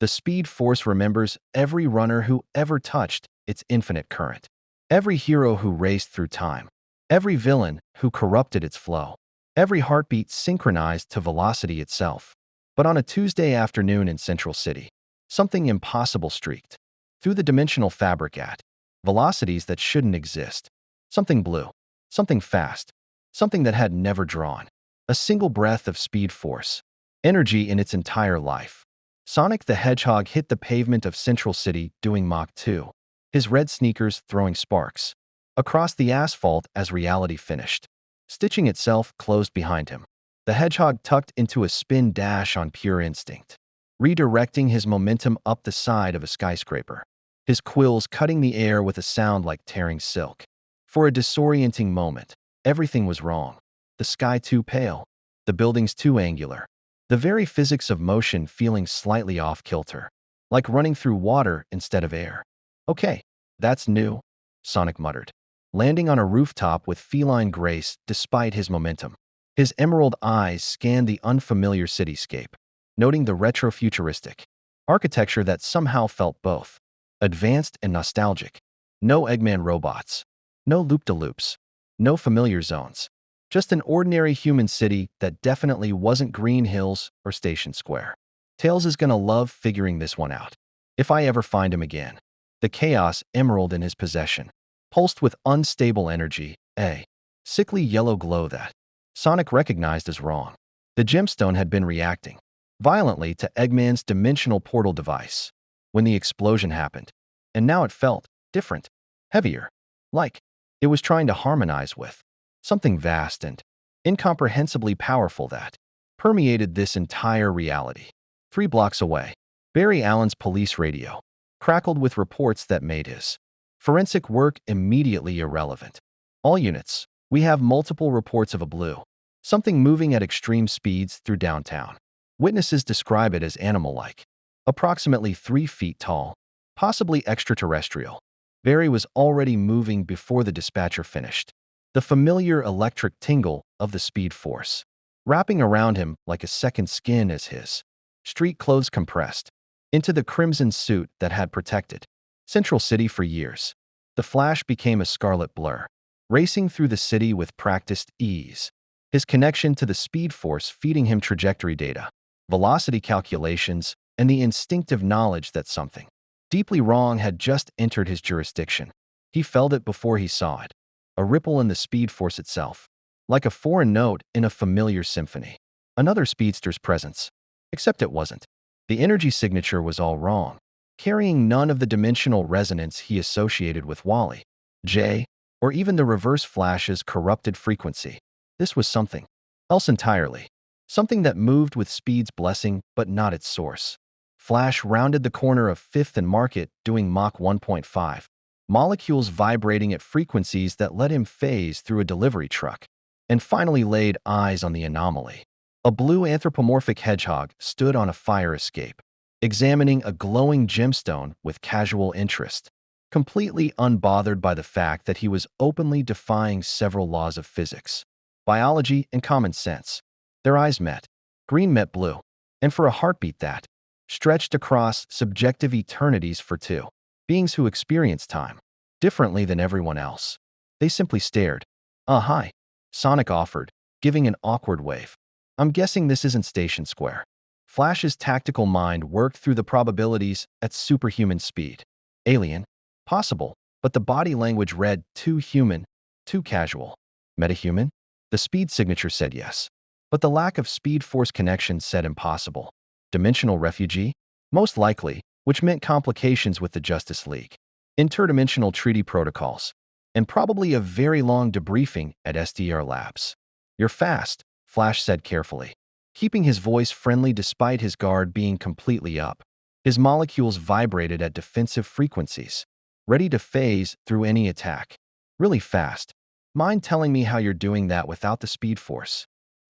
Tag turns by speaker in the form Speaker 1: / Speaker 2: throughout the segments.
Speaker 1: The Speed Force remembers every runner who ever touched its infinite current, every hero who raced through time, every villain who corrupted its flow, every heartbeat synchronized to velocity itself. But on a Tuesday afternoon in Central City, something impossible streaked through the dimensional fabric at velocities that shouldn't exist. Something blue, something fast, something that had never drawn a single breath of speed force, energy in its entire life. Sonic the Hedgehog hit the pavement of Central City doing Mach 2, his red sneakers throwing sparks across the asphalt as reality finished. Stitching itself closed behind him, the Hedgehog tucked into a spin dash on pure instinct, redirecting his momentum up the side of a skyscraper, his quills cutting the air with a sound like tearing silk. For a disorienting moment, everything was wrong. The sky too pale, the buildings too angular, the very physics of motion feeling slightly off-kilter, like running through water instead of air. Okay, that's new, Sonic muttered, landing on a rooftop with feline grace despite his momentum. His emerald eyes scanned the unfamiliar cityscape, noting the retro-futuristic architecture that somehow felt both advanced and nostalgic. No Eggman robots, no loop-de-loops, no familiar zones. Just an ordinary human city that definitely wasn't Green Hills or Station Square. Tails is gonna love figuring this one out. If I ever find him again. The Chaos Emerald in his possession pulsed with unstable energy, a sickly yellow glow that Sonic recognized as wrong. The gemstone had been reacting violently to Eggman's dimensional portal device when the explosion happened, and now it felt different, heavier, like it was trying to harmonize with something vast and incomprehensibly powerful that permeated this entire reality. 3 blocks away, Barry Allen's police radio crackled with reports that made his forensic work immediately irrelevant. All units, we have multiple reports of a blue, something moving at extreme speeds through downtown. Witnesses describe it as animal-like, approximately 3 feet tall, possibly extraterrestrial. Barry was already moving before the dispatcher finished. The familiar electric tingle of the Speed Force, wrapping around him like a second skin as his street clothes compressed into the crimson suit that had protected Central City for years. The Flash became a scarlet blur, racing through the city with practiced ease, his connection to the Speed Force feeding him trajectory data, velocity calculations, and the instinctive knowledge that something deeply wrong had just entered his jurisdiction. He felt it before he saw it. A ripple in the Speed Force itself, like a foreign note in a familiar symphony. Another speedster's presence. Except it wasn't. The energy signature was all wrong, carrying none of the dimensional resonance he associated with Wally, J, or even the Reverse Flash's corrupted frequency. This was something else entirely. Something that moved with Speed's blessing, but not its source. Flash rounded the corner of 5th and Market doing Mach 1.5. Molecules vibrating at frequencies that let him phase through a delivery truck, and finally laid eyes on the anomaly. A blue anthropomorphic hedgehog stood on a fire escape, examining a glowing gemstone with casual interest, completely unbothered by the fact that he was openly defying several laws of physics, biology, and common sense. Their eyes met. Green met blue, and for a heartbeat that stretched across subjective eternities for two beings who experience time differently than everyone else. They simply stared. Hi, Sonic offered, giving an awkward wave. I'm guessing this isn't Station Square. Flash's tactical mind worked through the probabilities at superhuman speed. Alien? Possible, but the body language read too human, too casual. Metahuman? The speed signature said yes, but the lack of Speed Force connection said impossible. Dimensional refugee? Most likely, which meant complications with the Justice League, interdimensional treaty protocols, and probably a very long debriefing at SDR Labs. You're fast, Flash said carefully, keeping his voice friendly despite his guard being completely up. His molecules vibrated at defensive frequencies, ready to phase through any attack. Really fast. Mind telling me how you're doing that without the Speed Force?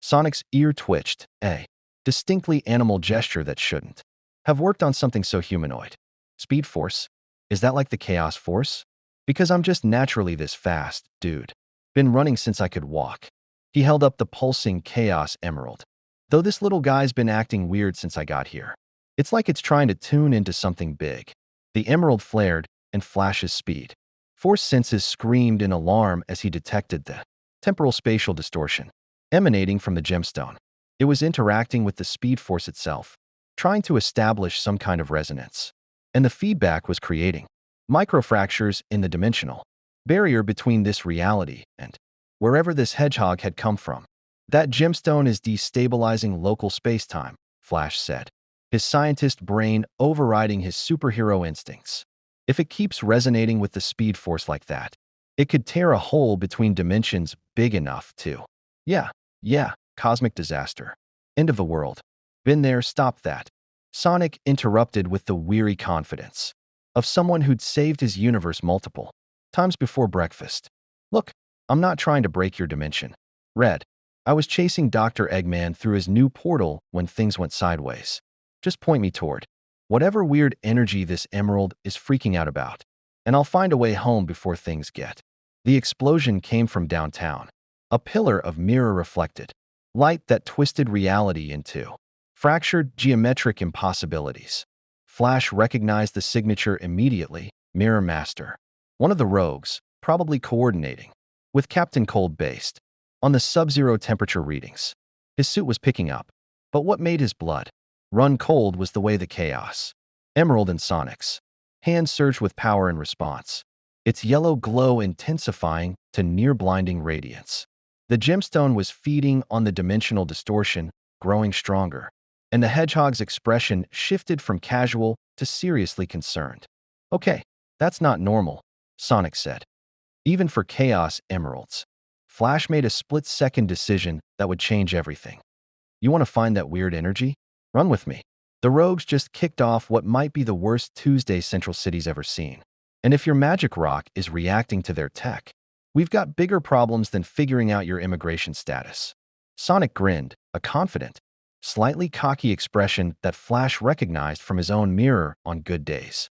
Speaker 1: Sonic's ear twitched, a distinctly animal gesture that shouldn't have worked on something so humanoid. Speed Force? Is that like the Chaos Force? Because I'm just naturally this fast, dude. Been running since I could walk. He held up the pulsing Chaos Emerald. Though this little guy's been acting weird since I got here. It's like it's trying to tune into something big. The emerald flared, and Flash's speed. Force senses screamed in alarm as he detected the temporal spatial distortion emanating from the gemstone. It was interacting with the speed force itself, trying to establish some kind of resonance. And the feedback was creating microfractures in the dimensional barrier between this reality and wherever this hedgehog had come from. That gemstone is destabilizing local space-time, Flash said, his scientist brain overriding his superhero instincts. If it keeps resonating with the speed force like that, it could tear a hole between dimensions big enough to, yeah, cosmic disaster. End of the world. Been there, stop that. Sonic interrupted with the weary confidence of someone who'd saved his universe multiple times before breakfast. Look, I'm not trying to break your dimension. Red, I was chasing Dr. Eggman through his new portal when things went sideways. Just point me toward whatever weird energy this emerald is freaking out about, and I'll find a way home before things get. The explosion came from downtown, a pillar of mirror-reflected light that twisted reality into fractured geometric impossibilities. Flash recognized the signature immediately, Mirror Master. One of the rogues, probably coordinating with Captain Cold based on the sub-zero temperature readings. His suit was picking up, but what made his blood run cold was the way the chaos. Emerald and Sonic's hands surged with power in response, its yellow glow intensifying to near-blinding radiance. The gemstone was feeding on the dimensional distortion, growing stronger, and the hedgehog's expression shifted from casual to seriously concerned. Okay, that's not normal, Sonic said. Even for Chaos Emeralds. Flash made a split-second decision that would change everything. You want to find that weird energy? Run with me. The rogues just kicked off what might be the worst Tuesday Central City's ever seen. And if your magic rock is reacting to their tech, we've got bigger problems than figuring out your immigration status. Sonic grinned, a confident, slightly cocky expression that Flash recognized from his own mirror on good days.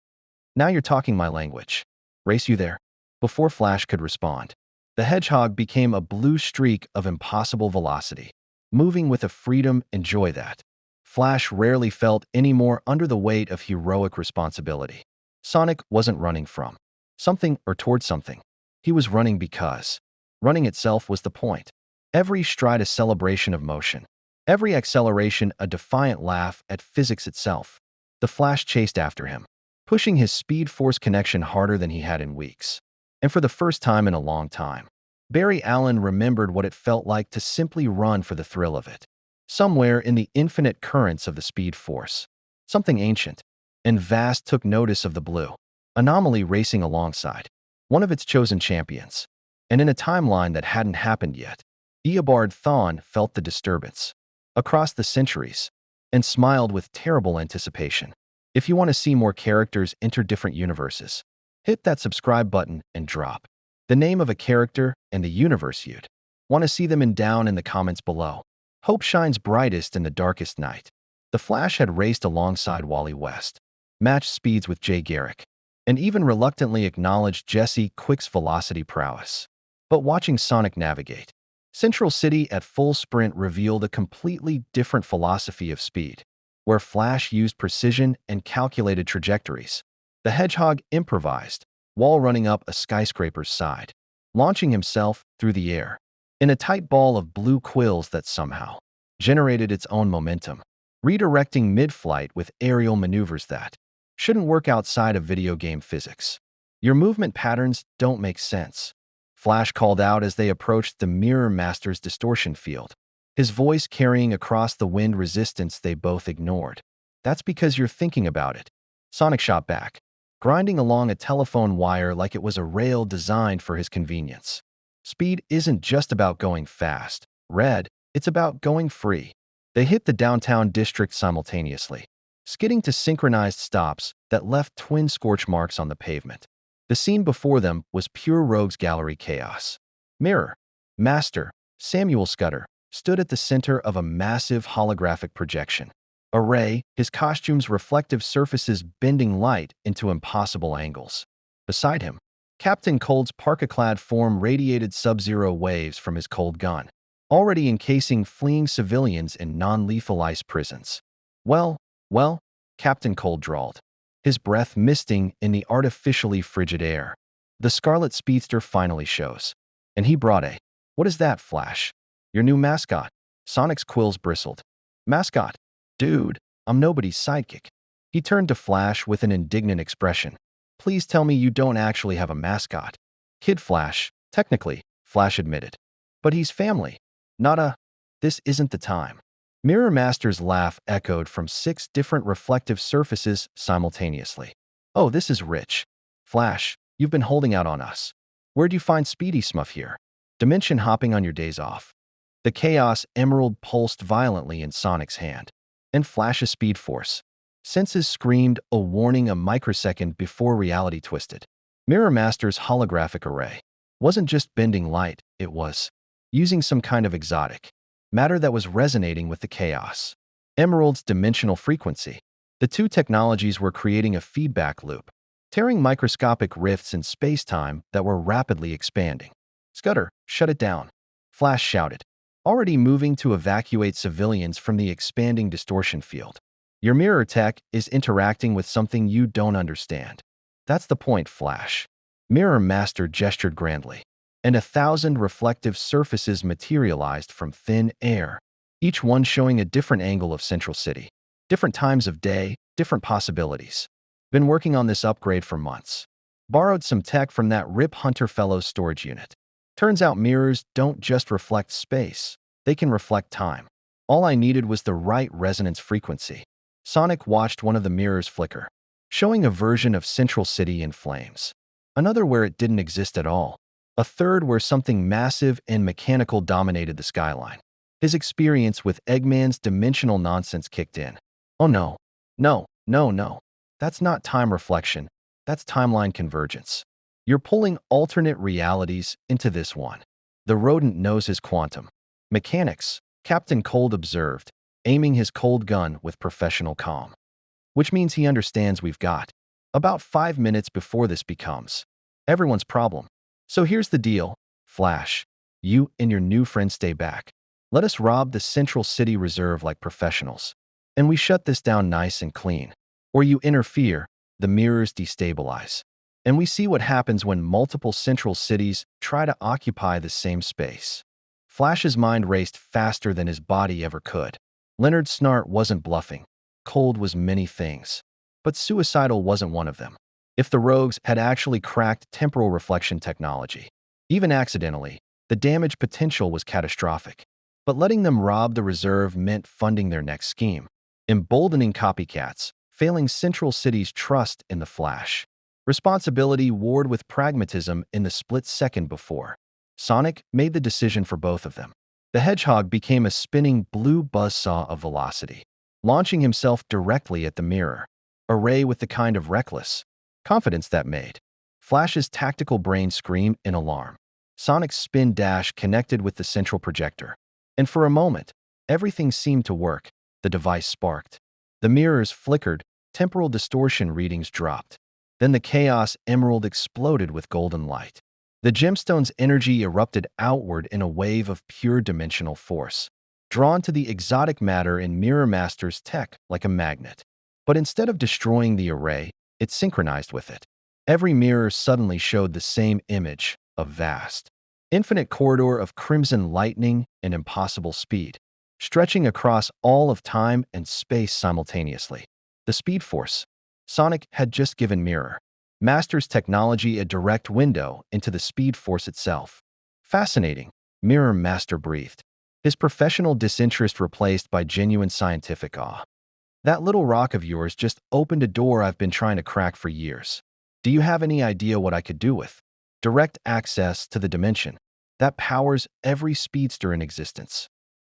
Speaker 1: Now you're talking my language. Race you there? Before Flash could respond, the hedgehog became a blue streak of impossible velocity, moving with a freedom and joy that Flash rarely felt any more under the weight of heroic responsibility. Sonic wasn't running from something or toward something. He was running because running itself was the point. Every stride a celebration of motion. Every acceleration a defiant laugh at physics itself. The Flash chased after him, pushing his speed-force connection harder than he had in weeks. And for the first time in a long time, Barry Allen remembered what it felt like to simply run for the thrill of it. Somewhere in the infinite currents of the speed force, something ancient and vast took notice of the blue anomaly racing alongside one of its chosen champions. And in a timeline that hadn't happened yet, Eobard Thawne felt the disturbance across the centuries and smiled with terrible anticipation. If you want to see more characters enter different universes, hit that subscribe button and drop the name of a character and the universe you'd want to see them in down in the comments below. Hope shines brightest in the darkest night. The Flash had raced alongside Wally West, matched speeds with Jay Garrick, and even reluctantly acknowledged Jesse Quick's velocity prowess. But watching Sonic navigate Central City at full sprint revealed a completely different philosophy of speed, where Flash used precision and calculated trajectories. The hedgehog improvised while running up a skyscraper's side, launching himself through the air in a tight ball of blue quills that somehow generated its own momentum, redirecting mid-flight with aerial maneuvers that shouldn't work outside of video game physics. Your movement patterns don't make sense, Flash called out as they approached the Mirror Master's distortion field, his voice carrying across the wind resistance they both ignored. That's because you're thinking about it, Sonic shot back, grinding along a telephone wire like it was a rail designed for his convenience. Speed isn't just about going fast, Red, it's about going free. They hit the downtown district simultaneously, skidding to synchronized stops that left twin scorch marks on the pavement. The scene before them was pure rogues gallery chaos. Mirror Master Samuel Scudder stood at the center of a massive holographic projection array, his costume's reflective surfaces bending light into impossible angles. Beside him, Captain Cold's parka-clad form radiated sub-zero waves from his cold gun, already encasing fleeing civilians in non-lethal ice prisons. Well, Captain Cold drawled, his breath misting in the artificially frigid air. The Scarlet Speedster finally shows. And he brought a. What is that, Flash? Your new mascot. Sonic's quills bristled. Mascot? Dude, I'm nobody's sidekick. He turned to Flash with an indignant expression. Please tell me you don't actually have a mascot. Kid Flash, technically, Flash admitted. But he's family. Not a. This isn't the time. Mirror Master's laugh echoed from 6 different reflective surfaces simultaneously. Oh, this is rich. Flash, you've been holding out on us. Where'd you find Speedy Smuff here? Dimension hopping on your days off. The Chaos Emerald pulsed violently in Sonic's hand. And Flash's Speed Force. Senses screamed a warning a microsecond before reality twisted. Mirror Master's holographic array wasn't just bending light, it was using some kind of exotic matter that was resonating with the chaos. Emerald's dimensional frequency. The two technologies were creating a feedback loop, tearing microscopic rifts in space-time that were rapidly expanding. Scudder, shut it down. Flash shouted, already moving to evacuate civilians from the expanding distortion field. Your mirror tech is interacting with something you don't understand. That's the point, Flash. Mirror Master gestured grandly, and 1,000 reflective surfaces materialized from thin air, each one showing a different angle of Central City. Different times of day, different possibilities. Been working on this upgrade for months. Borrowed some tech from that Rip Hunter Fellows storage unit. Turns out mirrors don't just reflect space, they can reflect time. All I needed was the right resonance frequency. Sonic watched one of the mirrors flicker, showing a version of Central City in flames. Another where it didn't exist at all. A third where something massive and mechanical dominated the skyline. His experience with Eggman's dimensional nonsense kicked in. Oh no. No, no, no. That's not time reflection. That's timeline convergence. You're pulling alternate realities into this one. The rodent knows his quantum mechanics, Captain Cold observed, aiming his cold gun with professional calm. Which means he understands we've got about 5 minutes before this becomes everyone's problem. So here's the deal, Flash. You and your new friend stay back. Let us rob the Central City Reserve like professionals. And we shut this down nice and clean. Or you interfere, the mirrors destabilize. And we see what happens when multiple central cities try to occupy the same space. Flash's mind raced faster than his body ever could. Leonard Snart wasn't bluffing. Cold was many things. But suicidal wasn't one of them. If the rogues had actually cracked temporal reflection technology, even accidentally, the damage potential was catastrophic. But letting them rob the reserve meant funding their next scheme, emboldening copycats, failing Central City's trust in the Flash. Responsibility warred with pragmatism in the split second before. Sonic made the decision for both of them. The Hedgehog became a spinning blue buzzsaw of velocity, launching himself directly at the mirror array with the kind of reckless confidence that made Flash's tactical brain scream in alarm. Sonic's spin dash connected with the central projector, and for a moment, everything seemed to work. The device sparked. The mirrors flickered, temporal distortion readings dropped. Then the Chaos Emerald exploded with golden light. The gemstone's energy erupted outward in a wave of pure dimensional force, drawn to the exotic matter in Mirror Master's tech like a magnet. But instead of destroying the array, it synchronized with it. Every mirror suddenly showed the same image, a vast, infinite corridor of crimson lightning and impossible speed, stretching across all of time and space simultaneously. The Speed Force. Sonic had just given Mirror Master's technology a direct window into the Speed Force itself. Fascinating, Mirror Master breathed, his professional disinterest replaced by genuine scientific awe. That little rock of yours just opened a door I've been trying to crack for years. Do you have any idea what I could do with direct access to the dimension that powers every speedster in existence?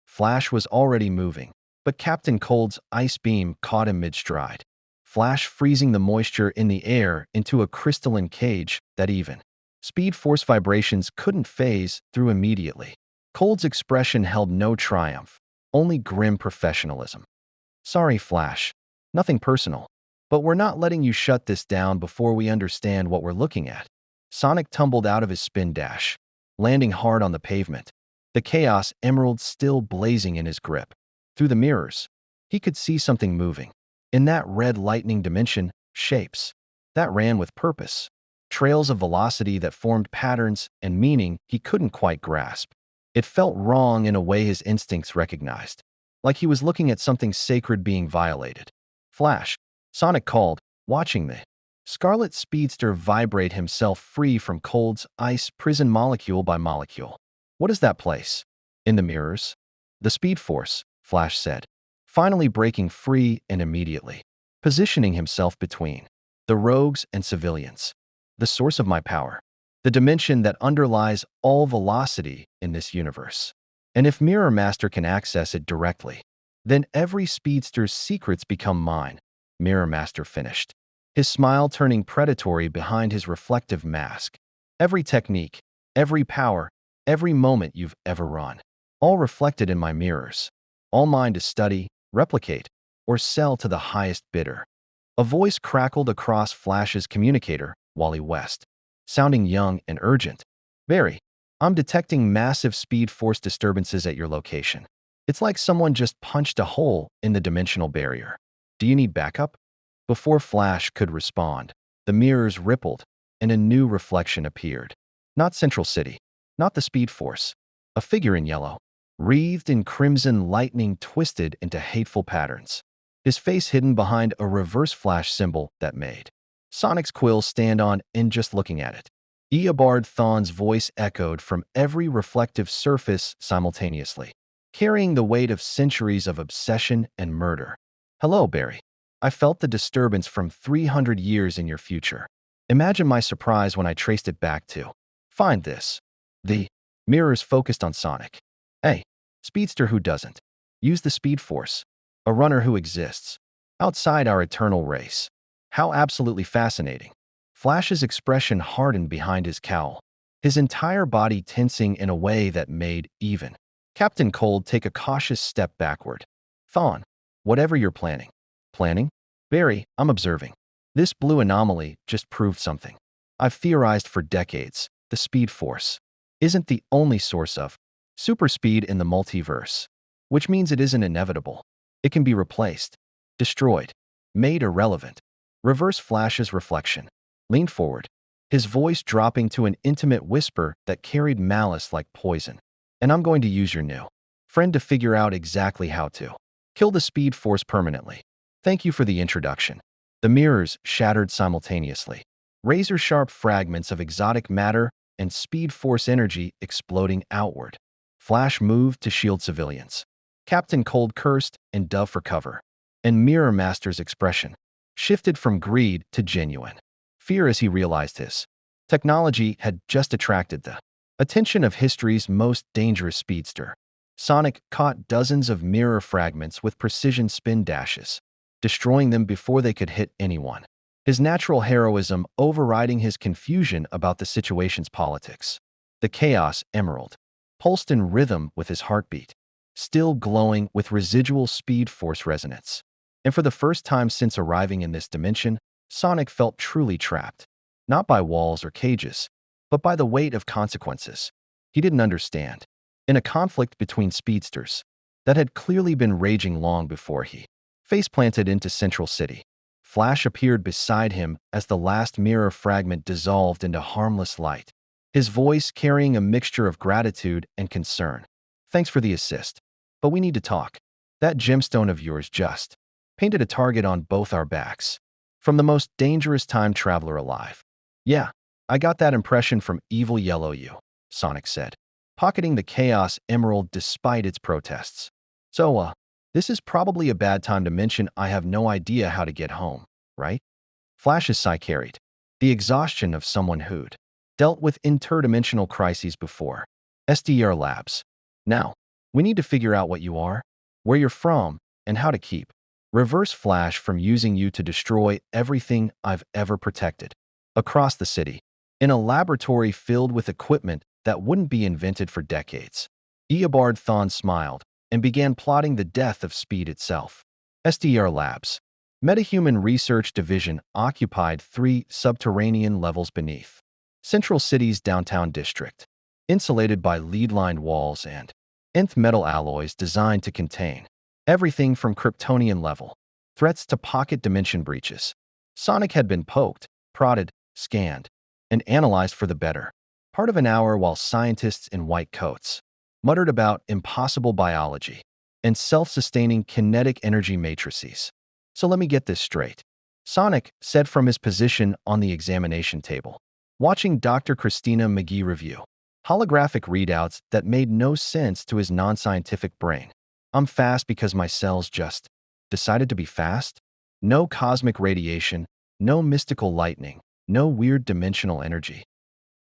Speaker 1: Flash was already moving, but Captain Cold's ice beam caught him mid-stride. Flash freezing the moisture in the air into a crystalline cage that even Speed Force vibrations couldn't phase through immediately. Cold's expression held no triumph, only grim professionalism. Sorry, Flash. Nothing personal. But we're not letting you shut this down before we understand what we're looking at. Sonic tumbled out of his spin dash, landing hard on the pavement, the Chaos Emerald still blazing in his grip. Through the mirrors, he could see something moving. In that red lightning dimension, shapes that ran with purpose, trails of velocity that formed patterns and meaning he couldn't quite grasp. It felt wrong in a way his instincts recognized, like he was looking at something sacred being violated. Flash, Sonic called, watching the Scarlet Speedster vibrate himself free from Cold's ice prison molecule by molecule. What is that place? In the mirrors? The Speed Force, Flash said, finally breaking free and immediately, positioning himself between the rogues and civilians. The source of my power, the dimension that underlies all velocity in this universe. And if Mirror Master can access it directly, then every speedster's secrets become mine, Mirror Master finished, his smile turning predatory behind his reflective mask. Every technique, every power, every moment you've ever run, all reflected in my mirrors, all mine to study, replicate, or sell to the highest bidder. A voice crackled across Flash's communicator, Wally West, sounding young and urgent. Barry, I'm detecting massive speed force disturbances at your location. It's like someone just punched a hole in the dimensional barrier. Do you need backup? Before Flash could respond, the mirrors rippled and a new reflection appeared. Not Central City, not the Speed Force. A figure in yellow, wreathed in crimson lightning twisted into hateful patterns, his face hidden behind a reverse flash symbol that made Sonic's quills stand on end just looking at it. Eobard Thawne's voice echoed from every reflective surface simultaneously, carrying the weight of centuries of obsession and murder. Hello, Barry. I felt the disturbance from 300 years in your future. Imagine my surprise when I traced it back to. Find this. The mirrors focused on Sonic. Hey, speedster who doesn't. Use the Speed Force. A runner who exists. Outside our eternal race. How absolutely fascinating. Flash's expression hardened behind his cowl, his entire body tensing in a way that made even Captain Cold take a cautious step backward. Thawne, whatever you're planning. Planning? Barry, I'm observing. This blue anomaly just proved something I've theorized for decades. The Speed Force isn't the only source of super speed in the multiverse, which means it isn't inevitable. It can be replaced, destroyed, made irrelevant. Reverse Flash's reflection leaned forward, his voice dropping to an intimate whisper that carried malice like poison. And I'm going to use your new friend to figure out exactly how to kill the Speed Force permanently. Thank you for the introduction. The mirrors shattered simultaneously, razor-sharp fragments of exotic matter and Speed Force energy exploding outward. Flash moved to shield civilians. Captain Cold cursed and dove for cover, and Mirror Master's expression shifted from greed to genuine fear as he realized his technology had just attracted the attention of history's most dangerous speedster. Sonic caught dozens of mirror fragments with precision spin dashes, destroying them before they could hit anyone, his natural heroism overriding his confusion about the situation's politics. The Chaos Emerald pulsed in rhythm with his heartbeat, still glowing with residual Speed Force resonance. And for the first time since arriving in this dimension, Sonic felt truly trapped, not by walls or cages, but by the weight of consequences he didn't understand. In a conflict between speedsters that had clearly been raging long before he face-planted into Central City, Flash appeared beside him as the last mirror fragment dissolved into harmless light, his voice carrying a mixture of gratitude and concern. Thanks for the assist, but we need to talk. That gemstone of yours just painted a target on both our backs. From the most dangerous time traveler alive. Yeah, I got that impression from Evil Yellow You, Sonic said, pocketing the Chaos Emerald despite its protests. So, this is probably a bad time to mention I have no idea how to get home, right? Flash's sigh carried the exhaustion of someone who'd dealt with interdimensional crises before. SDR Labs. Now, we need to figure out what you are, where you're from, and how to keep Reverse Flash from using you to destroy everything I've ever protected. Across the city, in a laboratory filled with equipment that wouldn't be invented for decades, Eobard Thawne smiled and began plotting the death of speed itself. SDR Labs, Metahuman Research Division, occupied 3 subterranean levels beneath Central City's downtown district, insulated by lead-lined walls and nth metal alloys designed to contain everything from Kryptonian level threats to pocket dimension breaches. Sonic had been poked, prodded, scanned, and analyzed for the better part of an hour while scientists in white coats muttered about impossible biology and self-sustaining kinetic energy matrices. So let me get this straight. Sonic said from his position on the examination table, watching Dr. Christina McGee review holographic readouts that made no sense to his non-scientific brain. I'm fast because my cells just decided to be fast? No cosmic radiation, no mystical lightning, no weird dimensional energy.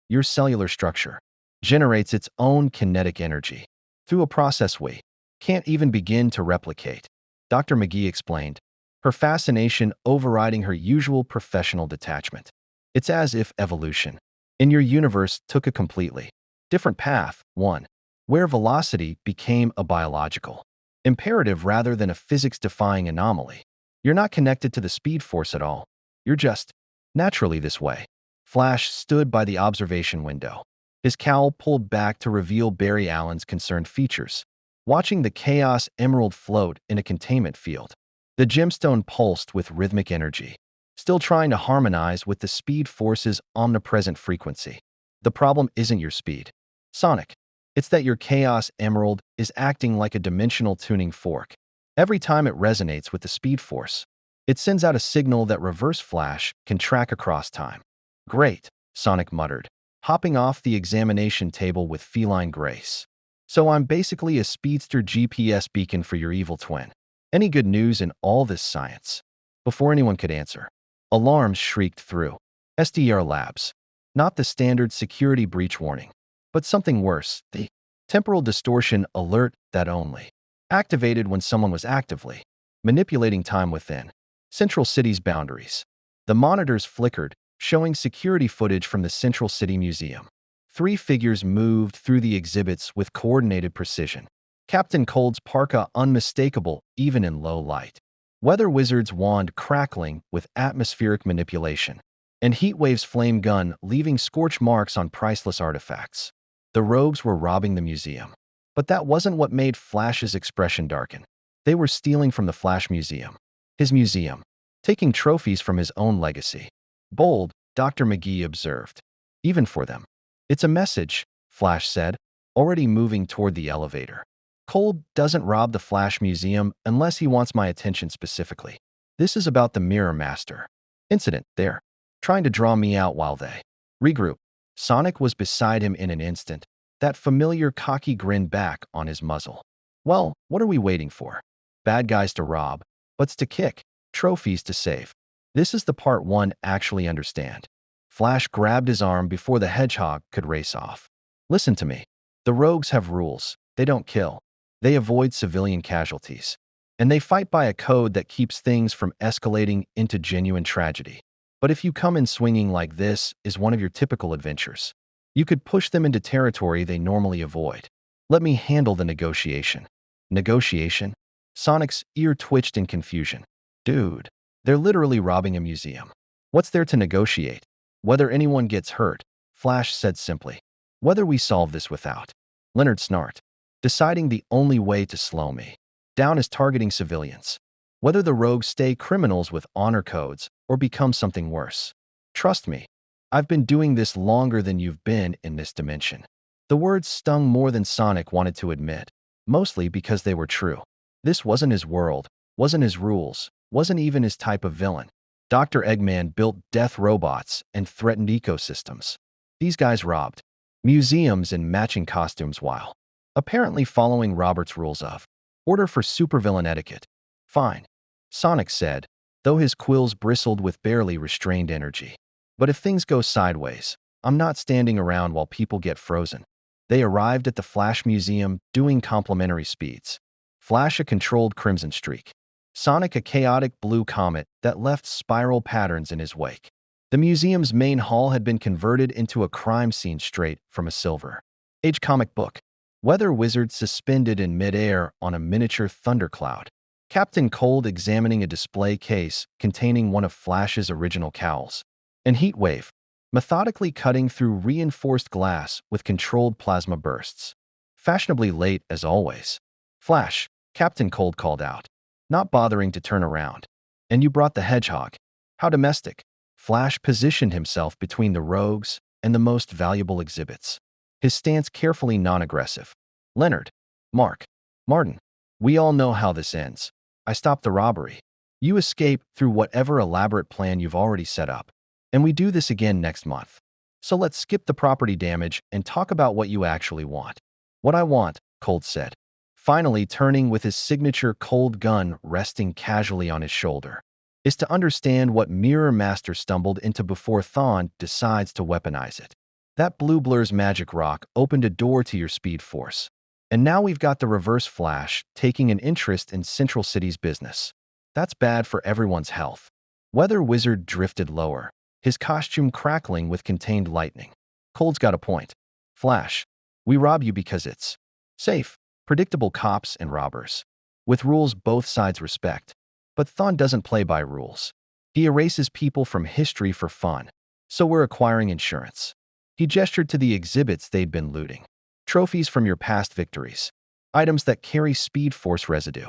Speaker 1: Your cellular structure generates its own kinetic energy through a process we can't even begin to replicate, Dr. McGee explained, her fascination overriding her usual professional detachment. It's as if evolution in your universe took a completely different path, one where velocity became a biological imperative rather than a physics-defying anomaly. You're not connected to the speed force at all. You're just naturally this way. Flash stood by the observation window, his cowl pulled back to reveal Barry Allen's concerned features, watching the Chaos Emerald float in a containment field. The gemstone pulsed with rhythmic energy, still trying to harmonize with the speed force's omnipresent frequency. The problem isn't your speed, Sonic. It's that your Chaos Emerald is acting like a dimensional tuning fork. Every time it resonates with the speed force, it sends out a signal that Reverse Flash can track across time. Great, Sonic muttered, hopping off the examination table with feline grace. So I'm basically a speedster GPS beacon for your evil twin. Any good news in all this science? Before anyone could answer, alarms shrieked through SDR Labs. Not the standard security breach warning, but something worse, the temporal distortion alert that only activated when someone was actively manipulating time within Central City's boundaries. The monitors flickered, showing security footage from the Central City Museum. Three figures moved through the exhibits with coordinated precision. Captain Cold's parka unmistakable even in low light. Weather Wizard's wand crackling with atmospheric manipulation. And Heatwave's flame gun leaving scorch marks on priceless artifacts. The rogues were robbing the museum. But that wasn't what made Flash's expression darken. They were stealing from the Flash Museum. His museum. Taking trophies from his own legacy. Bold, Dr. McGee observed. Even for them. It's a message, Flash said, already moving toward the elevator. Cold doesn't rob the Flash Museum unless he wants my attention specifically. This is about the Mirror Master incident there, trying to draw me out while they regroup. Sonic was beside him in an instant, that familiar cocky grin back on his muzzle. Well, what are we waiting for? Bad guys to rob, butts to kick, trophies to save. This is the part one actually understand. Flash grabbed his arm before the Hedgehog could race off. Listen to me. The rogues have rules. They don't kill. They avoid civilian casualties. And they fight by a code that keeps things from escalating into genuine tragedy. But if you come in swinging like this is one of your typical adventures, you could push them into territory they normally avoid. Let me handle the negotiation. Negotiation? Sonic's ear twitched in confusion. Dude, they're literally robbing a museum. What's there to negotiate? Whether anyone gets hurt, Flash said simply. Whether we solve this without Leonard snarled, deciding the only way to slow me down is targeting civilians. Whether the rogues stay criminals with honor codes or become something worse. Trust me, I've been doing this longer than you've been in this dimension. The words stung more than Sonic wanted to admit, mostly because they were true. This wasn't his world, wasn't his rules, wasn't even his type of villain. Dr. Eggman built death robots and threatened ecosystems. These guys robbed museums in matching costumes while apparently following Robert's rules of order for supervillain etiquette. Fine, Sonic said, though his quills bristled with barely restrained energy. But if things go sideways, I'm not standing around while people get frozen. They arrived at the Flash Museum doing complimentary speeds. Flash a controlled crimson streak. Sonic a chaotic blue comet that left spiral patterns in his wake. The museum's main hall had been converted into a crime scene straight from a Silver Age comic book. Weather Wizard suspended in midair on a miniature thundercloud. Captain Cold examining a display case containing one of Flash's original cowls. And Heatwave, methodically cutting through reinforced glass with controlled plasma bursts. Fashionably late as always. Flash, Captain Cold called out, not bothering to turn around. And you brought the Hedgehog. How domestic. Flash positioned himself between the rogues and the most valuable exhibits. His stance carefully non-aggressive. Leonard. Mark. Martin. We all know how this ends. I stopped the robbery. You escape through whatever elaborate plan you've already set up. And we do this again next month. So let's skip the property damage and talk about what you actually want. What I want, Cold said, finally turning with his signature cold gun resting casually on his shoulder, is to understand what Mirror Master stumbled into before Thawne decides to weaponize it. That blue blur's magic rock opened a door to your speed force. And now we've got the Reverse Flash taking an interest in Central City's business. That's bad for everyone's health. Weather Wizard drifted lower, his costume crackling with contained lightning. Cold's got a point. Flash, we rob you because it's safe, predictable cops and robbers, with rules both sides respect. But Thawne doesn't play by rules. He erases people from history for fun, so we're acquiring insurance. He gestured to the exhibits they'd been looting. Trophies from your past victories. Items that carry Speed Force residue.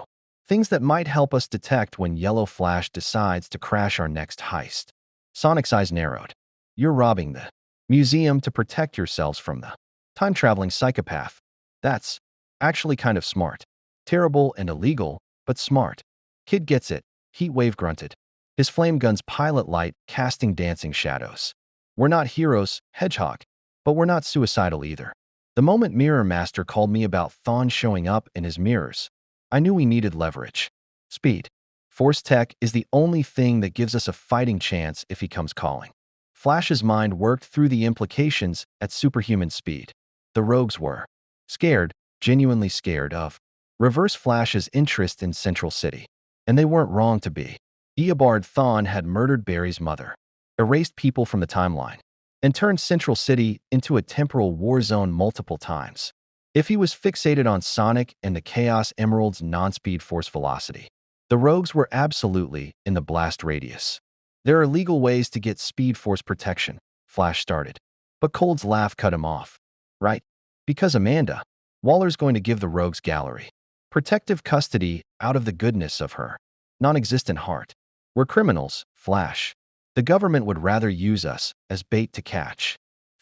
Speaker 1: Things that might help us detect when Yellow Flash decides to crash our next heist. Sonic's eyes narrowed. You're robbing the museum to protect yourselves from the time-traveling psychopath. That's actually kind of smart. Terrible and illegal, but smart. Kid gets it, Heatwave grunted. His flame gun's pilot light casting dancing shadows. We're not heroes, Hedgehog, but we're not suicidal either. The moment Mirror Master called me about Thawne showing up in his mirrors, I knew we needed leverage. Speed. Force Tech is the only thing that gives us a fighting chance if he comes calling. Flash's mind worked through the implications at superhuman speed. The rogues were scared, genuinely scared of Reverse Flash's interest in Central City. And they weren't wrong to be. Eobard Thawne had murdered Barry's mother, erased people from the timeline, and turned Central City into a temporal war zone multiple times. If he was fixated on Sonic and the Chaos Emerald's non-speed force velocity, the rogues were absolutely in the blast radius. There are legal ways to get speed force protection, Flash started. But Cold's laugh cut him off. Right? Because Amanda, Waller's going to give the rogues gallery protective custody out of the goodness of her non-existent heart. We're criminals, Flash. The government would rather use us as bait to catch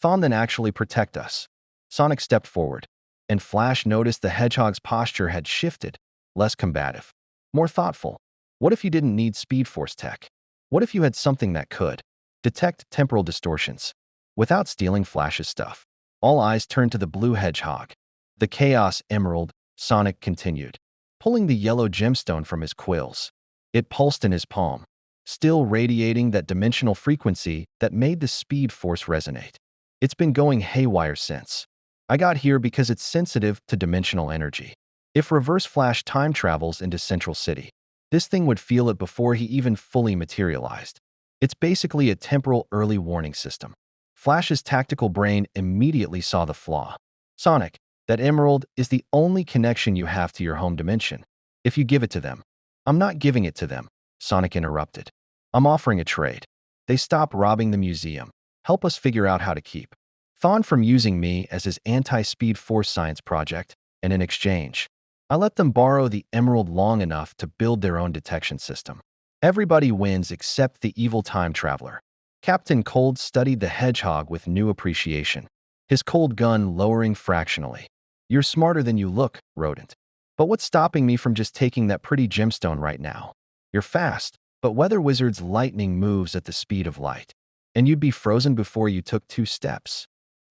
Speaker 1: Thawne than actually protect us. Sonic stepped forward, and Flash noticed the Hedgehog's posture had shifted, less combative, more thoughtful. What if you didn't need Speed Force tech? What if you had something that could detect temporal distortions without stealing Flash's stuff? All eyes turned to the blue Hedgehog. The Chaos Emerald, Sonic continued, pulling the yellow gemstone from his quills. It pulsed in his palm, still radiating that dimensional frequency that made the Speed Force resonate. It's been going haywire since. I got here because it's sensitive to dimensional energy. If Reverse Flash time travels into Central City, this thing would feel it before he even fully materialized. It's basically a temporal early warning system. Flash's tactical brain immediately saw the flaw. Sonic, that emerald is the only connection you have to your home dimension. If you give it to them. I'm not giving it to them, Sonic interrupted. I'm offering a trade. They stop robbing the museum. Help us figure out how to keep Thawne from using me as his anti-speed force science project, and in exchange, I let them borrow the emerald long enough to build their own detection system. Everybody wins except the evil time traveler. Captain Cold studied the Hedgehog with new appreciation, his cold gun lowering fractionally. You're smarter than you look, rodent. But what's stopping me from just taking that pretty gemstone right now? You're fast, but Weather Wizard's lightning moves at the speed of light, and you'd be frozen before you took 2 steps.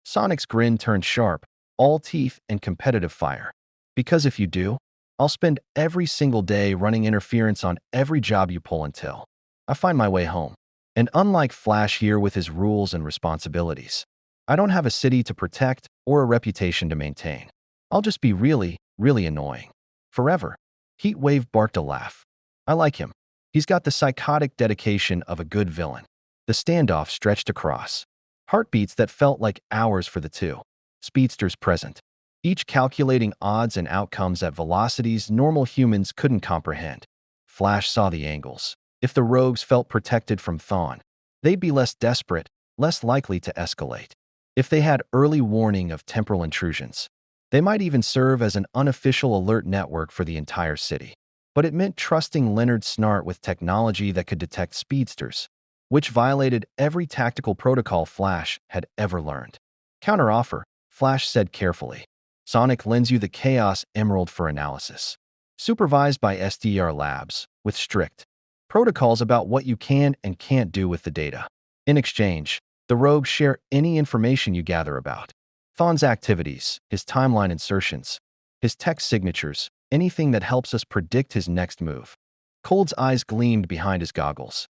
Speaker 1: Sonic's grin turned sharp, all teeth and competitive fire. Because if you do, I'll spend every single day running interference on every job you pull until I find my way home. And unlike Flash here with his rules and responsibilities, I don't have a city to protect or a reputation to maintain. I'll just be really, really annoying. Forever. Heatwave barked a laugh. I like him. He's got the psychotic dedication of a good villain. The standoff stretched across. Heartbeats that felt like hours for the two speedsters present, each calculating odds and outcomes at velocities normal humans couldn't comprehend. Flash saw the angles. If the rogues felt protected from Thawne, they'd be less desperate, less likely to escalate. If they had early warning of temporal intrusions, they might even serve as an unofficial alert network for the entire city. but it meant trusting Leonard Snart with technology that could detect speedsters, which violated every tactical protocol Flash had ever learned. Counteroffer, Flash said carefully. Sonic lends you the Chaos Emerald for analysis. Supervised by SDR Labs, with strict protocols about what you can and can't do with the data. In exchange, the rogues share any information you gather about Thawne's activities, his timeline insertions, his text signatures, anything that helps us predict his next move. Cold's eyes gleamed behind his goggles.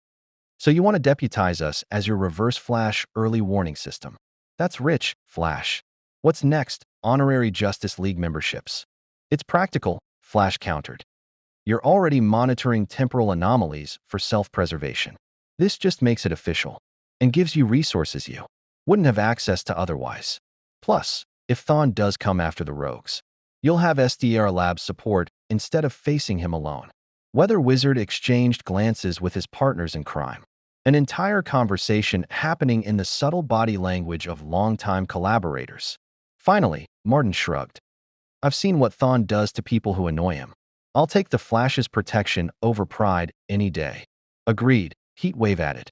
Speaker 1: So you want to deputize us as your reverse Flash early warning system. That's rich, Flash. What's next? Honorary Justice League memberships. It's practical, Flash countered. You're already monitoring temporal anomalies for self-preservation. This just makes it official and gives you resources you wouldn't have access to otherwise. Plus, if Thawne does come after the rogues, you'll have SDR Labs support instead of facing him alone. Weather Wizard exchanged glances with his partners in crime. An entire conversation happening in the subtle body language of longtime collaborators. Finally, Martin shrugged. I've seen what Thawne does to people who annoy him. I'll take the Flash's protection over pride any day. Agreed, Heatwave added.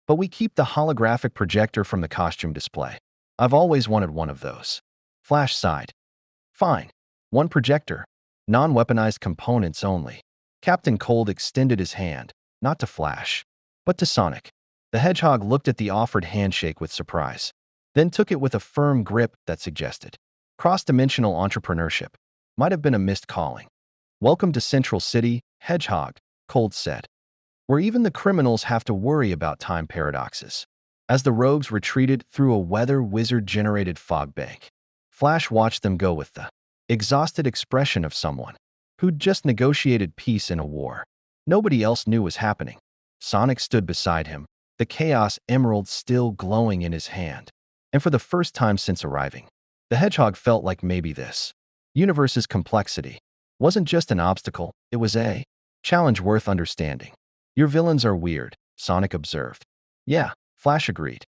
Speaker 1: But we keep the holographic projector from the costume display. I've always wanted one of those. Flash sighed. Fine. One projector. Non-weaponized components only. Captain Cold extended his hand, not to Flash, but to Sonic. The Hedgehog looked at the offered handshake with surprise, then took it with a firm grip that suggested cross-dimensional entrepreneurship. Might have been a missed calling. Welcome to Central City, Hedgehog, Cold said, where even the criminals have to worry about time paradoxes. As the rogues retreated through a Weather Wizard-generated fog bank, Flash watched them go with the exhausted expression of someone who'd just negotiated peace in a war nobody else knew was happening. Sonic stood beside him, the Chaos Emerald still glowing in his hand. And for the first time since arriving, the Hedgehog felt like maybe this universe's complexity wasn't just an obstacle, it was a challenge worth understanding. Your villains are weird, Sonic observed. Yeah, Flash agreed.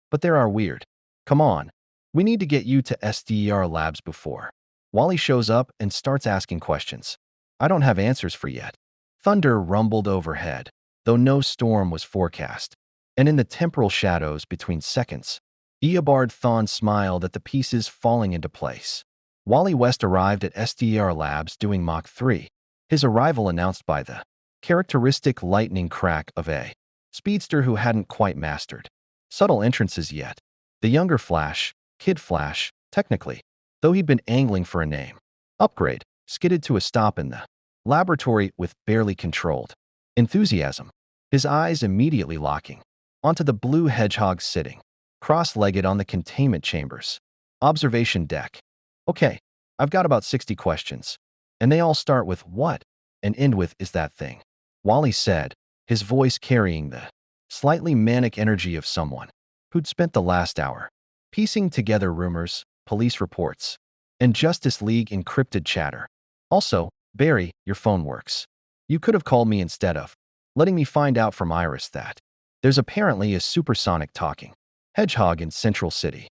Speaker 1: But there are weird. Come on, we need to get you to SDER Labs before Wally shows up and starts asking questions I don't have answers for yet. Thunder rumbled overhead, though no storm was forecast. And in the temporal shadows between seconds, Eobard Thawne smiled at the pieces falling into place. Wally West arrived at SDR Labs doing Mach 3, his arrival announced by the characteristic lightning crack of a speedster who hadn't quite mastered subtle entrances yet. The younger Flash, Kid Flash, technically, though he'd been angling for a name upgrade, skidded to a stop in the laboratory with barely controlled enthusiasm, his eyes immediately locking onto the blue Hedgehog sitting cross-legged on the containment chamber's observation deck. Okay, I've got about 60 questions, and they all start with what and end with is that thing, Wally said, his voice carrying the slightly manic energy of someone who'd spent the last hour piecing together rumors, police reports, and Justice League encrypted chatter. Also, Barry, your phone works. You could have called me instead of letting me find out from Iris that there's apparently a supersonic talking Hedgehog in Central City.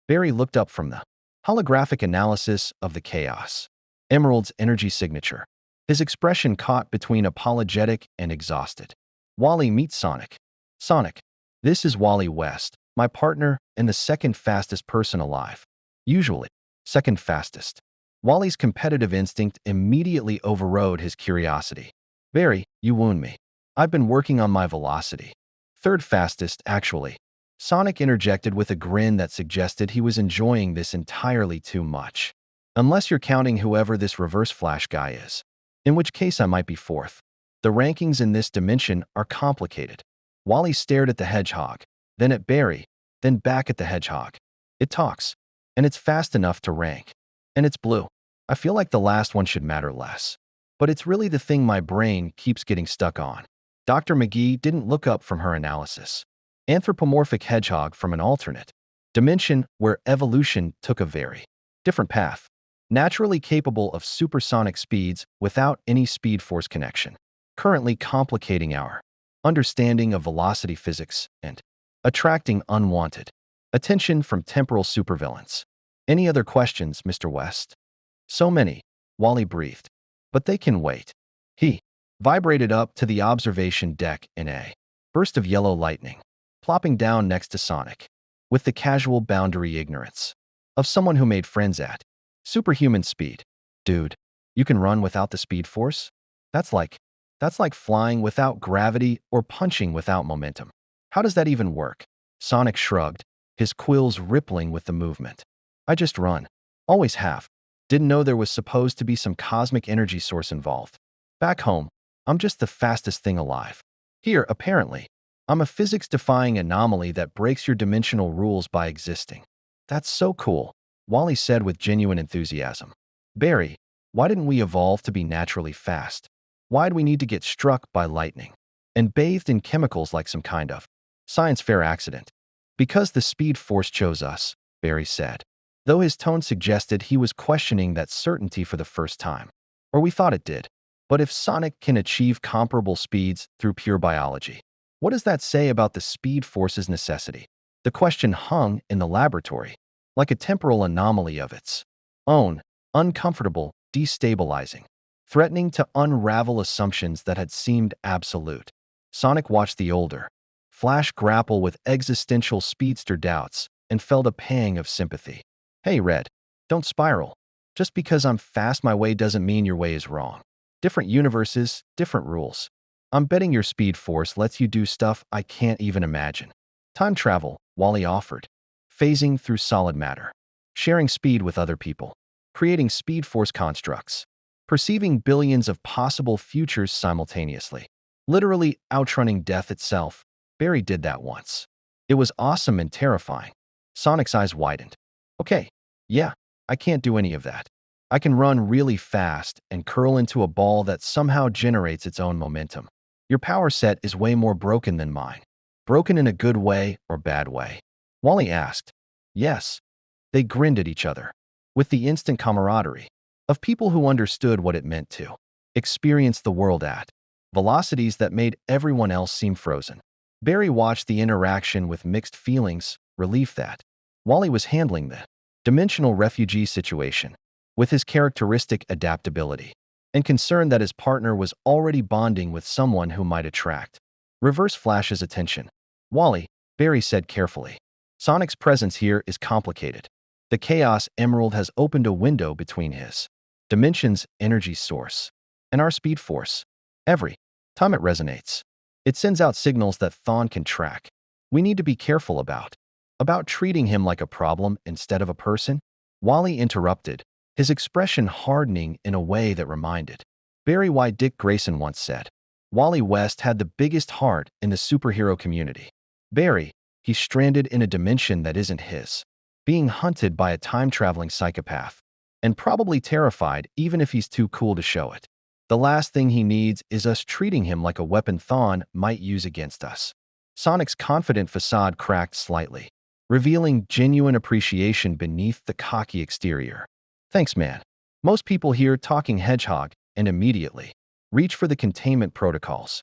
Speaker 1: Barry looked up from the holographic analysis of the Chaos Emerald's energy signature, his expression caught between apologetic and exhausted. Wally meets Sonic. Sonic, this is Wally West, my partner and the second fastest person alive. Usually, second fastest. Wally's competitive instinct immediately overrode his curiosity. Barry, you wound me. I've been working on my velocity. Third fastest, actually. Sonic interjected with a grin that suggested he was enjoying this entirely too much. Unless you're counting whoever this reverse Flash guy is. In which case I might be fourth. The rankings in this dimension are complicated. Wally stared at the Hedgehog, then at Barry, then back at the Hedgehog. It talks, and it's fast enough to rank. And it's blue. I feel like the last one should matter less. But it's really the thing my brain keeps getting stuck on. Dr. McGee didn't look up from her analysis. Anthropomorphic Hedgehog from an alternate dimension where evolution took a very different path. Naturally capable of supersonic speeds without any speed force connection. Currently complicating our understanding of velocity physics and attracting unwanted attention from temporal supervillains. Any other questions, Mr. West? So many, Wally breathed. But they can wait. He vibrated up to the observation deck in a burst of yellow lightning, plopping down next to Sonic, with the casual boundary ignorance of someone who made friends at superhuman speed. Dude, you can run without the speed force? That's like, that's like flying without gravity or punching without momentum. How does that even work? Sonic shrugged, his quills rippling with the movement. I just run. Always have. Didn't know there was supposed to be some cosmic energy source involved. Back home, I'm just the fastest thing alive. Here, apparently, I'm a physics-defying anomaly that breaks your dimensional rules by existing. That's so cool, Wally said with genuine enthusiasm. Barry, why didn't we evolve to be naturally fast? Why'd we need to get struck by lightning and bathed in chemicals like some kind of science fair accident? Because the speed force chose us, Barry said, though his tone suggested he was questioning that certainty for the first time. Or we thought it did. But if Sonic can achieve comparable speeds through pure biology, what does that say about the speed force's necessity? The question hung in the laboratory, like a temporal anomaly of its own, uncomfortable, destabilizing, threatening to unravel assumptions that had seemed absolute. Sonic watched the older Flash grapple with existential speedster doubts and felt a pang of sympathy. Hey, Red, don't spiral. Just because I'm fast my way doesn't mean your way is wrong. Different universes, different rules. I'm betting your speed force lets you do stuff I can't even imagine. Time travel, Wally offered. Phasing through solid matter. Sharing speed with other people. Creating speed force constructs. Perceiving billions of possible futures simultaneously. Literally outrunning death itself. Barry did that once. It was awesome and terrifying. Sonic's eyes widened. Okay, yeah, I can't do any of that. I can run really fast and curl into a ball that somehow generates its own momentum. Your power set is way more broken than mine. Broken in a good way or bad way? Wally asked. Yes. They grinned at each other, with the instant camaraderie of people who understood what it meant to experience the world at velocities that made everyone else seem frozen. Barry watched the interaction with mixed feelings, relief that Wally was handling the dimensional refugee situation with his characteristic adaptability, and concern that his partner was already bonding with someone who might attract reverse Flash's attention. Wally, Barry said carefully, Sonic's presence here is complicated. The Chaos Emerald has opened a window between his dimension's energy source and our speed force. Every time it resonates, it sends out signals that Thawne can track. We need to be careful about treating him like a problem instead of a person. Wally interrupted, his expression hardening in a way that reminded Barry why Dick Grayson once said, Wally West had the biggest heart in the superhero community. Barry, he's stranded in a dimension that isn't his, being hunted by a time-traveling psychopath, and probably terrified even if he's too cool to show it. The last thing he needs is us treating him like a weapon Thawne might use against us. Sonic's confident facade cracked slightly, revealing genuine appreciation beneath the cocky exterior. Thanks, man. Most people hear talking Hedgehog and immediately reach for the containment protocols.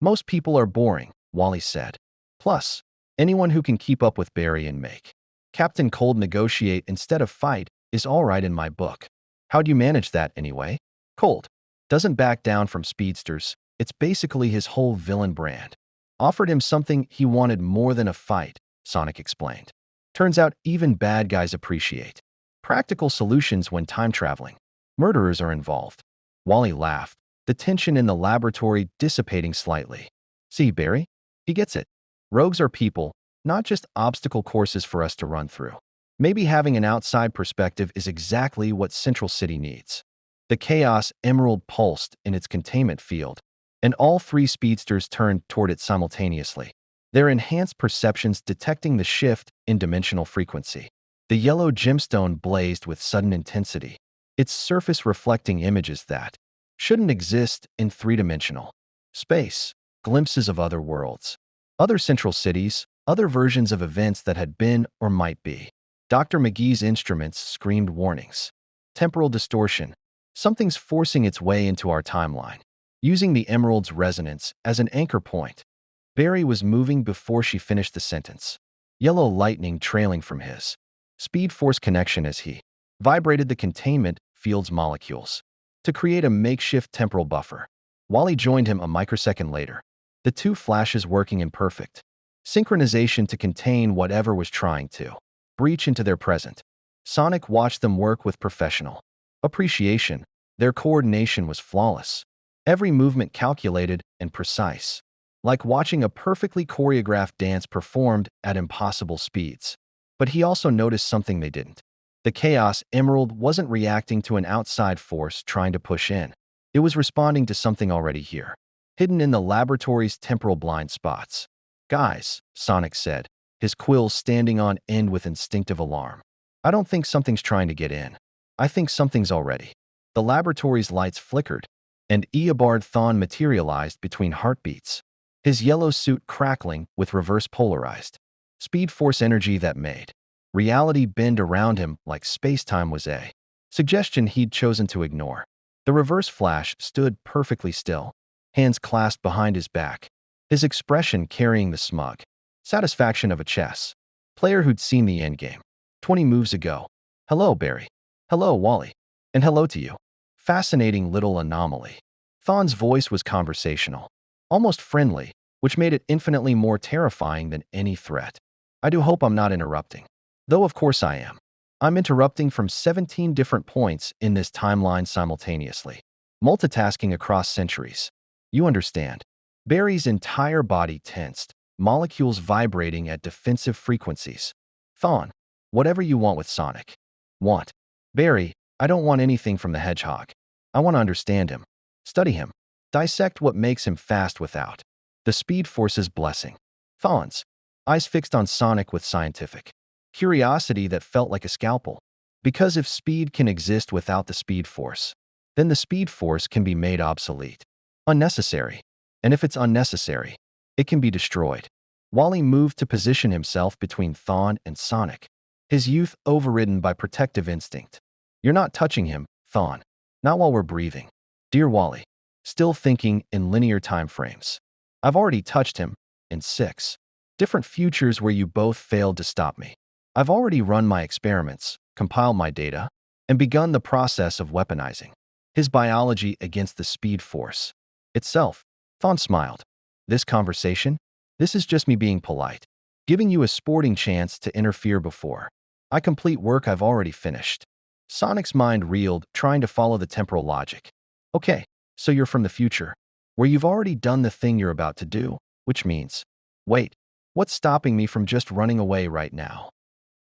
Speaker 1: Most people are boring, Wally said. Plus, anyone who can keep up with Barry and make Captain Cold negotiate instead of fight is all right in my book. How'd you manage that anyway? Cold doesn't back down from speedsters. It's basically his whole villain brand. Offered him something he wanted more than a fight, Sonic explained. Turns out even bad guys appreciate practical solutions when time traveling. Murderers are involved. Wally laughed, the tension in the laboratory dissipating slightly. See, Barry? He gets it. Rogues are people, not just obstacle courses for us to run through. Maybe having an outside perspective is exactly what Central City needs. The Chaos Emerald pulsed in its containment field, and all three speedsters turned toward it simultaneously, their enhanced perceptions detecting the shift in dimensional frequency. The yellow gemstone blazed with sudden intensity, its surface reflecting images that shouldn't exist in three-dimensional space, glimpses of other worlds, other central cities, other versions of events that had been or might be. Dr. McGee's instruments screamed warnings. Temporal distortion. Something's forcing its way into our timeline. Using the emerald's resonance as an anchor point. Barry was moving before she finished the sentence. Yellow lightning trailing from his speed force connection as he vibrated the containment field's molecules to create a makeshift temporal buffer. Wally joined him a microsecond later, the two flashes working in perfect synchronization to contain whatever was trying to breach into their present. Sonic watched them work with professional appreciation. Their coordination was flawless. Every movement calculated and precise, like watching a perfectly choreographed dance performed at impossible speeds. But he also noticed something they didn't. The Chaos Emerald wasn't reacting to an outside force trying to push in. It was responding to something already here, hidden in the laboratory's temporal blind spots. Guys, Sonic said, his quills standing on end with instinctive alarm. I don't think something's trying to get in. I think something's already. The laboratory's lights flickered, and Eobard Thawne materialized between heartbeats, his yellow suit crackling with reverse polarized speed force energy that made reality bend around him like space-time was a suggestion he'd chosen to ignore. The reverse flash stood perfectly still, hands clasped behind his back, his expression carrying the smug satisfaction of a chess player who'd seen the endgame 20 moves ago. Hello, Barry. Hello, Wally. And hello to you. Fascinating little anomaly. Thawne's voice was conversational, almost friendly, which made it infinitely more terrifying than any threat. I do hope I'm not interrupting. Though of course I am. I'm interrupting from 17 different points in this timeline simultaneously, multitasking across centuries. You understand. Barry's entire body tensed, molecules vibrating at defensive frequencies. Thawne, whatever you want with Sonic. Want. Barry, I don't want anything from the Hedgehog. I want to understand him, study him, dissect what makes him fast without the Speed Force's blessing. Thawne's eyes fixed on Sonic with scientific curiosity that felt like a scalpel. Because if speed can exist without the Speed Force, then the Speed Force can be made obsolete, unnecessary. And if it's unnecessary, it can be destroyed. Wally moved to position himself between Thawne and Sonic, his youth overridden by protective instinct. You're not touching him, Thawne. Not while we're breathing. Dear Wally, still thinking in linear time frames. I've already touched him in 6 different futures where you both failed to stop me. I've already run my experiments, compiled my data, and begun the process of weaponizing his biology against the Speed Force itself. Thawne smiled. This conversation? This is just me being polite, giving you a sporting chance to interfere before I complete work I've already finished. Sonic's mind reeled, trying to follow the temporal logic. Okay, so you're from the future, where you've already done the thing you're about to do, which means, wait, what's stopping me from just running away right now?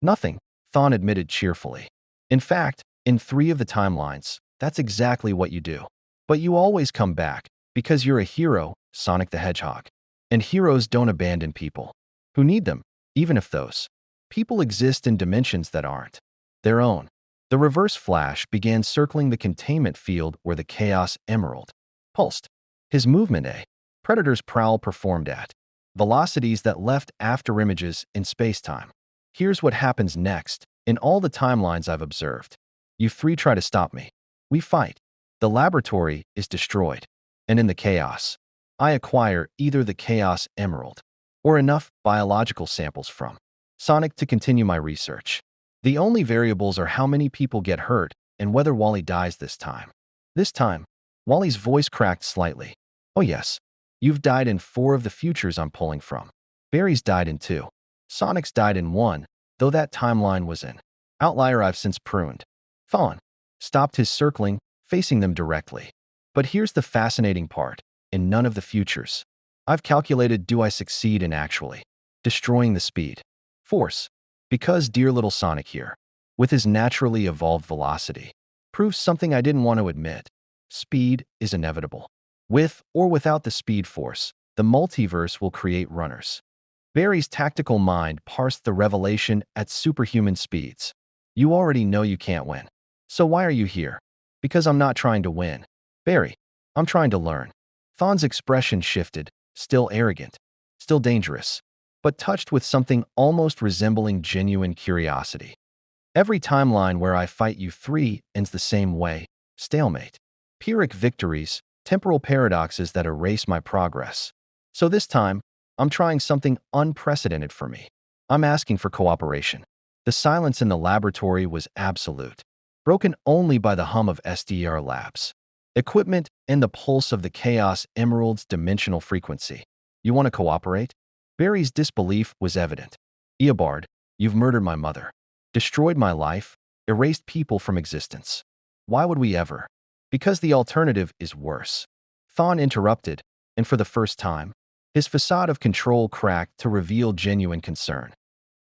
Speaker 1: Nothing, Thawne admitted cheerfully. In fact, in 3 of the timelines, that's exactly what you do. But you always come back, because you're a hero, Sonic the Hedgehog. And heroes don't abandon people who need them, even if those people exist in dimensions that aren't their own. The reverse flash began circling the containment field where the Chaos Emerald pulsed. His movement, a predator's prowl, performed at velocities that left afterimages in space-time. Here's what happens next. In all the timelines I've observed, you 3 try to stop me. We fight. The laboratory is destroyed. And in the chaos, I acquire either the Chaos Emerald or enough biological samples from Sonic to continue my research. The only variables are how many people get hurt and whether Wally dies this time. This time, Wally's voice cracked slightly. Oh yes, you've died in 4 of the futures I'm pulling from. Barry's died in 2. Sonic's died in 1, though that timeline was an outlier I've since pruned. Thawne stopped his circling, facing them directly. But here's the fascinating part. In none of the futures, I've calculated do I succeed in actually destroying the Speed Force. Because dear little Sonic here, with his naturally evolved velocity, proves something I didn't want to admit. Speed is inevitable. With or without the Speed Force, the multiverse will create runners. Barry's tactical mind parsed the revelation at superhuman speeds. You already know you can't win. So why are you here? Because I'm not trying to win. Barry, I'm trying to learn. Thawne's expression shifted, still arrogant, still dangerous, but touched with something almost resembling genuine curiosity. Every timeline where I fight you 3 ends the same way, stalemate. Pyrrhic victories, temporal paradoxes that erase my progress. So this time, I'm trying something unprecedented for me. I'm asking for cooperation. The silence in the laboratory was absolute, broken only by the hum of SDR labs. equipment, and the pulse of the chaos emerald's dimensional frequency. You want to cooperate? Barry's disbelief was evident. Eobard, you've murdered my mother, destroyed my life, erased people from existence. Why would we ever? Because the alternative is worse. Thawne interrupted, and for the first time, his facade of control cracked to reveal genuine concern.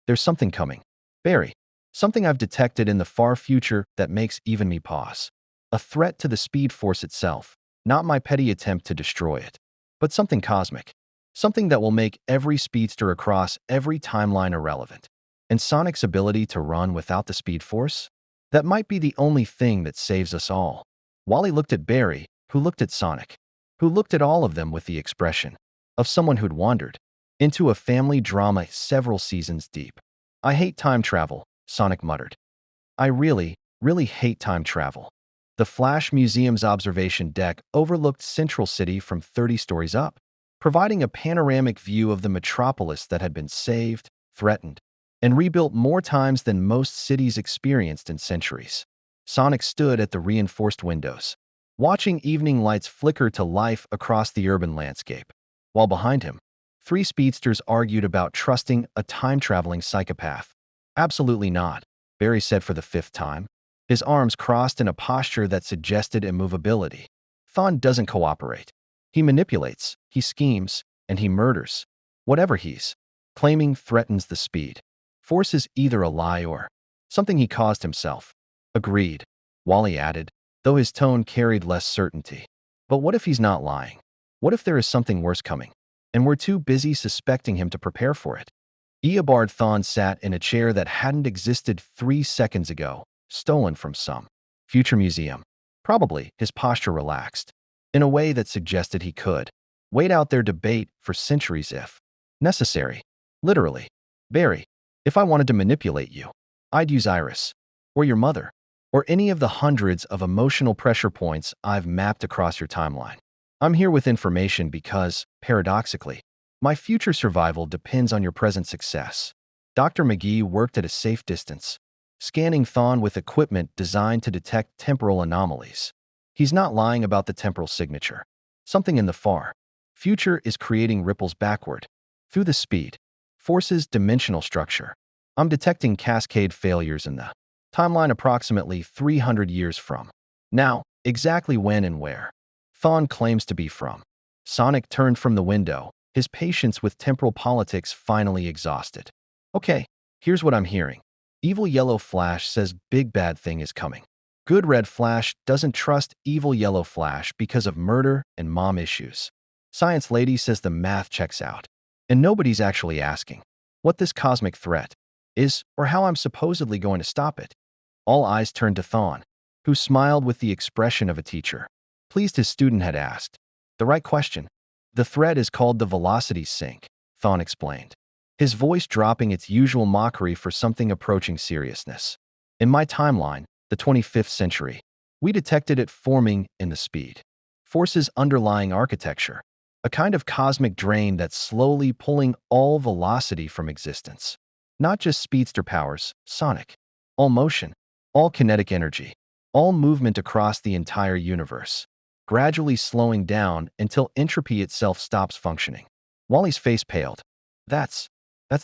Speaker 1: There's something coming. Barry, something I've detected in the far future that makes even me pause. A threat to the Speed Force itself, not my petty attempt to destroy it, but something cosmic. Something that will make every speedster across every timeline irrelevant. And Sonic's ability to run without the Speed Force? That might be the only thing that saves us all. Wally looked at Barry, who looked at Sonic, who looked at all of them with the expression of someone who'd wandered into a family drama several seasons deep. I hate time travel, Sonic muttered. I really, really hate time travel. The Flash Museum's observation deck overlooked Central City from 30 stories up, providing a panoramic view of the metropolis that had been saved, threatened, and rebuilt more times than most cities experienced in centuries. Sonic stood at the reinforced windows, watching evening lights flicker to life across the urban landscape, while behind him, three speedsters argued about trusting a time-traveling psychopath. Absolutely not, Barry said for the fifth time, his arms crossed in a posture that suggested immovability. Thawne doesn't cooperate. He manipulates, he schemes, and he murders. Whatever he's claiming threatens the Speed Force is either a lie or something he caused himself. Agreed, Wally added, though his tone carried less certainty. But what if he's not lying? What if there is something worse coming, and we're too busy suspecting him to prepare for it? Eobard Thawne sat in a chair that hadn't existed 3 seconds ago, stolen from some future museum. Probably, his posture relaxed, in a way that suggested he could wait out their debate for centuries if necessary. Literally. Barry, if I wanted to manipulate you, I'd use Iris, or your mother, or any of the hundreds of emotional pressure points I've mapped across your timeline. I'm here with information because, paradoxically, my future survival depends on your present success. Dr. McGee worked at a safe distance, scanning Thawne with equipment designed to detect temporal anomalies. He's not lying about the temporal signature. Something in the far future is creating ripples backward, through the Speed Force's dimensional structure. I'm detecting cascade failures in the timeline approximately 300 years from now. Exactly when and where Thawne claims to be from. Sonic turned from the window, his patience with temporal politics finally exhausted. Okay, here's what I'm hearing. Evil Yellow Flash says big bad thing is coming. Good Red Flash doesn't trust evil Yellow Flash because of murder and mom issues. Science Lady says the math checks out. And nobody's actually asking what this cosmic threat is or how I'm supposedly going to stop it. All eyes turned to Thawne, who smiled with the expression of a teacher, pleased his student had asked the right question. The threat is called the velocity sink, Thawne explained, his voice dropping its usual mockery for something approaching seriousness. In my timeline, the 25th century, we detected it forming in the Speed Force's underlying architecture, a kind of cosmic drain that's slowly pulling all velocity from existence. Not just speedster powers, Sonic. All motion, all kinetic energy, all movement across the entire universe, gradually slowing down until entropy itself stops functioning. Wally's face paled. That's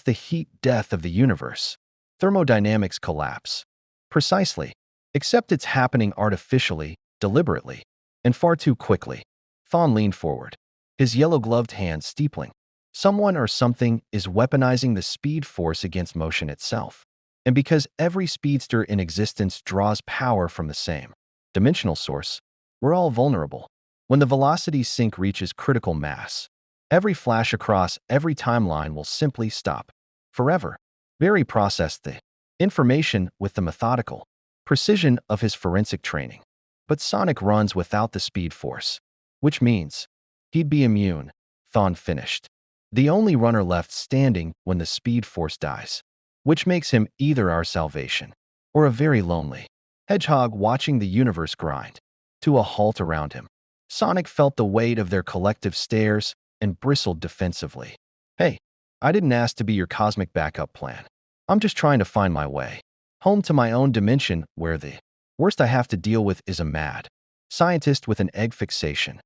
Speaker 1: the heat death of the universe. Thermodynamics collapse. Precisely. Except it's happening artificially, deliberately, and far too quickly. Thawne leaned forward, his yellow-gloved hand steepling. Someone or something is weaponizing the Speed Force against motion itself. And because every speedster in existence draws power from the same dimensional source, we're all vulnerable. When the velocity sink reaches critical mass, every flash across every timeline will simply stop. Forever. Barry processed the information with the methodical precision of his forensic training. But Sonic runs without the Speed Force, which means he'd be immune, Thawne finished. The only runner left standing when the Speed Force dies, which makes him either our salvation or a very lonely Hedgehog watching the universe grind to a halt around him. Sonic felt the weight of their collective stares and bristled defensively. Hey, I didn't ask to be your cosmic backup plan. I'm just trying to find my way home to my own dimension where the worst I have to deal with is a mad Scientist with an egg fixation.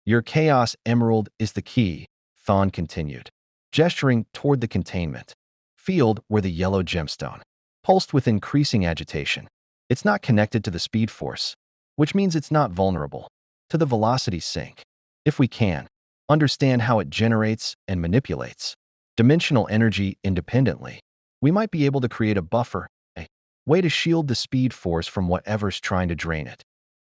Speaker 1: Your Chaos Emerald is the key, Thawne continued, gesturing toward the containment field where the yellow gemstone pulsed with increasing agitation. It's not connected to the speed force, which means it's not vulnerable to the velocity sink. If we can understand how it generates and manipulates dimensional energy independently, we might be able to create a buffer, a way to shield the speed force from whatever's trying to drain it.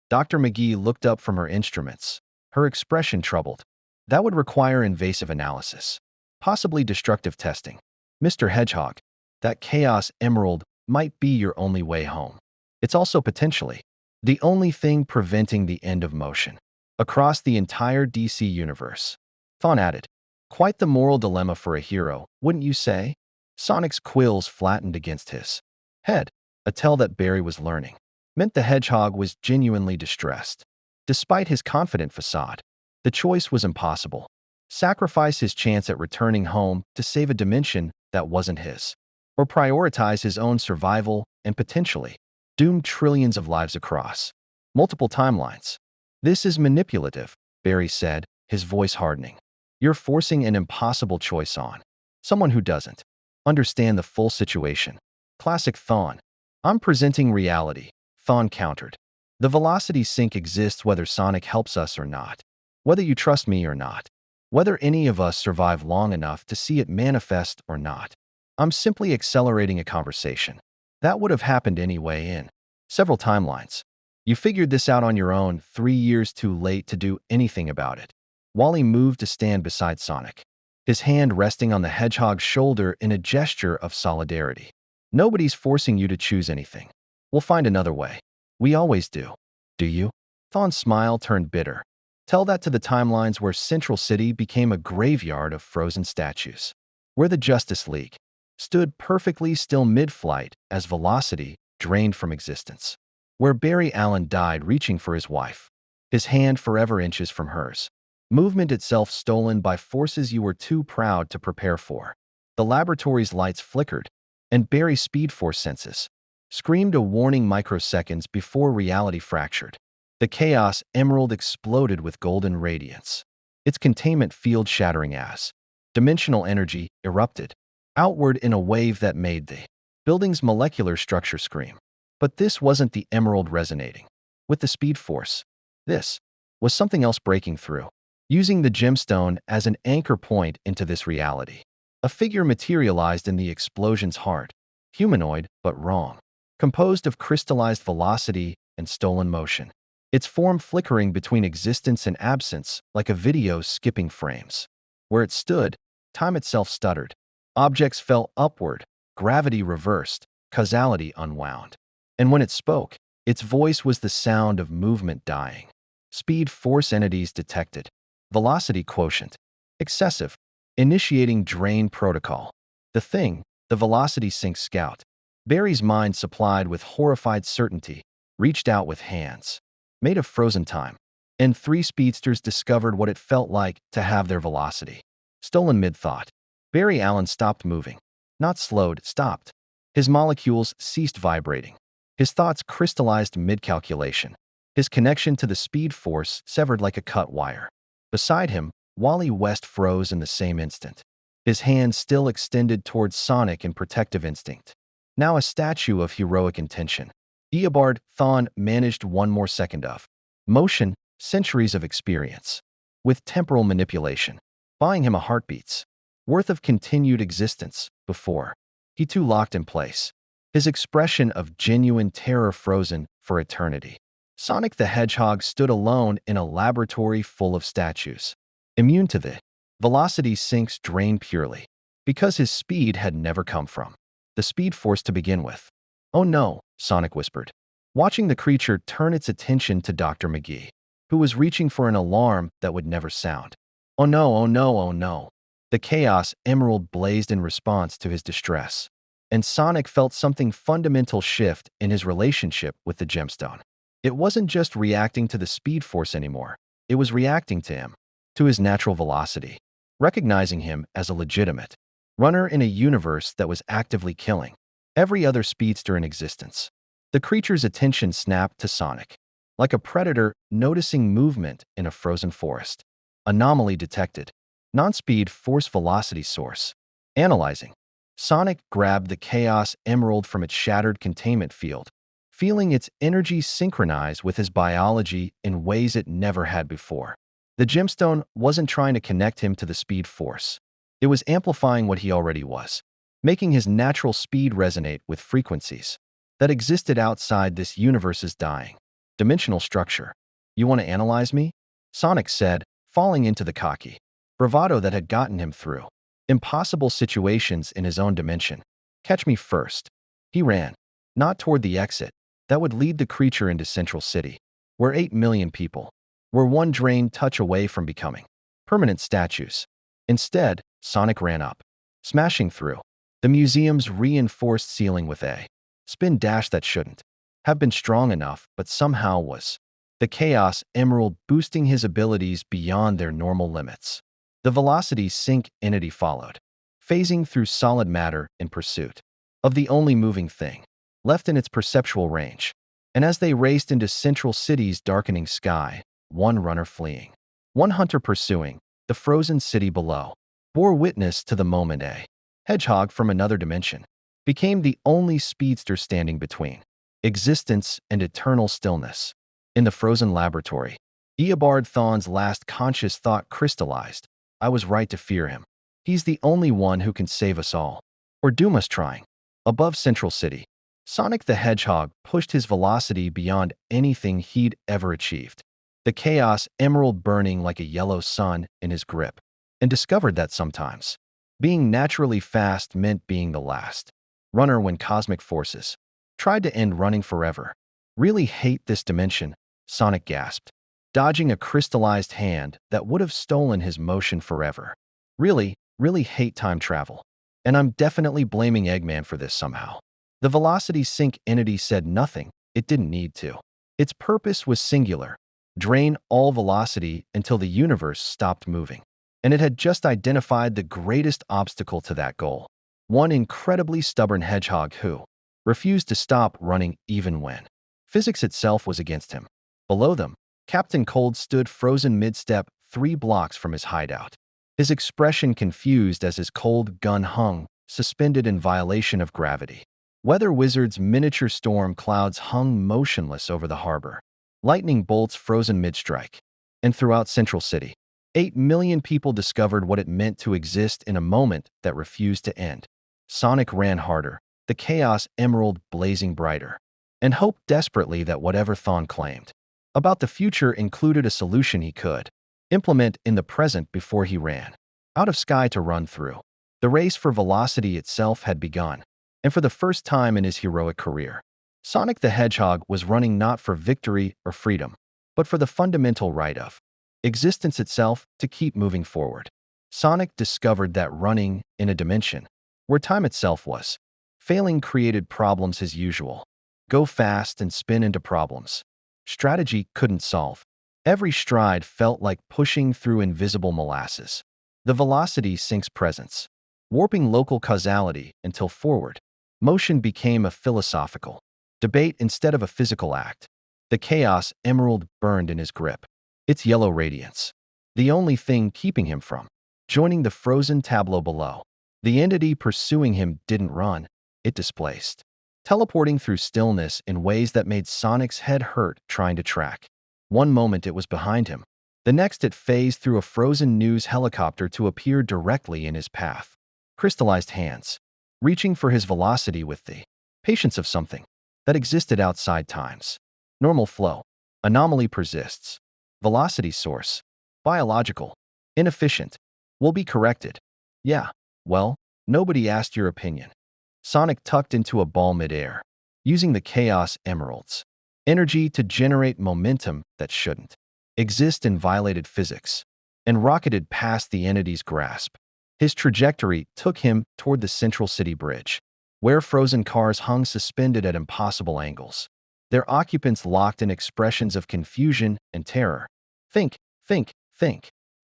Speaker 1: Dr. McGee looked up from her instruments, her expression troubled. That would require invasive analysis, possibly destructive testing. Mr. Hedgehog, that Chaos Emerald might be your only way home. It's also potentially the only thing preventing the end of motion across the entire DC universe. Thawne added, quite the moral dilemma for a hero, wouldn't you say? Sonic's quills flattened against his head, a tell that Barry was learning. Meant the hedgehog was genuinely distressed. Despite his confident facade, the choice was impossible. Sacrifice his chance at returning home to save a dimension that wasn't his, or prioritize his own survival and potentially doom trillions of lives across multiple timelines. This is manipulative, Barry said, his voice hardening. You're forcing an impossible choice on someone who doesn't understand the full situation. Classic Thawne. I'm presenting reality, Thawne countered. The velocity sink exists whether Sonic helps us or not, whether you trust me or not, whether any of us survive long enough to see it manifest or not. I'm simply accelerating a conversation that would have happened anyway in several timelines. You figured this out on your own, 3 years too late to do anything about it. Wally moved to stand beside Sonic, his hand resting on the hedgehog's shoulder in a gesture of solidarity. Nobody's forcing you to choose anything. We'll find another way. We always do. Do you? Thawne's smile turned bitter. Tell that to the timelines where Central City became a graveyard of frozen statues, where the Justice League stood perfectly still mid-flight as velocity drained from existence, where Barry Allen died reaching for his wife, his hand forever inches from hers, movement itself stolen by forces you were too proud to prepare for. The laboratory's lights flickered, and Barry's Speed Force senses screamed a warning microseconds before reality fractured. The Chaos Emerald exploded with golden radiance, its containment field shattering as dimensional energy erupted outward in a wave that made the building's molecular structure scream. But this wasn't the emerald resonating with the speed force. This was something else breaking through, using the gemstone as an anchor point into this reality. A figure materialized in the explosion's heart, humanoid but wrong, composed of crystallized velocity and stolen motion, its form flickering between existence and absence like a video skipping frames. Where it stood, time itself stuttered. Objects fell upward, gravity reversed, causality unwound. And when it spoke, its voice was the sound of movement dying. Speed force entities detected. Velocity quotient excessive. Initiating drain protocol. The thing, the velocity sink scout. Barry's mind, supplied with horrified certainty, reached out with hands made of frozen time, and 3 speedsters discovered what it felt like to have their velocity stolen mid-thought. Barry Allen stopped moving. Not slowed, stopped. His molecules ceased vibrating. His thoughts crystallized mid-calculation. His connection to the speed force severed like a cut wire. Beside him, Wally West froze in the same instant, his hand still extended towards Sonic in protective instinct. Now a statue of heroic intention. Eobard Thawne managed 1 more second of motion, centuries of experience, with temporal manipulation, buying him a heartbeat's worth of continued existence before he too locked in place, his expression of genuine terror frozen for eternity. Sonic the Hedgehog stood alone in a laboratory full of statues, immune to the velocity sink's drain purely, because his speed had never come from the speed force to begin with. Oh no, Sonic whispered, watching the creature turn its attention to Dr. McGee, who was reaching for an alarm that would never sound. Oh no, oh no, oh no. The Chaos Emerald blazed in response to his distress, and Sonic felt something fundamental shift in his relationship with the gemstone. It wasn't just reacting to the speed force anymore. It was reacting to him, to his natural velocity, recognizing him as a legitimate runner in a universe that was actively killing every other speedster in existence. The creature's attention snapped to Sonic, like a predator noticing movement in a frozen forest. Anomaly detected. Non-speed force velocity source. Analyzing. Sonic grabbed the Chaos Emerald from its shattered containment field, feeling its energy synchronize with his biology in ways it never had before. The gemstone wasn't trying to connect him to the speed force. It was amplifying what he already was, making his natural speed resonate with frequencies that existed outside this universe's dying. Dimensional structure. You want to analyze me? Sonic said, falling into the cocky bravado that had gotten him through impossible situations in his own dimension. Catch me first. He ran, not toward the exit that would lead the creature into Central City, where 8 million people were one drained touch away from becoming permanent statues. Instead, Sonic ran up, smashing through the museum's reinforced ceiling with a spin dash that shouldn't have been strong enough but somehow was. The Chaos Emerald boosting his abilities beyond their normal limits. The velocity sink entity followed, phasing through solid matter in pursuit of the only moving thing left in its perceptual range. And as they raced into Central City's darkening sky, one runner fleeing, one hunter pursuing, the frozen city below, bore witness to the moment a hedgehog from another dimension became the only speedster standing between existence and eternal stillness. In the frozen laboratory, Eobard Thawne's last conscious thought crystallized. I was right to fear him. He's the only one who can save us all, or doom us trying. Above Central City, Sonic the Hedgehog pushed his velocity beyond anything he'd ever achieved. The Chaos Emerald burning like a yellow sun in his grip, and discovered that sometimes being naturally fast meant being the last runner when cosmic forces tried to end running forever. Really hate this dimension, Sonic gasped, dodging a crystallized hand that would have stolen his motion forever. Really hate time travel. And I'm definitely blaming Eggman for this somehow. The velocity sink entity said nothing. It didn't need to. Its purpose was singular: drain all velocity until the universe stopped moving. And it had just identified the greatest obstacle to that goal. One incredibly stubborn hedgehog who refused to stop running even when physics itself was against him. Below them, Captain Cold stood frozen mid-step 3 blocks from his hideout, his expression confused as his cold gun hung, suspended in violation of gravity. Weather Wizard's miniature storm clouds hung motionless over the harbor, lightning bolts frozen mid-strike. And throughout Central City, 8 million people discovered what it meant to exist in a moment that refused to end. Sonic ran harder, the Chaos Emerald blazing brighter, and hoped desperately that whatever Thawne claimed about the future included a solution he could implement in the present before he ran out of sky to run through. The race for velocity itself had begun, and for the first time in his heroic career, Sonic the Hedgehog was running not for victory or freedom, but for the fundamental right of existence itself to keep moving forward. Sonic discovered that running in a dimension where time itself was failing created problems as usual. Go fast and spin into problems strategy couldn't solve. Every stride felt like pushing through invisible molasses. The velocity sinks presence, warping local causality until forward motion became a philosophical debate instead of a physical act. The Chaos Emerald burned in his grip, its yellow radiance the only thing keeping him from joining the frozen tableau below. The entity pursuing him didn't run, it displaced, teleporting through stillness in ways that made Sonic's head hurt trying to track. One moment it was behind him, the next it phased through a frozen news helicopter to appear directly in his path. Crystallized hands, reaching for his velocity with the patience of something that existed outside times. Normal flow. Anomaly persists. Velocity source. Biological. Inefficient. Will be corrected. Yeah, well, nobody asked your opinion. Sonic tucked into a ball midair, using the Chaos Emerald's energy to generate momentum that shouldn't exist in violated physics, and rocketed past the entity's grasp. His trajectory took him toward the Central City Bridge, where frozen cars hung suspended at impossible angles, their occupants locked in expressions of confusion and terror. Think.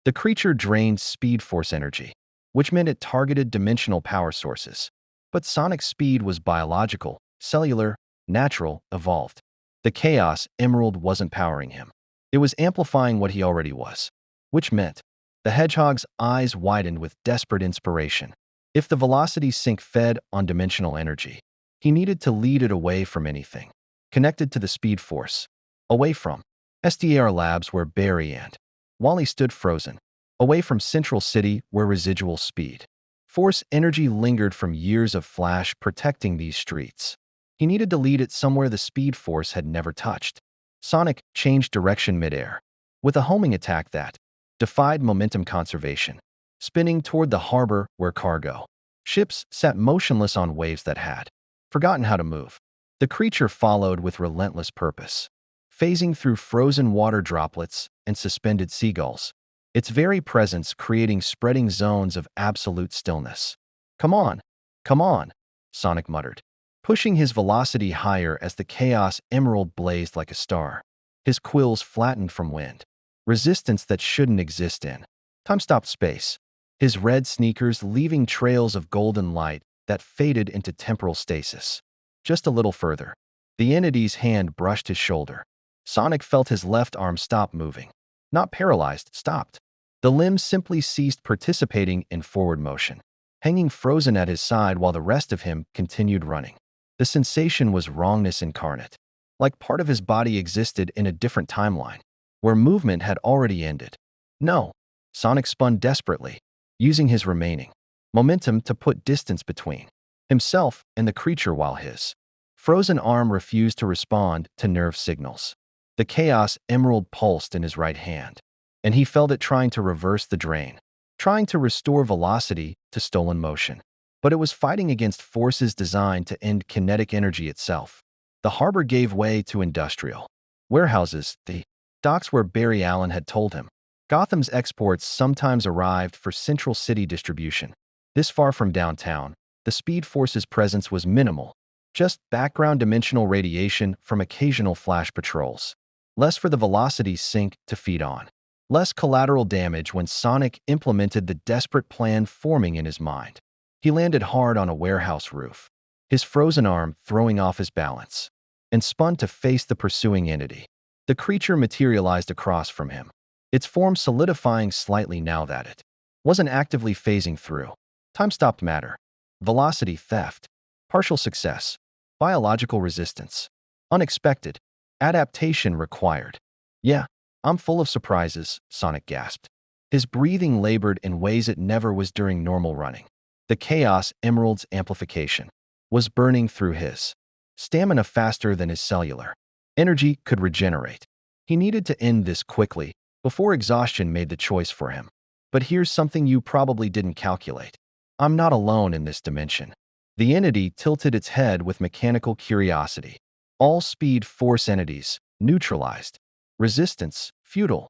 Speaker 1: The creature drained speed force energy, which meant it targeted dimensional power sources. But Sonic's speed was biological, cellular, natural, evolved. The Chaos Emerald wasn't powering him. It was amplifying what he already was, which meant the Hedgehog's eyes widened with desperate inspiration. If the velocity sink fed on dimensional energy, he needed to lead it away from anything connected to the speed force, away from SDR Labs where Barry and Wally stood frozen, away from Central City where residual speed force energy lingered from years of Flash protecting these streets. He needed to lead it somewhere the speed force had never touched. Sonic changed direction midair, with a homing attack that defied momentum conservation, spinning toward the harbor where cargo ships sat motionless on waves that had forgotten how to move. The creature followed with relentless purpose, phasing through frozen water droplets and suspended seagulls, its very presence creating spreading zones of absolute stillness. Come on, Sonic muttered, pushing his velocity higher as the Chaos Emerald blazed like a star. His quills flattened from wind, resistance that shouldn't exist in time-stopped space, his red sneakers leaving trails of golden light that faded into temporal stasis. Just a little further, the entity's hand brushed his shoulder. Sonic felt his left arm stop moving. Not paralyzed, stopped. The limb simply ceased participating in forward motion, hanging frozen at his side while the rest of him continued running. The sensation was wrongness incarnate, like part of his body existed in a different timeline, where movement had already ended. No, Sonic spun desperately, using his remaining momentum to put distance between himself and the creature while his frozen arm refused to respond to nerve signals. The Chaos Emerald pulsed in his right hand, and he felt it trying to reverse the drain, trying to restore velocity to stolen motion. But it was fighting against forces designed to end kinetic energy itself. The harbor gave way to industrial warehouses, the docks where Barry Allen had told him Gotham's exports sometimes arrived for Central City distribution. This far from downtown, the Speed Force's presence was minimal, just background dimensional radiation from occasional flash patrols. Less for the velocity sink to feed on. Less collateral damage when Sonic implemented the desperate plan forming in his mind. He landed hard on a warehouse roof, his frozen arm throwing off his balance, and spun to face the pursuing entity. The creature materialized across from him, its form solidifying slightly now that it wasn't actively phasing through. Time-stopped matter, velocity theft, partial success, biological resistance, unexpected, adaptation required. Yeah, I'm full of surprises, Sonic gasped. His breathing labored in ways it never was during normal running. The Chaos Emerald's amplification was burning through his stamina faster than his cellular energy could regenerate. He needed to end this quickly before exhaustion made the choice for him. But here's something you probably didn't calculate. I'm not alone in this dimension. The entity tilted its head with mechanical curiosity. All speed force entities neutralized. Resistance futile.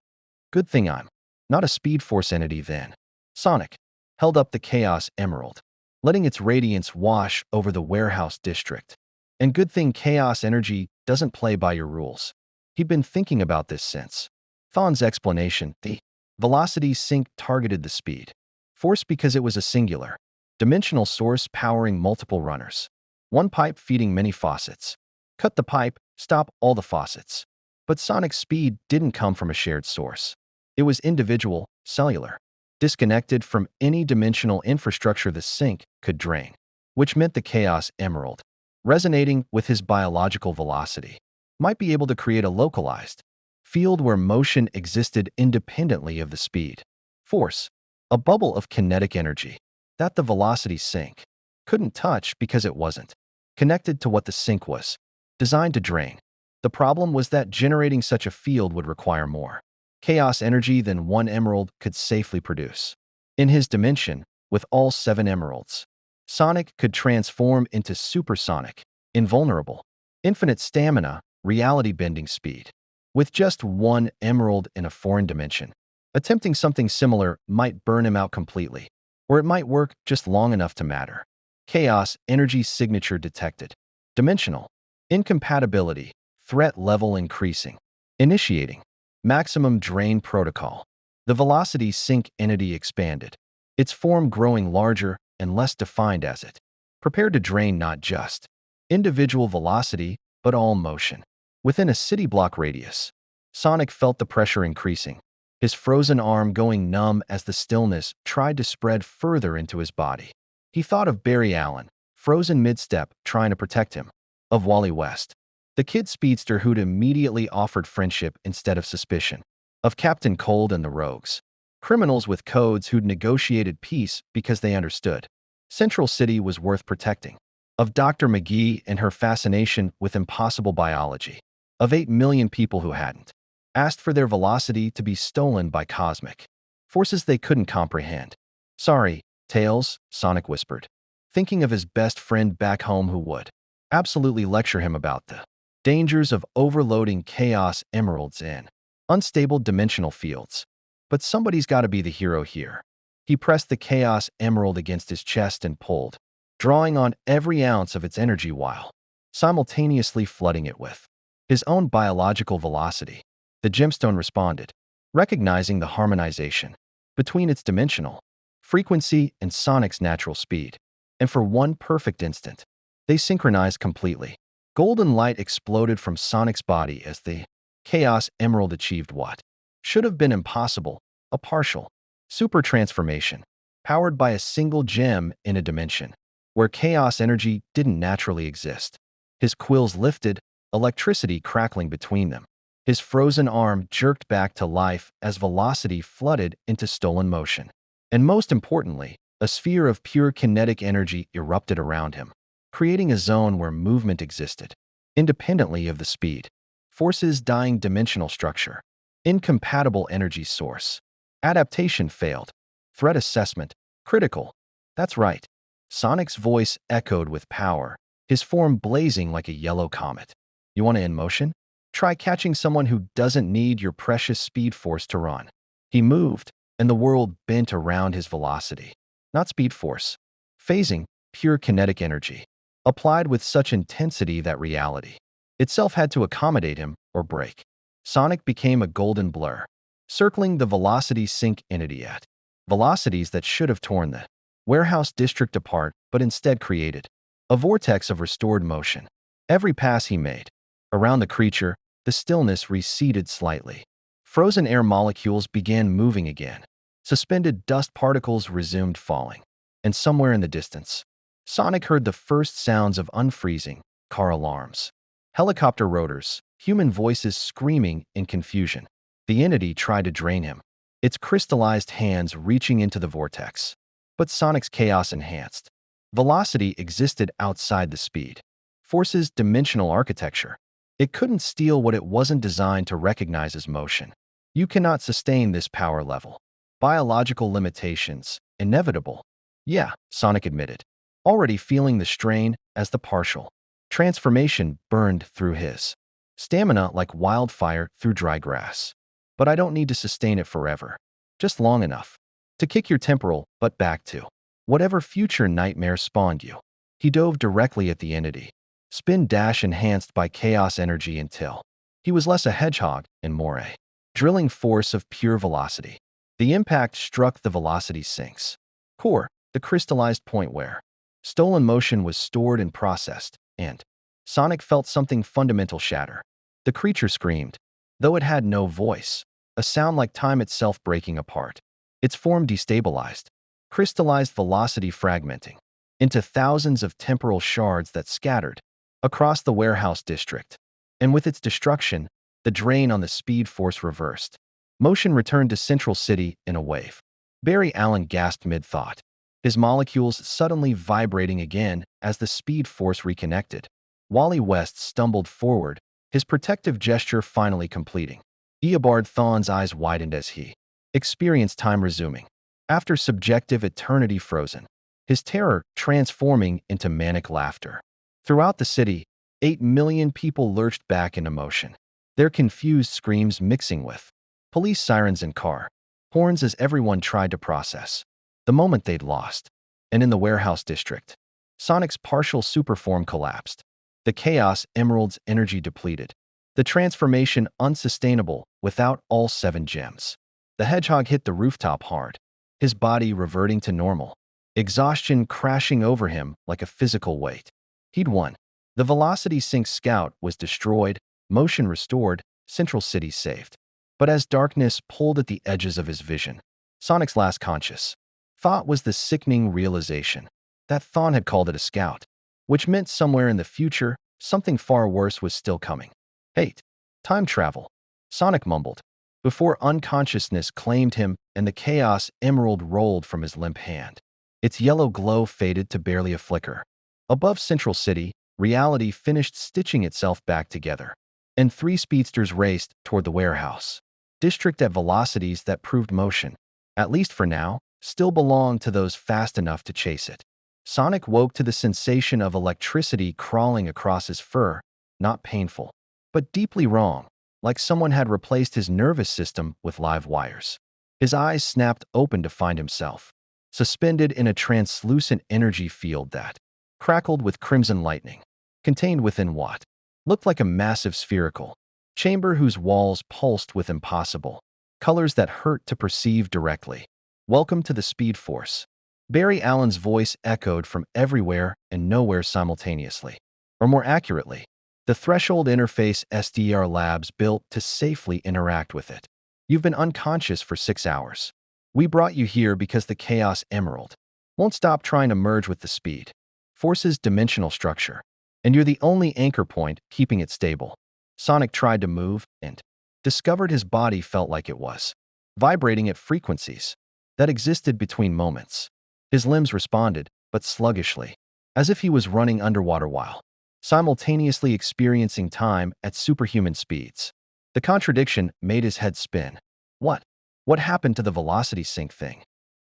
Speaker 1: Good thing I'm not a speed force entity then. Sonic held up the Chaos Emerald, letting its radiance wash over the warehouse district. And good thing chaos energy doesn't play by your rules. He'd been thinking about this since Thon's explanation. The velocity sink targeted the speed force because it was a singular dimensional source powering multiple runners. One pipe feeding many faucets. Cut the pipe, stop all the faucets. But Sonic's speed didn't come from a shared source. It was individual, cellular, disconnected from any dimensional infrastructure the sink could drain, which meant the Chaos Emerald, resonating with his biological velocity, might be able to create a localized field where motion existed independently of the speed force, a bubble of kinetic energy that the velocity sink couldn't touch because it wasn't connected to what the sink was designed to drain. The problem was that generating such a field would require more chaos energy than one emerald could safely produce. In his dimension, with all 7 emeralds, Sonic could transform into supersonic, invulnerable, infinite stamina, reality-bending speed. With just 1 emerald in a foreign dimension, attempting something similar might burn him out completely, or it might work just long enough to matter. Chaos energy signature detected. Dimensional incompatibility, threat level increasing. Initiating maximum drain protocol. The velocity sink entity expanded, its form growing larger and less defined as it prepared to drain not just individual velocity, but all motion. Within a city block radius, Sonic felt the pressure increasing, his frozen arm going numb as the stillness tried to spread further into his body. He thought of Barry Allen, frozen mid-step, trying to protect him, of Wally West, the kid speedster who'd immediately offered friendship instead of suspicion, of Captain Cold and the Rogues, criminals with codes who'd negotiated peace because they understood Central City was worth protecting, of Dr. McGee and her fascination with impossible biology, of 8 million people who hadn't asked for their velocity to be stolen by cosmic forces they couldn't comprehend. Sorry, Tails, Sonic whispered, thinking of his best friend back home who would absolutely lecture him about the dangers of overloading Chaos Emeralds in unstable dimensional fields. But somebody's got to be the hero here. He pressed the Chaos Emerald against his chest and pulled, drawing on every ounce of its energy while simultaneously flooding it with his own biological velocity. The gemstone responded, recognizing the harmonization between its dimensional frequency and Sonic's natural speed. And for one perfect instant, they synchronized completely. Golden light exploded from Sonic's body as the Chaos Emerald achieved what should have been impossible, a partial super transformation, powered by a single gem in a dimension where chaos energy didn't naturally exist. His quills lifted, electricity crackling between them. His frozen arm jerked back to life as velocity flooded into stolen motion. And most importantly, a sphere of pure kinetic energy erupted around him, creating a zone where movement existed, independently of the speed. Forces dying dimensional structure. Incompatible energy source. Adaptation failed. Threat assessment. Critical. That's right. Sonic's voice echoed with power, his form blazing like a yellow comet. You want to end motion? Try catching someone who doesn't need your precious speed force to run. He moved, and the world bent around his velocity. Not speed force. Phasing, pure kinetic energy, applied with such intensity that reality itself had to accommodate him or break. Sonic became a golden blur, circling the velocity sink entity at velocities that should have torn the warehouse district apart but instead created a vortex of restored motion. Every pass he made around the creature, the stillness receded slightly. Frozen air molecules began moving again. Suspended dust particles resumed falling. And somewhere in the distance, Sonic heard the first sounds of unfreezing, car alarms, helicopter rotors, human voices screaming in confusion. The entity tried to drain him, its crystallized hands reaching into the vortex. But Sonic's chaos-enhanced velocity existed outside the speed force's dimensional architecture. It couldn't steal what it wasn't designed to recognize as motion. You cannot sustain this power level. Biological limitations, inevitable. Yeah, Sonic admitted, already feeling the strain as the partial transformation burned through his stamina like wildfire through dry grass. But I don't need to sustain it forever. Just long enough to kick your temporal butt back to whatever future nightmare spawned you. He dove directly at the entity, spin dash enhanced by chaos energy until he was less a hedgehog and more a drilling force of pure velocity. The impact struck the velocity sink's core, the crystallized point where stolen motion was stored and processed, and Sonic felt something fundamental shatter. The creature screamed, though it had no voice, a sound like time itself breaking apart. Its form destabilized, crystallized velocity fragmenting into thousands of temporal shards that scattered across the warehouse district. And with its destruction, the drain on the speed force reversed. Motion returned to Central City in a wave. Barry Allen gasped mid-thought, his molecules suddenly vibrating again as the speed force reconnected. Wally West stumbled forward, his protective gesture finally completing. Eobard Thawne's eyes widened as he experienced time resuming. After subjective eternity frozen, his terror transforming into manic laughter. Throughout the city, 8 million people lurched back into motion, their confused screams mixing with police sirens and car horns as everyone tried to process the moment they'd lost. And in the warehouse district, Sonic's partial superform collapsed. The Chaos Emerald's energy depleted, the transformation unsustainable without all 7 gems. The Hedgehog hit the rooftop hard, his body reverting to normal, exhaustion crashing over him like a physical weight. He'd won. The Velocity Sync Scout was destroyed, motion restored, Central City saved. But as darkness pulled at the edges of his vision, Sonic's last conscious thought was the sickening realization that Thawne had called it a scout, which meant somewhere in the future, something far worse was still coming. Hate. Time travel. Sonic mumbled, before unconsciousness claimed him and the Chaos Emerald rolled from his limp hand. Its yellow glow faded to barely a flicker. Above Central City, reality finished stitching itself back together, and three speedsters raced toward the warehouse. District at velocities that proved motion, at least for now, still belonged to those fast enough to chase it. Sonic woke to the sensation of electricity crawling across his fur, not painful, but deeply wrong, like someone had replaced his nervous system with live wires. His eyes snapped open to find himself suspended in a translucent energy field that crackled with crimson lightning, contained within what looked like a massive spherical chamber whose walls pulsed with impossible colors that hurt to perceive directly. Welcome to the Speed Force. Barry Allen's voice echoed from everywhere and nowhere simultaneously. Or more accurately, the threshold interface SDR Labs built to safely interact with it. You've been unconscious for 6 hours. We brought you here because the Chaos Emerald won't stop trying to merge with the Speed Force's dimensional structure, and you're the only anchor point keeping it stable. Sonic tried to move and discovered his body felt like it was vibrating at frequencies that existed between moments. His limbs responded, but sluggishly, as if he was running underwater while simultaneously experiencing time at superhuman speeds. The contradiction made his head spin. What? What happened to the velocity sync thing?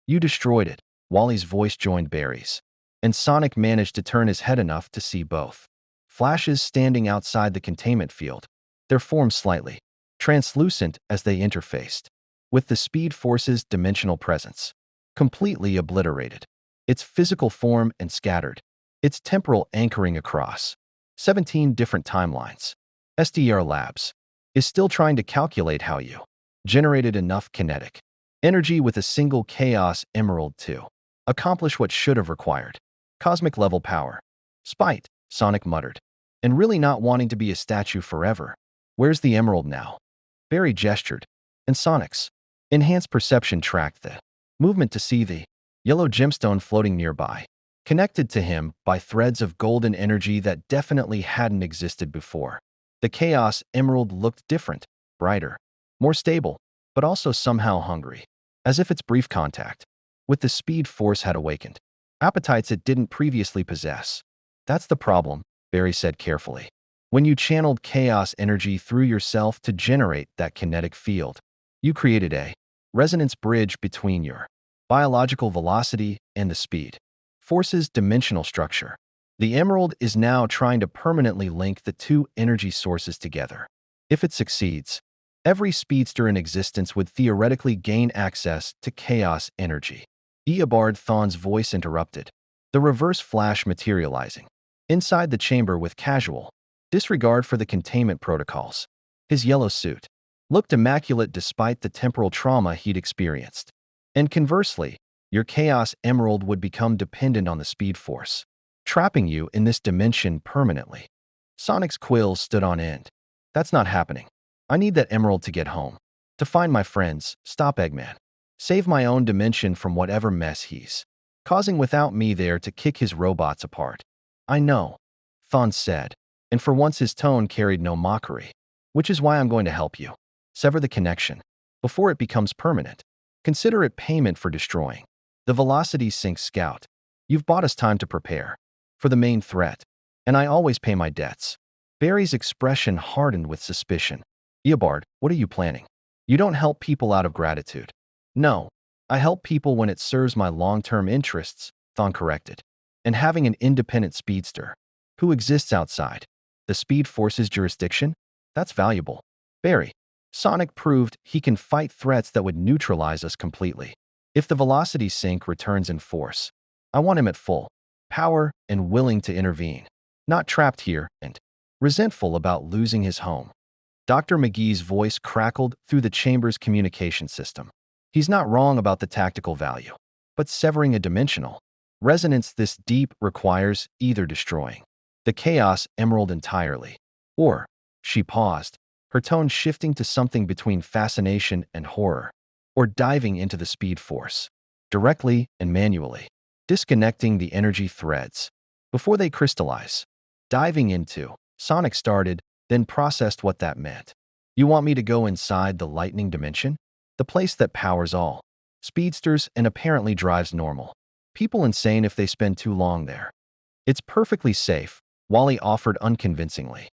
Speaker 1: You destroyed it. Wally's voice joined Barry's, and Sonic managed to turn his head enough to see both flashes standing outside the containment field, their forms slightly translucent as they interfaced with the Speed Force's dimensional presence, completely obliterated, its physical form and scattered, its temporal anchoring across 17 different timelines. SDR Labs is still trying to calculate how you generated enough kinetic energy with a single Chaos Emerald to accomplish what should have required cosmic-level power. Spite, Sonic muttered, and really not wanting to be a statue forever. Where's the emerald now? Barry gestured, and Sonic's enhanced perception tracked the movement to see the yellow gemstone floating nearby, connected to him by threads of golden energy that definitely hadn't existed before. The Chaos Emerald looked different, brighter, more stable, but also somehow hungry, as if its brief contact with the Speed Force had awakened appetites it didn't previously possess. That's the problem, Barry said carefully. When you channeled chaos energy through yourself to generate that kinetic field, you created a resonance bridge between your biological velocity and the Speed Force's dimensional structure. The Emerald is now trying to permanently link the two energy sources together. If it succeeds, every speedster in existence would theoretically gain access to chaos energy. Eobard Thawne's voice interrupted, the reverse flash materializing inside the chamber with casual disregard for the containment protocols. His yellow suit looked immaculate despite the temporal trauma he'd experienced. And conversely, your Chaos Emerald would become dependent on the Speed Force, trapping you in this dimension permanently. Sonic's quills stood on end. That's not happening. I need that emerald to get home, to find my friends, stop Eggman, save my own dimension from whatever mess he's causing without me there to kick his robots apart. I know, Thawne said, and for once his tone carried no mockery, which is why I'm going to help you. Sever the connection before it becomes permanent. Consider it payment for destroying the Velocity Sync Scout. You've bought us time to prepare for the main threat, and I always pay my debts. Barry's expression hardened with suspicion. Eobard, what are you planning? You don't help people out of gratitude. No, I help people when it serves my long-term interests, Thawne corrected. And having an independent speedster who exists outside the Speed Force's jurisdiction, that's valuable. Barry, Sonic proved he can fight threats that would neutralize us completely. If the Velocity Sync returns in force, I want him at full power and willing to intervene, not trapped here and resentful about losing his home. Dr. McGee's voice crackled through the chamber's communication system. He's not wrong about the tactical value, but severing a dimensional resonance this deep requires either destroying the Chaos Emerald entirely or She paused, her tone shifting to something between fascination and horror, or diving into the speed force, directly and manually, disconnecting the energy threads before they crystallize. Diving into, Sonic started, then processed what that meant. You want me to go inside the lightning dimension? The place that powers all speedsters and apparently drives normal people insane if they spend too long there. It's perfectly safe, Wally offered unconvincingly.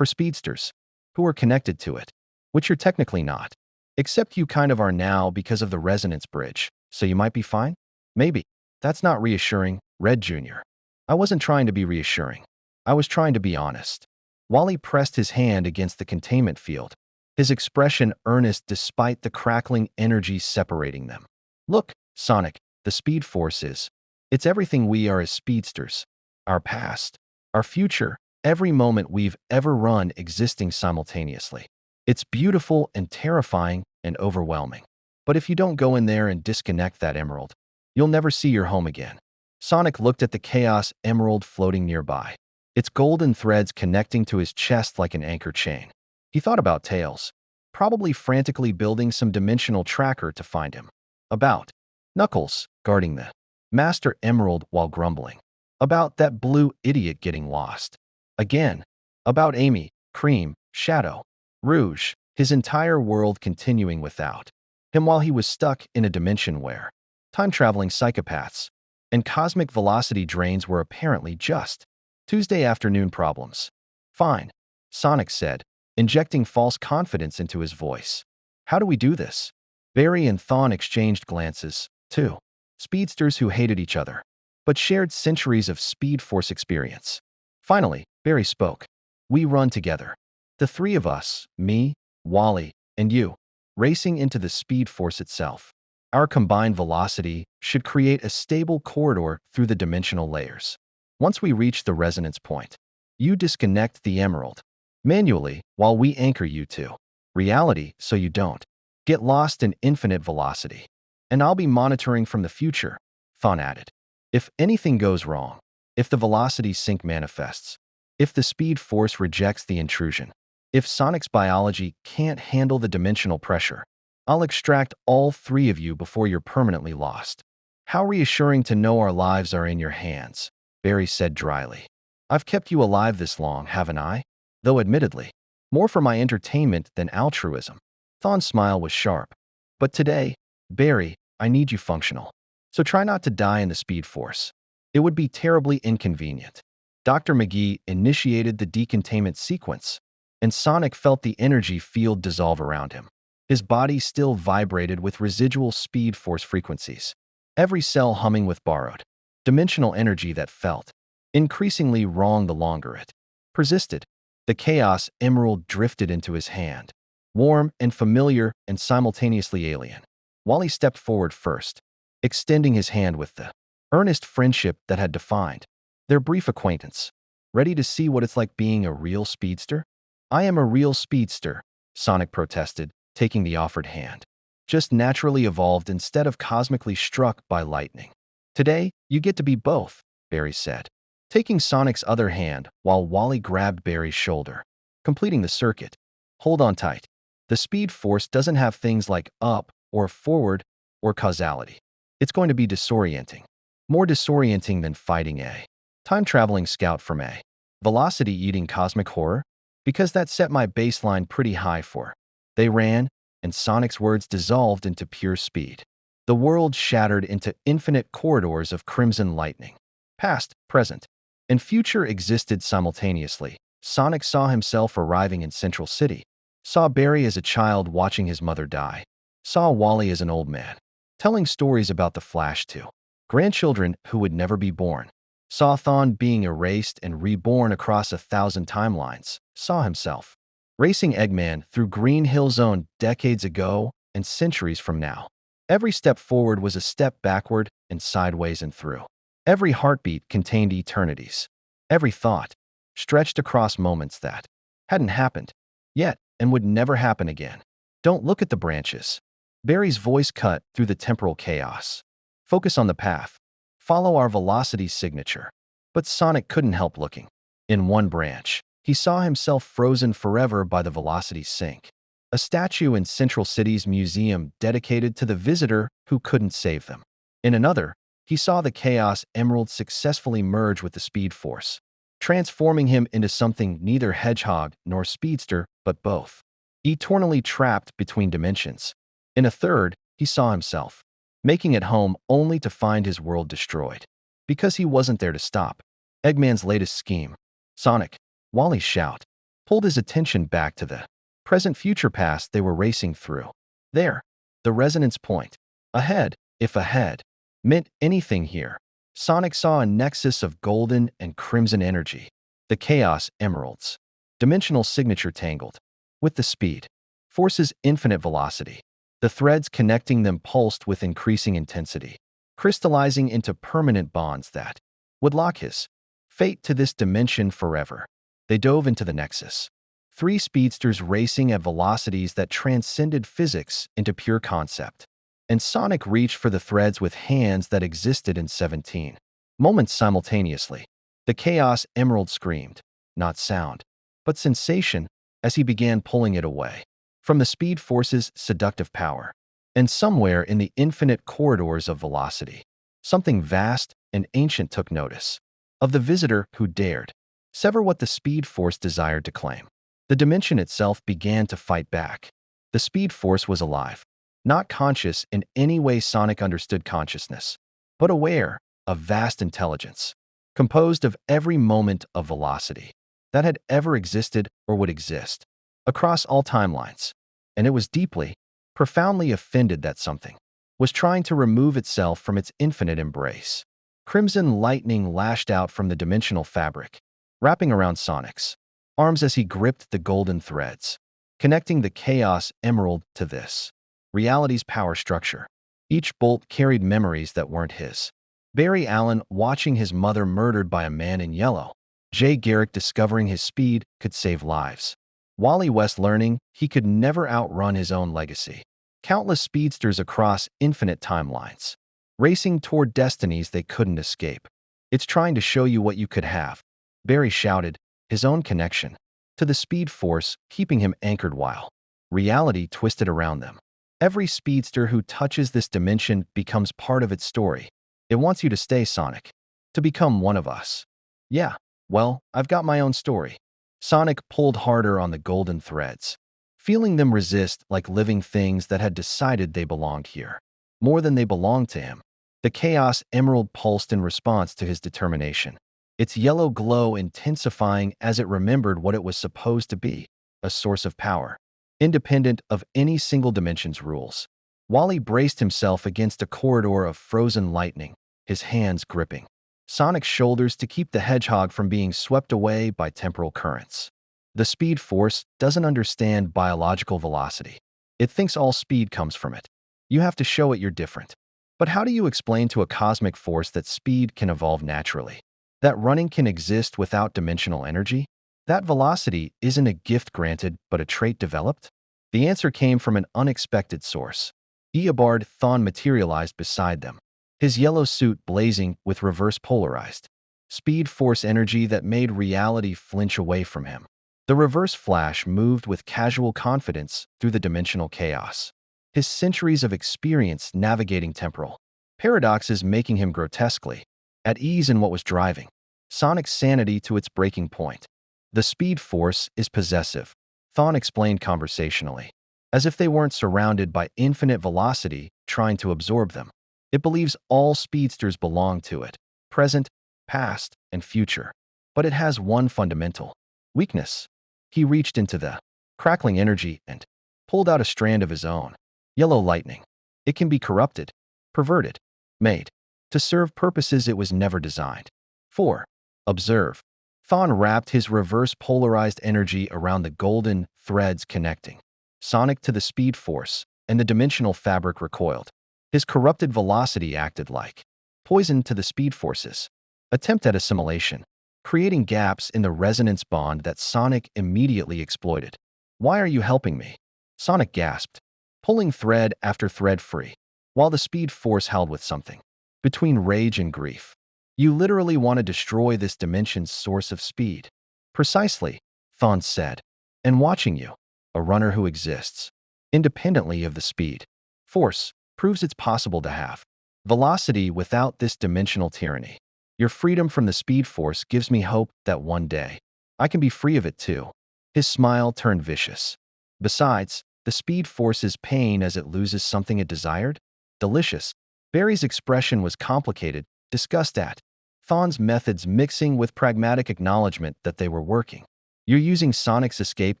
Speaker 1: For speedsters, who are connected to it, which you're technically not. Except you kind of are now because of the resonance bridge, so you might be fine? Maybe. That's not reassuring, Red Jr. I wasn't trying to be reassuring. I was trying to be honest. Wally pressed his hand against the containment field, his expression earnest despite the crackling energy separating them. Look, Sonic, the speed force is. It's everything we are as speedsters. Our past, our future, every moment we've ever run existing simultaneously. It's beautiful and terrifying and overwhelming. But if you don't go in there and disconnect that emerald, you'll never see your home again. Sonic looked at the Chaos Emerald floating nearby, its golden threads connecting to his chest like an anchor chain. He thought about Tails, probably frantically building some dimensional tracker to find him. About Knuckles, guarding the Master Emerald while grumbling. About that blue idiot getting lost. Again. About Amy, Cream, Shadow, Rouge, his entire world continuing without him while he was stuck in a dimension where time-traveling psychopaths and cosmic velocity drains were apparently just Tuesday afternoon problems. Fine, Sonic said, injecting false confidence into his voice. How do we do this? Barry and Thawne exchanged glances, too. Speedsters who hated each other, but shared centuries of Speed Force experience. Finally, Barry spoke. We run together. The three of us, me, Wally, and you, racing into the Speed Force itself. Our combined velocity should create a stable corridor through the dimensional layers. Once we reach the resonance point, you disconnect the emerald manually while we anchor you to reality so you don't get lost in infinite velocity. And I'll be monitoring from the future, Thawne added. If anything goes wrong, if the velocity sink manifests, if the speed force rejects the intrusion, if Sonic's biology can't handle the dimensional pressure, I'll extract all three of you before you're permanently lost. How reassuring to know our lives are in your hands, Barry said dryly. I've kept you alive this long, haven't I? Though admittedly, more for my entertainment than altruism. Thawne's smile was sharp. But today, Barry, I need you functional. So try not to die in the Speed Force. It would be terribly inconvenient. Dr. McGee initiated the decontainment sequence, and Sonic felt the energy field dissolve around him. His body still vibrated with residual Speed Force frequencies, every cell humming with borrowed dimensional energy that felt increasingly wrong the longer it persisted. The Chaos Emerald drifted into his hand, warm and familiar and simultaneously alien. Wally stepped forward first, extending his hand with the earnest friendship that had defined their brief acquaintance. Ready to see what it's like being a real speedster? I am a real speedster, Sonic protested, taking the offered hand. Just naturally evolved instead of cosmically struck by lightning. Today, you get to be both, Barry said, taking Sonic's other hand while Wally grabbed Barry's shoulder, completing the circuit. Hold on tight. The Speed Force doesn't have things like up or forward or causality. It's going to be disorienting. More disorienting than fighting a time-traveling scout from a velocity-eating cosmic horror, because that set my baseline pretty high for. They ran, and Sonic's words dissolved into pure speed. The world shattered into infinite corridors of crimson lightning. Past, present, and future existed simultaneously. Sonic saw himself arriving in Central City, saw Barry as a child watching his mother die, saw Wally as an old man, telling stories about the Flash to grandchildren who would never be born, saw Thawne being erased and reborn across 1,000 timelines, saw himself racing Eggman through Green Hill Zone decades ago and centuries from now. Every step forward was a step backward and sideways and through. Every heartbeat contained eternities. Every thought stretched across moments that hadn't happened yet and would never happen again. Don't look at the branches. Barry's voice cut through the temporal chaos. Focus on the path. Follow our velocity signature. But Sonic couldn't help looking. In one branch, He saw himself frozen forever by the velocity sink. A statue in Central City's museum dedicated to the visitor who couldn't save them. In another, he saw the Chaos Emerald successfully merge with the Speed Force, transforming him into something neither Hedgehog nor Speedster, but both, eternally trapped between dimensions. In a third, he saw himself, making it home only to find his world destroyed. Because he wasn't there to stop. Eggman's latest scheme, Sonic, Wally's shout, pulled his attention back to the present-future past they were racing through. There, the resonance point. Ahead, if ahead meant anything here, Sonic saw a nexus of golden and crimson energy, the Chaos Emeralds, dimensional signature tangled with the Speed Force's infinite velocity. The threads connecting them pulsed with increasing intensity, crystallizing into permanent bonds that would lock his fate to this dimension forever. They dove into the nexus. Three speedsters racing at velocities that transcended physics into pure concept. And Sonic reached for the threads with hands that existed in 17 moments simultaneously. The Chaos Emerald screamed, not sound, but sensation, as he began pulling it away from the Speed Force's seductive power. And somewhere in the infinite corridors of velocity, something vast and ancient took notice of the visitor who dared sever what the Speed Force desired to claim. The dimension itself began to fight back. The Speed Force was alive, not conscious in any way Sonic understood consciousness, but aware of vast intelligence, composed of every moment of velocity that had ever existed or would exist, across all timelines. And it was deeply, profoundly offended that something was trying to remove itself from its infinite embrace. Crimson lightning lashed out from the dimensional fabric, wrapping around Sonic's arms as he gripped the golden threads, connecting the Chaos Emerald to this reality's power structure. Each bolt carried memories that weren't his. Barry Allen watching his mother murdered by a man in yellow. Jay Garrick discovering his speed could save lives. Wally West learning he could never outrun his own legacy. Countless speedsters across infinite timelines, racing toward destinies they couldn't escape. It's trying to show you what you could have, Barry shouted, his own connection to the Speed Force keeping him anchored while reality twisted around them. Every speedster who touches this dimension becomes part of its story. It wants you to stay, Sonic, to become one of us. Yeah, well, I've got my own story. Sonic pulled harder on the golden threads, feeling them resist like living things that had decided they belonged here, more than they belonged to him. The Chaos Emerald pulsed in response to his determination, its yellow glow intensifying as it remembered what it was supposed to be, a source of power, independent of any single dimension's rules. Wally braced himself against a corridor of frozen lightning, his hands gripping Sonic's shoulders to keep the Hedgehog from being swept away by temporal currents. The Speed Force doesn't understand biological velocity. It thinks all speed comes from it. You have to show it you're different. But how do you explain to a cosmic force that speed can evolve naturally? That running can exist without dimensional energy? That velocity isn't a gift granted, but a trait developed? The answer came from an unexpected source. Eobard Thawne materialized beside them, his yellow suit blazing with reverse polarized Speed Force energy that made reality flinch away from him. The reverse flash moved with casual confidence through the dimensional chaos, his centuries of experience navigating temporal paradoxes making him grotesquely at ease in what was driving Sonic's sanity to its breaking point. The Speed Force is possessive, Thawne explained conversationally, as if they weren't surrounded by infinite velocity trying to absorb them. It believes all speedsters belong to it, present, past, and future. But it has one fundamental weakness. He reached into the crackling energy and pulled out a strand of his own. Yellow lightning. It can be corrupted, perverted, made to serve purposes it was never designed for. Observe. Thawne wrapped his reverse polarized energy around the golden threads connecting Sonic to the Speed Force, and the dimensional fabric recoiled. His corrupted velocity acted like poison to the Speed Force's attempt at assimilation, creating gaps in the resonance bond that Sonic immediately exploited. "Why are you helping me?" Sonic gasped, pulling thread after thread free, while the Speed Force held with something between rage and grief. "You literally want to destroy this dimension's source of speed." "Precisely," Thawne said. And watching you, a runner who exists, independently of the speed, force, proves it's possible to have velocity without this dimensional tyranny. Your freedom from the speed force gives me hope that one day I can be free of it too. His smile turned vicious. Besides, the speed force is pain as it loses something it desired. Delicious. Barry's expression was complicated, disgust at Thawne's methods mixing with pragmatic acknowledgement that they were working. You're using Sonic's escape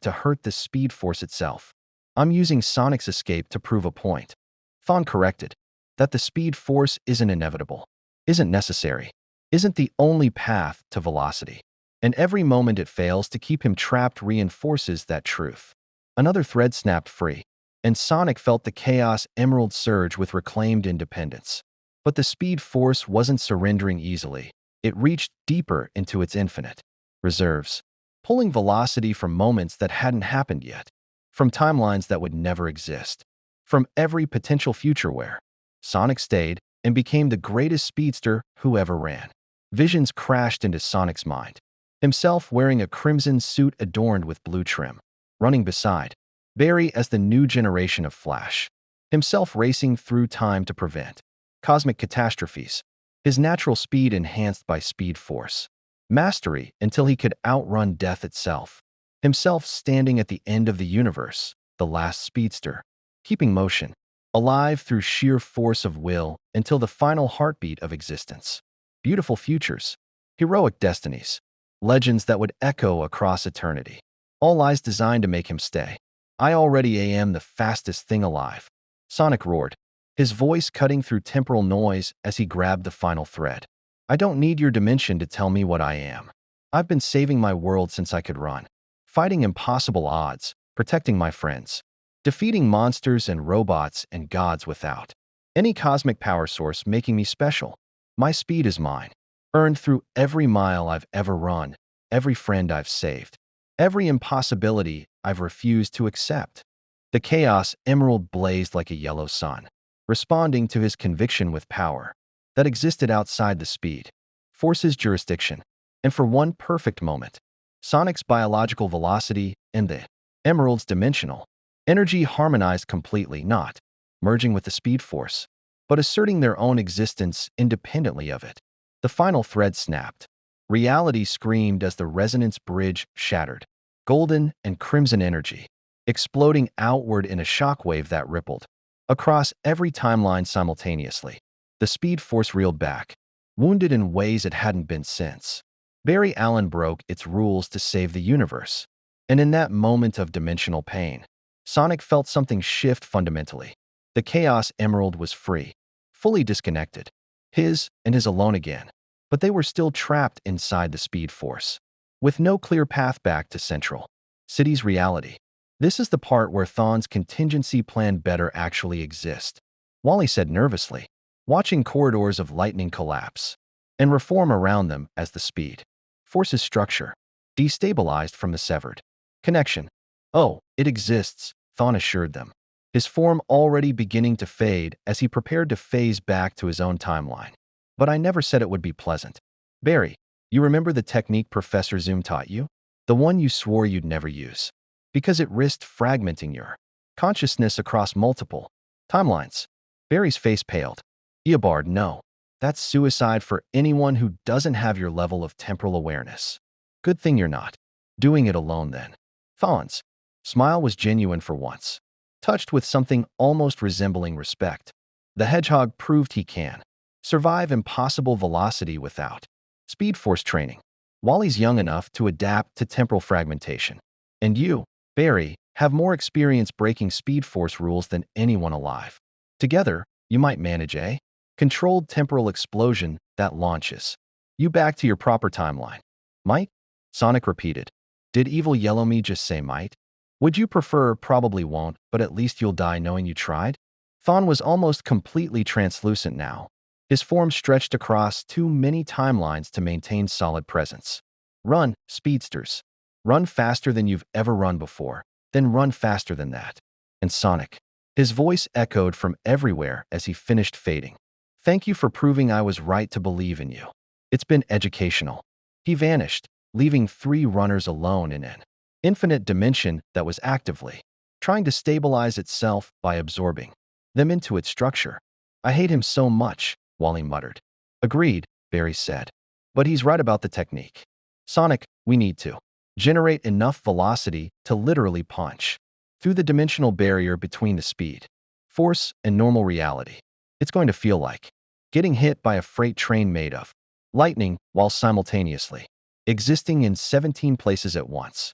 Speaker 1: to hurt the speed force itself. I'm using Sonic's escape to prove a point. Thawne corrected. That the speed force isn't inevitable, isn't necessary, isn't the only path to velocity. And every moment it fails to keep him trapped reinforces that truth. Another thread snapped free, and Sonic felt the Chaos Emerald surge with reclaimed independence. But the speed force wasn't surrendering easily. It reached deeper into its infinite reserves, pulling velocity from moments that hadn't happened yet, from timelines that would never exist, from every potential future where Sonic stayed and became the greatest speedster who ever ran. Visions crashed into Sonic's mind. Himself wearing a crimson suit adorned with blue trim, running beside Barry as the new generation of Flash, himself racing through time to prevent cosmic catastrophes, his natural speed enhanced by speed force, mastery until he could outrun death itself, himself standing at the end of the universe, the last speedster, keeping motion, alive through sheer force of will until the final heartbeat of existence. Beautiful futures, heroic destinies, legends that would echo across eternity. All lies designed to make him stay. I already am the fastest thing alive, Sonic roared, his voice cutting through temporal noise as he grabbed the final thread. I don't need your dimension to tell me what I am. I've been saving my world since I could run, fighting impossible odds, protecting my friends, defeating monsters and robots and gods without any cosmic power source making me special. My speed is mine, earned through every mile I've ever run, every friend I've saved, every impossibility I've refused to accept. The Chaos Emerald blazed like a yellow sun, responding to his conviction with power that existed outside the speed force's jurisdiction. And for one perfect moment, Sonic's biological velocity and the Emerald's dimensional energy harmonized completely, not merging with the speed force, but asserting their own existence independently of it. The final thread snapped. Reality screamed as the resonance bridge shattered, golden and crimson energy, exploding outward in a shockwave that rippled across every timeline simultaneously. The speed force reeled back, wounded in ways it hadn't been since. Barry Allen broke its rules to save the universe. And in that moment of dimensional pain, Sonic felt something shift fundamentally. The Chaos Emerald was free, fully disconnected, his and his alone again. But they were still trapped inside the speed force, with no clear path back to Central City's reality. This is the part where Thawne's contingency plan better actually exist, Wally said nervously, watching corridors of lightning collapse and reform around them as the speed force's structure destabilized from the severed connection. Oh, it exists, Thawne assured them, his form already beginning to fade as he prepared to phase back to his own timeline. But I never said it would be pleasant. Barry, you remember the technique Professor Zoom taught you? The one you swore you'd never use, because it risked fragmenting your consciousness across multiple timelines. Barry's face paled. Eobard, no. That's suicide for anyone who doesn't have your level of temporal awareness. Good thing you're not doing it alone then. Thawne's smile was genuine for once, touched with something almost resembling respect. The Hedgehog proved he can survive impossible velocity without speed force training. Wally's young enough to adapt to temporal fragmentation. And you, Barry, have more experience breaking speed force rules than anyone alive. Together, you might manage a controlled temporal explosion that launches you back to your proper timeline. Might? Sonic repeated. Did evil Yellow Me just say might? Would you prefer probably won't, but at least you'll die knowing you tried? Thawne was almost completely translucent now, his form stretched across too many timelines to maintain solid presence. Run, speedsters. Run faster than you've ever run before, then run faster than that. And Sonic, his voice echoed from everywhere as he finished fading. Thank you for proving I was right to believe in you. It's been educational. He vanished, leaving 3 runners alone in an Infinite dimension that was actively trying to stabilize itself by absorbing them into its structure. I hate him so much, Wally muttered. Agreed, Barry said. But he's right about the technique. Sonic, we need to generate enough velocity to literally punch through the dimensional barrier between the speed, force, and normal reality. It's going to feel like getting hit by a freight train made of lightning while simultaneously existing in 17 places at once.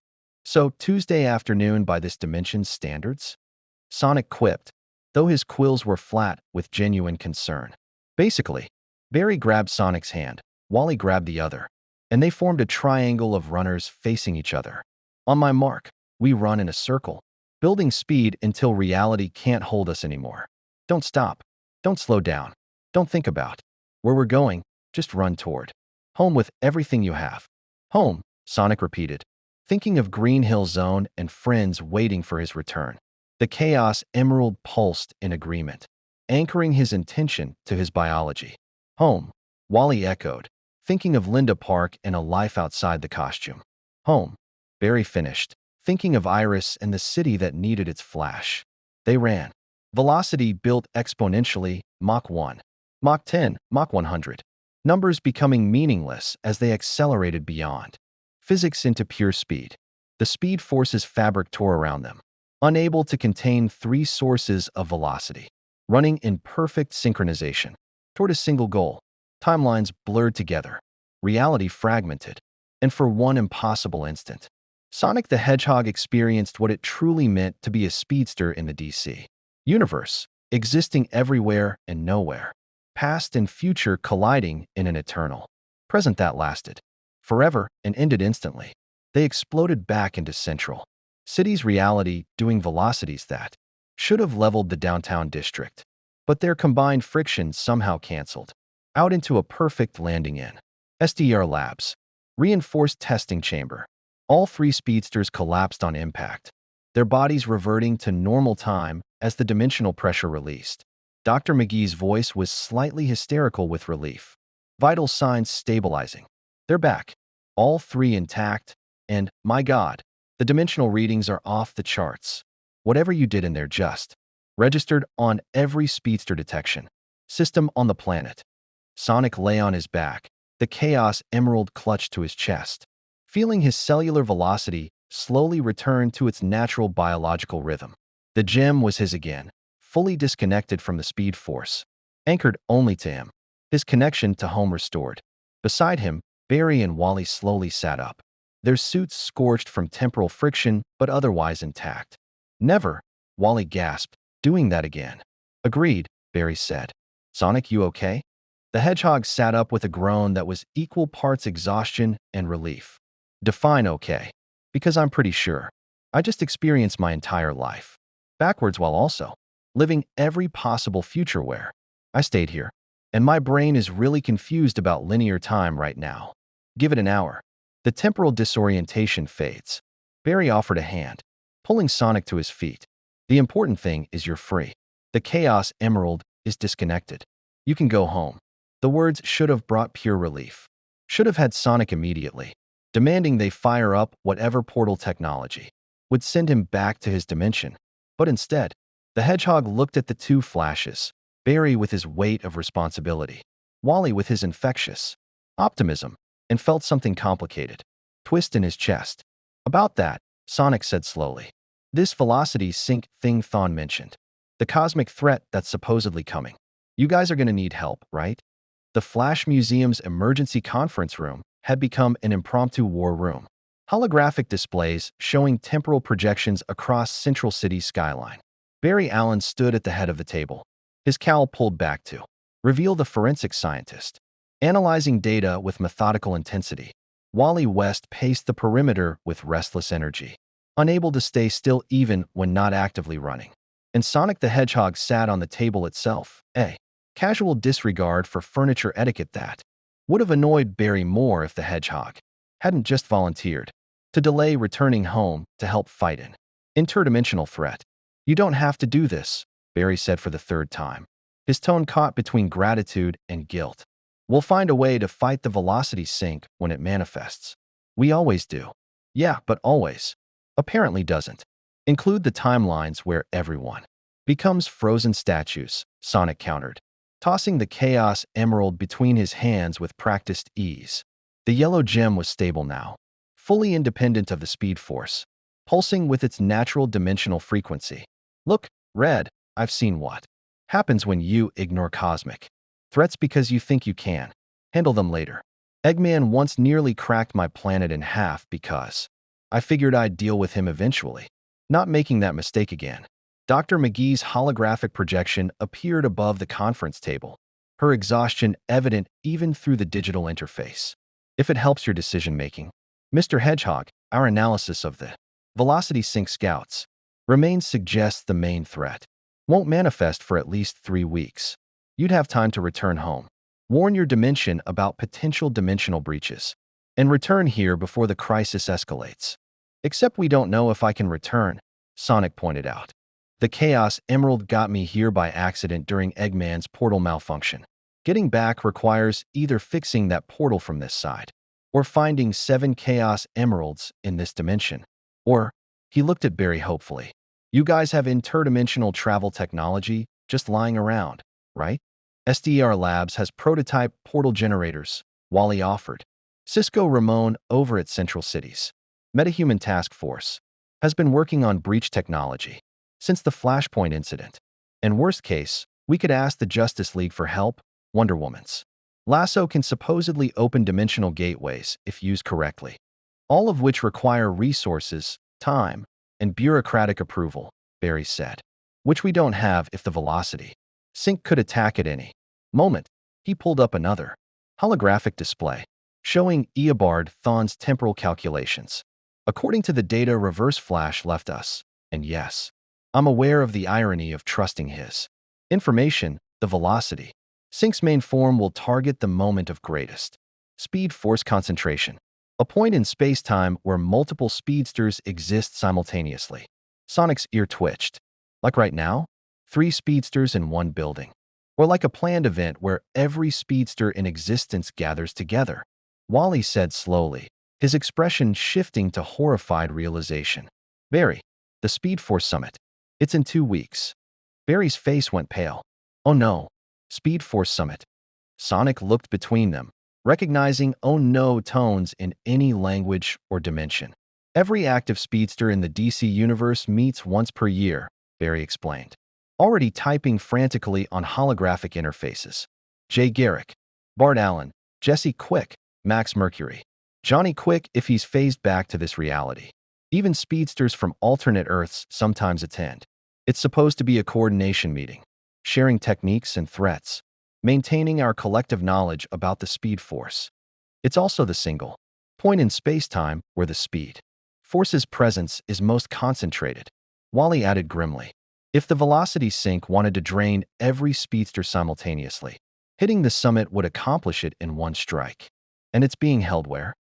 Speaker 1: So, Tuesday afternoon by this dimension's standards? Sonic quipped, though his quills were flat with genuine concern. Basically, Barry grabbed Sonic's hand, Wally grabbed the other, and they formed a triangle of runners facing each other. On my mark, we run in a circle, building speed until reality can't hold us anymore. Don't stop. Don't slow down. Don't think about where we're going. Just run toward home with everything you have. Home, Sonic repeated, thinking of Green Hill Zone and friends waiting for his return. The Chaos Emerald pulsed in agreement, anchoring his intention to his biology. Home, Wally echoed, thinking of Linda Park and a life outside the costume. Home, Barry finished, thinking of Iris and the city that needed its flash. They ran. Velocity built exponentially, Mach 1, Mach 10, Mach 100. Numbers becoming meaningless as they accelerated beyond physics into pure speed. The speed forces fabric tore around them, unable to contain three sources of velocity, running in perfect synchronization toward a single goal. Timelines blurred together, reality fragmented, and for one impossible instant, Sonic the Hedgehog experienced what it truly meant to be a speedster in the DC universe, existing everywhere and nowhere, past and future colliding in an eternal present that lasted forever and ended instantly. They exploded back into Central City's reality, doing velocities that should have leveled the downtown district, but their combined friction somehow canceled out into a perfect landing in SDR Labs, reinforced testing chamber. All three speedsters collapsed on impact, their bodies reverting to normal time as the dimensional pressure released. Dr. McGee's voice was slightly hysterical with relief. Vital signs stabilizing. They're back, all three intact, and, my God, the dimensional readings are off the charts. Whatever you did in there just registered on every speedster detection system on the planet. Sonic lay on his back, the Chaos Emerald clutched to his chest, feeling his cellular velocity slowly return to its natural biological rhythm. The gem was his again, fully disconnected from the speed force, anchored only to him, his connection to home restored. Beside him, Barry and Wally slowly sat up, their suits scorched from temporal friction but otherwise intact. Never, Wally gasped, doing that again. Agreed, Barry said. Sonic, you okay? The hedgehog sat up with a groan that was equal parts exhaustion and relief. Define okay, because I'm pretty sure I just experienced my entire life backwards while also living every possible future where I stayed here, and my brain is really confused about linear time right now. Give it an hour. The temporal disorientation fades. Barry offered a hand, pulling Sonic to his feet. The important thing is you're free. The Chaos Emerald is disconnected. You can go home. The words should have brought pure relief. Should have had Sonic immediately, demanding they fire up whatever portal technology would send him back to his dimension. But instead, the hedgehog looked at the two flashes, Barry with his weight of responsibility, Wally with his infectious optimism, and felt something complicated twist in his chest. About that, Sonic said slowly. This velocity sink thing Thawne mentioned. The cosmic threat that's supposedly coming. You guys are going to need help, right? The Flash Museum's emergency conference room had become an impromptu war room. Holographic displays showing temporal projections across Central City's skyline. Barry Allen stood at the head of the table, his cowl pulled back to reveal the forensic scientist, analyzing data with methodical intensity. Wally West paced the perimeter with restless energy, unable to stay still even when not actively running. And Sonic the Hedgehog sat on the table itself, a casual disregard for furniture etiquette that would have annoyed Barry more if the hedgehog hadn't just volunteered to delay returning home to help fight an interdimensional threat. You don't have to do this, Barry said for the third time, his tone caught between gratitude and guilt. We'll find a way to fight the velocity sink when it manifests. We always do. Yeah, but always. Apparently doesn't. Include the timelines where everyone becomes frozen statues, Sonic countered, tossing the Chaos Emerald between his hands with practiced ease. The yellow gem was stable now, fully independent of the speed force, pulsing with its natural dimensional frequency. Look, Red, I've seen what happens when you ignore cosmic threats because you think you can handle them later. Eggman once nearly cracked my planet in half because I figured I'd deal with him eventually. Not making that mistake again. Dr. McGee's holographic projection appeared above the conference table, her exhaustion evident even through the digital interface. If it helps your decision-making, Mr. Hedgehog, our analysis of the velocity sink scouts remains suggests the main threat won't manifest for at least 3 weeks. You'd have time to return home, warn your dimension about potential dimensional breaches, and return here before the crisis escalates. Except we don't know if I can return, Sonic pointed out. The Chaos Emerald got me here by accident during Eggman's portal malfunction. Getting back requires either fixing that portal from this side, or finding 7 Chaos Emeralds in this dimension. Or, he looked at Barry hopefully. You guys have interdimensional travel technology just lying around, right? SDR Labs has prototype portal generators, Wally offered. Cisco Ramon over at Central Cities Metahuman Task Force has been working on breach technology since the Flashpoint incident. In worst case, we could ask the Justice League for help, Wonder Woman's lasso can supposedly open dimensional gateways if used correctly, all of which require resources, time, and bureaucratic approval, Barry said, which we don't have if the velocity sink could attack at any moment. He pulled up another holographic display showing Eobard Thawne's temporal calculations. According to the data Reverse Flash left us, and yes, I'm aware of the irony of trusting his information, the velocity sink's main form will target the moment of greatest speed force concentration, a point in space-time where multiple speedsters exist simultaneously. Sonic's ear twitched. Like right now? 3 speedsters in one building. Or like a planned event where every speedster in existence gathers together. Wally said slowly, his expression shifting to horrified realization. Barry, the Speed Force Summit. It's in 2 weeks. Barry's face went pale. Oh no, Speed Force Summit. Sonic looked between them, recognizing oh no tones in any language or dimension. Every active speedster in the DC universe meets once per year, Barry explained, already typing frantically on holographic interfaces. Jay Garrick, Bart Allen, Jesse Quick, Max Mercury, Johnny Quick if he's phased back to this reality. Even speedsters from alternate Earths sometimes attend. It's supposed to be a coordination meeting, sharing techniques and threats, maintaining our collective knowledge about the Speed Force. It's also the single point in space-time where the Speed Force's presence is most concentrated, Wally added grimly. If the velocity sink wanted to drain every speedster simultaneously, hitting the summit would accomplish it in one strike. And it's being held where?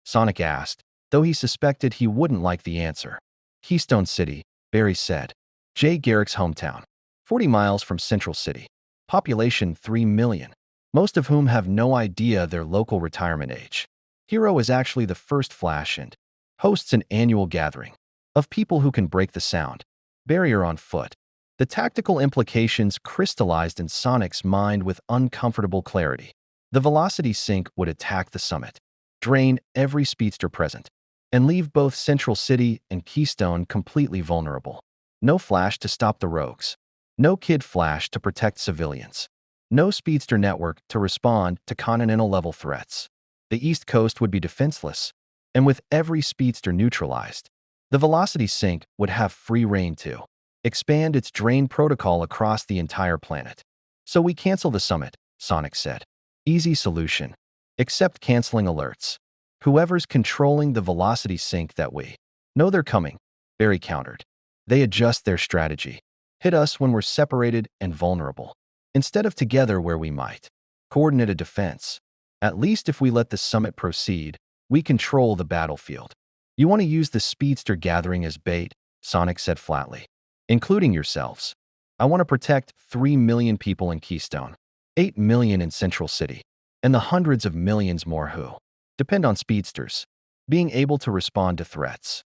Speaker 1: Sonic asked, though he suspected he wouldn't like the answer. Keystone City, Barry said. Jay Garrick's hometown. 40 miles from Central City. Population 3 million, most of whom have no idea their local retirement age. Hero is actually the first Flash and hosts an annual gathering of people who can break the sound barrier on foot. The tactical implications crystallized in Sonic's mind with uncomfortable clarity. The velocity sink would attack the summit, drain every speedster present, and leave both Central City and Keystone completely vulnerable. No Flash to stop the rogues. No Kid Flash to protect civilians. No speedster network to respond to continental-level threats. The East Coast would be defenseless, and with every speedster neutralized, the velocity sink would have free reign to expand its drain protocol across the entire planet. So we cancel the summit, Sonic said. Easy solution. Except canceling alerts. Whoever's controlling the velocity sink that we know they're coming, Barry countered. They adjust their strategy. Hit us when we're separated and vulnerable, instead of together where we might coordinate a defense. At least if we let the summit proceed, we control the battlefield. You want to use the speedster gathering as bait, Sonic said flatly, including yourselves. I want to protect 3 million people in Keystone, 8 million in Central City, and the hundreds of millions more who depend on speedsters being able to respond to threats.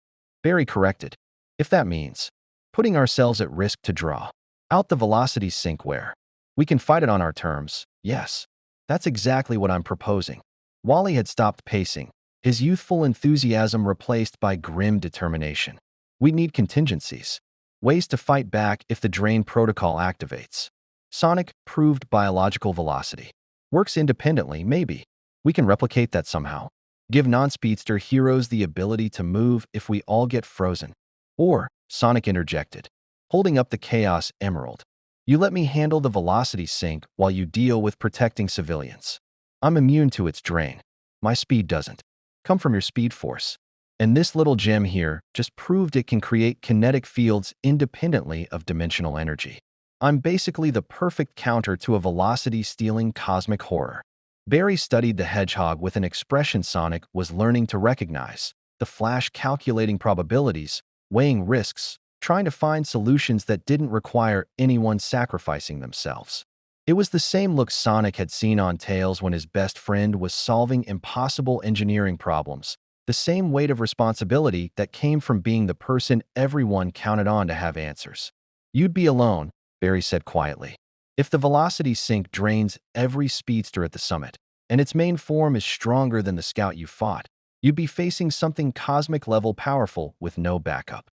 Speaker 1: Barry corrected. If that means putting ourselves at risk to draw out the velocity sink where we can fight it on our terms, yes. That's exactly what I'm proposing. Wally had stopped pacing, his youthful enthusiasm replaced by grim determination. We need contingencies, ways to fight back if the drain protocol activates. Sonic proved biological velocity. Works independently, maybe. We can replicate that somehow. Give non-speedster heroes the ability to move if we all get frozen. Or, Sonic interjected, holding up the Chaos Emerald. You let me handle the velocity sink while you deal with protecting civilians. I'm immune to its drain. My speed doesn't come from your speed force. And this little gem here just proved it can create kinetic fields independently of dimensional energy. I'm basically the perfect counter to a velocity-stealing cosmic horror. Barry studied the hedgehog with an expression Sonic was learning to recognize, the Flash calculating probabilities, weighing risks, trying to find solutions that didn't require anyone sacrificing themselves. It was the same look Sonic had seen on Tails when his best friend was solving impossible engineering problems, the same weight of responsibility that came from being the person everyone counted on to have answers. You'd be alone, Barry said quietly. If the velocity sink drains every speedster at the summit, and its main form is stronger than the scout you fought, you'd be facing something cosmic-level powerful with no backup.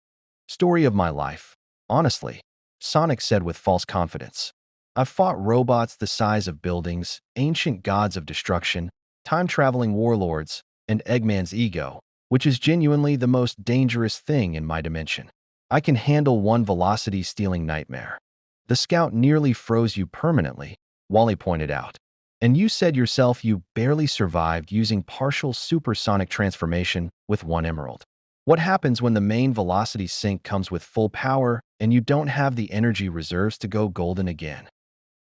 Speaker 1: Story of my life. Honestly, Sonic said with false confidence. I've fought robots the size of buildings, ancient gods of destruction, time-traveling warlords, and Eggman's ego, which is genuinely the most dangerous thing in my dimension. I can handle one velocity-stealing nightmare. The scout nearly froze you permanently, Wally pointed out. And you said yourself you barely survived using partial supersonic transformation with one emerald. What happens when the main velocity sink comes with full power and you don't have the energy reserves to go golden again?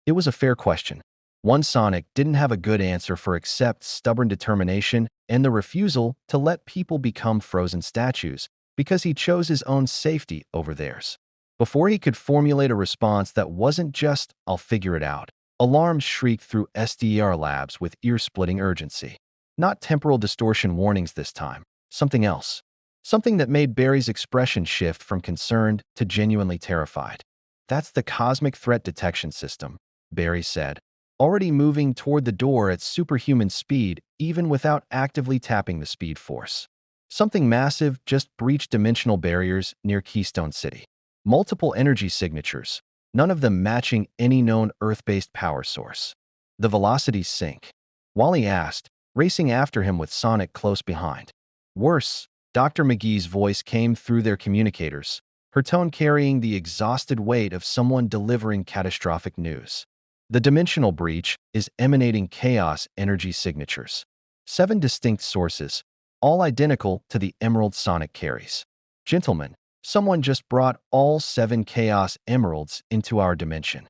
Speaker 1: It was a fair question. One Sonic didn't have a good answer for except stubborn determination and the refusal to let people become frozen statues because he chose his own safety over theirs. Before he could formulate a response that wasn't just, I'll figure it out, alarms shrieked through SDER labs with ear-splitting urgency. Not temporal distortion warnings this time, something else. Something that made Barry's expression shift from concerned to genuinely terrified. That's the cosmic threat detection system, Barry said, already moving toward the door at superhuman speed even without actively tapping the speed force. Something massive just breached dimensional barriers near Keystone City. Multiple energy signatures, none of them matching any known Earth-based power source. The velocity sink? Wally asked, racing after him with Sonic close behind. Worse, Dr. McGee's voice came through their communicators, her tone carrying the exhausted weight of someone delivering catastrophic news. The dimensional breach is emanating chaos energy signatures. 7 distinct sources, all identical to the emerald Sonic carries. Gentlemen, someone just brought all 7 chaos emeralds into our dimension.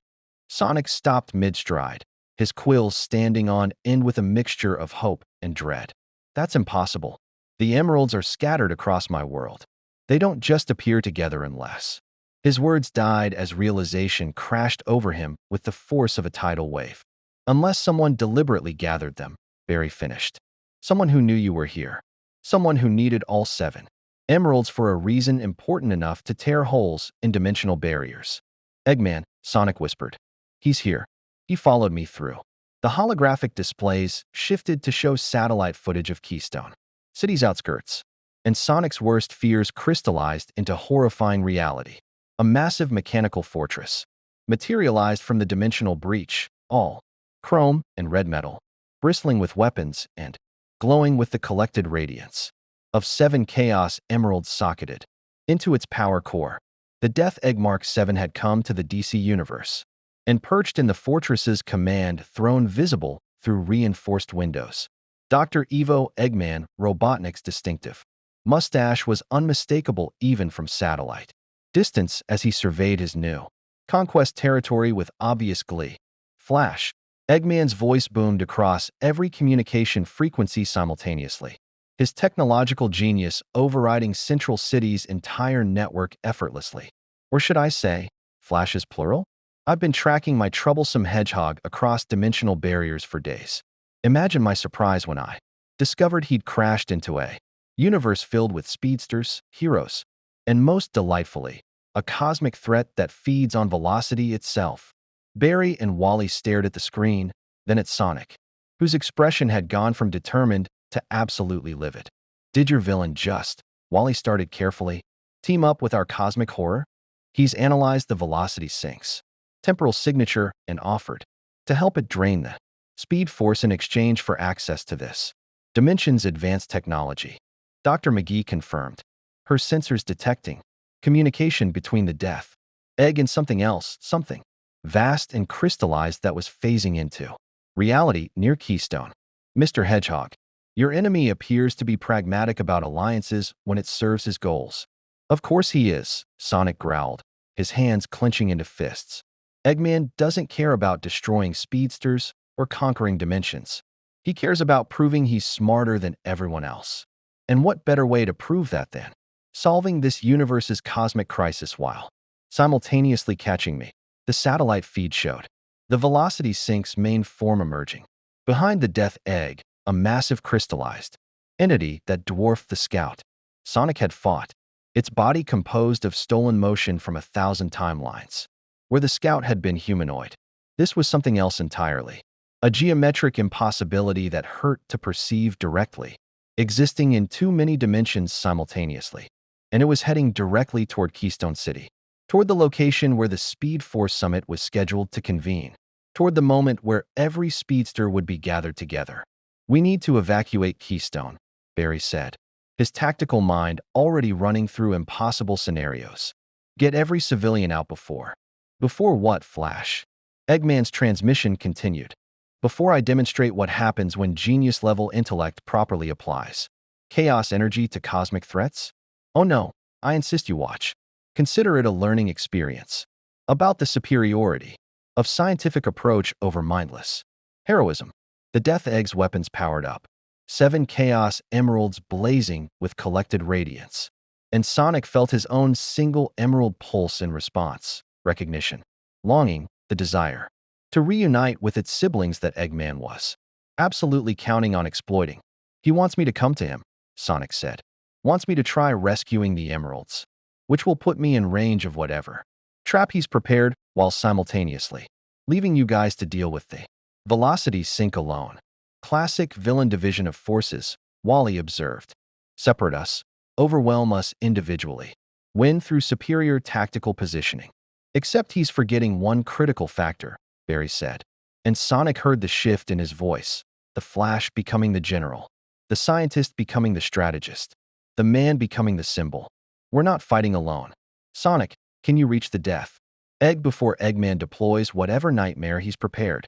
Speaker 1: Sonic stopped mid-stride, his quills standing on end with a mixture of hope and dread. That's impossible. The emeralds are scattered across my world. They don't just appear together unless. His words died as realization crashed over him with the force of a tidal wave. Unless someone deliberately gathered them, Barry finished. Someone who knew you were here. Someone who needed all 7 emeralds for a reason important enough to tear holes in dimensional barriers. Eggman, Sonic whispered. He's here. He followed me through. The holographic displays shifted to show satellite footage of Keystone City's outskirts, and Sonic's worst fears crystallized into horrifying reality. A massive mechanical fortress, materialized from the dimensional breach, all chrome and red metal, bristling with weapons and glowing with the collected radiance of 7 chaos emeralds socketed into its power core. The Death Egg Mark 7 had come to the DC universe, and perched in the fortress's command throne visible through reinforced windows. Dr. Evo Eggman, Robotnik's distinctive mustache was unmistakable even from satellite distance as he surveyed his new conquest territory with obvious glee. Flash. Eggman's voice boomed across every communication frequency simultaneously, his technological genius overriding Central City's entire network effortlessly. Or should I say, Flash's plural? I've been tracking my troublesome hedgehog across dimensional barriers for days. Imagine my surprise when I discovered he'd crashed into a Universe filled with speedsters, heroes, and most delightfully, a cosmic threat that feeds on velocity itself. Barry and Wally stared at the screen, then at Sonic, whose expression had gone from determined to absolutely livid. Did your villain just, Wally started carefully, team up with our cosmic horror? He's analyzed the velocity sinks, temporal signature, and offered to help it drain the speed force in exchange for access to this dimension's advanced technology. Dr. McGee confirmed, her sensors detecting communication between the death egg and something else, something vast and crystallized that was phasing into reality near Keystone. Mr. Hedgehog, your enemy appears to be pragmatic about alliances when it serves his goals. Of course he is, Sonic growled, his hands clenching into fists. Eggman doesn't care about destroying speedsters or conquering dimensions. He cares about proving he's smarter than everyone else. And what better way to prove that than solving this universe's cosmic crisis while simultaneously catching me? The satellite feed showed the velocity sink's main form emerging. Behind the death egg, a massive crystallized entity that dwarfed the Scout Sonic had fought, its body composed of stolen motion from 1,000 timelines, where the Scout had been humanoid. This was something else entirely, a geometric impossibility that hurt to perceive directly, existing in too many dimensions simultaneously. And it was heading directly toward Keystone City, toward the location where the Speed Force Summit was scheduled to convene, toward the moment where every speedster would be gathered together. We need to evacuate Keystone, Barry said, his tactical mind already running through impossible scenarios. Get every civilian out before. Before what, Flash? Eggman's transmission continued. Before I demonstrate what happens when genius-level intellect properly applies chaos energy to cosmic threats? Oh no, I insist you watch. Consider it a learning experience about the superiority of scientific approach over mindless heroism. The Death Egg's weapons powered up, 7 Chaos Emeralds blazing with collected radiance, and Sonic felt his own single emerald pulse in response, recognition, longing, the desire to reunite with its siblings that Eggman was absolutely counting on exploiting. He wants me to come to him, Sonic said. Wants me to try rescuing the emeralds, which will put me in range of whatever trap he's prepared while simultaneously leaving you guys to deal with the velocity sink alone. Classic villain division of forces, Wally observed. Separate us, overwhelm us individually, win through superior tactical positioning. Except he's forgetting one critical factor, Barry said. And Sonic heard the shift in his voice, the Flash becoming the general, the scientist becoming the strategist, the man becoming the symbol. We're not fighting alone. Sonic, can you reach the death egg before Eggman deploys whatever nightmare he's prepared?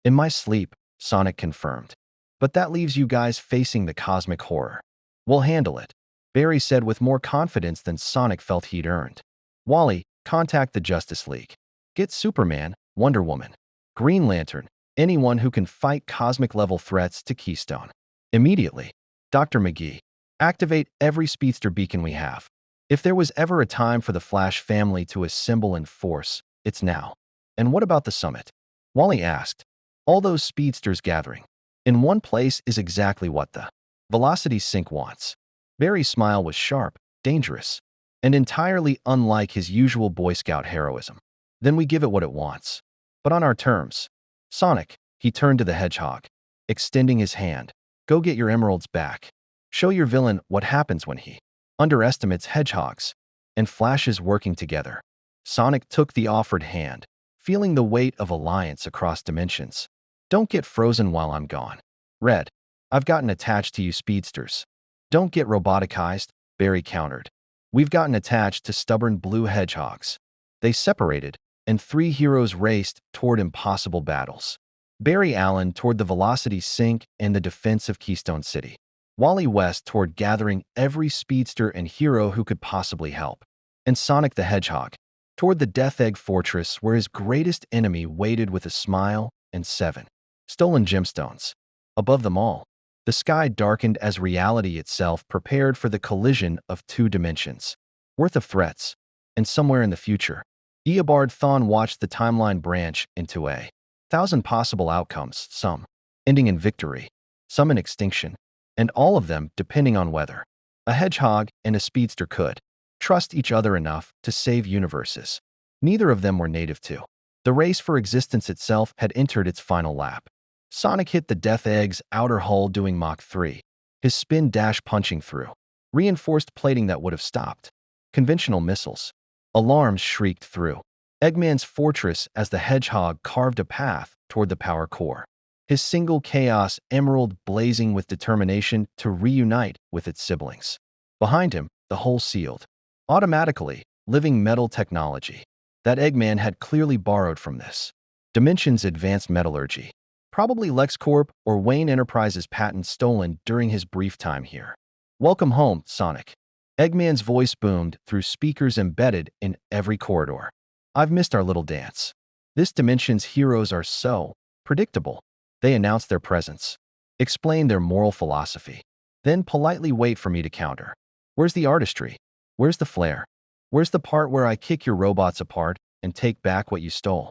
Speaker 1: In my sleep, Sonic confirmed. But that leaves you guys facing the cosmic horror. We'll handle it, Barry said with more confidence than Sonic felt he'd earned. Wally, contact the Justice League. Get Superman, Wonder Woman, Green Lantern, anyone who can fight cosmic-level threats to Keystone. Immediately. Dr. McGee, activate every speedster beacon we have. If there was ever a time for the Flash family to assemble in force, it's now. And what about the summit? Wally asked. All those speedsters gathering in one place is exactly what the velocity sink wants. Barry's smile was sharp, dangerous, and entirely unlike his usual Boy Scout heroism. Then we give it what it wants. But on our terms. Sonic, he turned to the Hedgehog, extending his hand. Go get your emeralds back. Show your villain what happens when he underestimates hedgehogs and Flashes working together. Sonic took the offered hand, feeling the weight of alliance across dimensions. Don't get frozen while I'm gone. Red, I've gotten attached to you speedsters. Don't get roboticized, Barry countered. We've gotten attached to stubborn blue hedgehogs. They separated, and 3 heroes raced toward impossible battles. Barry Allen toward the velocity sink and the defense of Keystone City. Wally West toward gathering every speedster and hero who could possibly help. And Sonic the Hedgehog toward the Death Egg Fortress where his greatest enemy waited with a smile and 7 stolen gemstones. Above them all, the sky darkened as reality itself prepared for the collision of 2 dimensions worth of threats. And somewhere in the future, Eobard Thawne watched the timeline branch into 1,000 possible outcomes, some ending in victory, some in extinction, and all of them depending on whether A hedgehog and a speedster could trust each other enough to save universes. Neither of them were native to. The race for existence itself had entered its final lap. Sonic hit the Death Egg's outer hull doing Mach 3, his spin dash punching through reinforced plating that would have stopped conventional missiles. Alarms shrieked through Eggman's fortress as the Hedgehog carved a path toward the power core, his single Chaos Emerald blazing with determination to reunite with its siblings. Behind him, the hole sealed. Automatically, living metal technology that Eggman had clearly borrowed from this Dimension's advanced metallurgy. Probably LexCorp or Wayne Enterprises' patent stolen during his brief time here. Welcome home, Sonic. Eggman's voice boomed through speakers embedded in every corridor. I've missed our little dance. This dimension's heroes are so predictable. They announce their presence, explain their moral philosophy, then politely wait for me to counter. Where's the artistry? Where's the flair? Where's the part where I kick your robots apart and take back what you stole?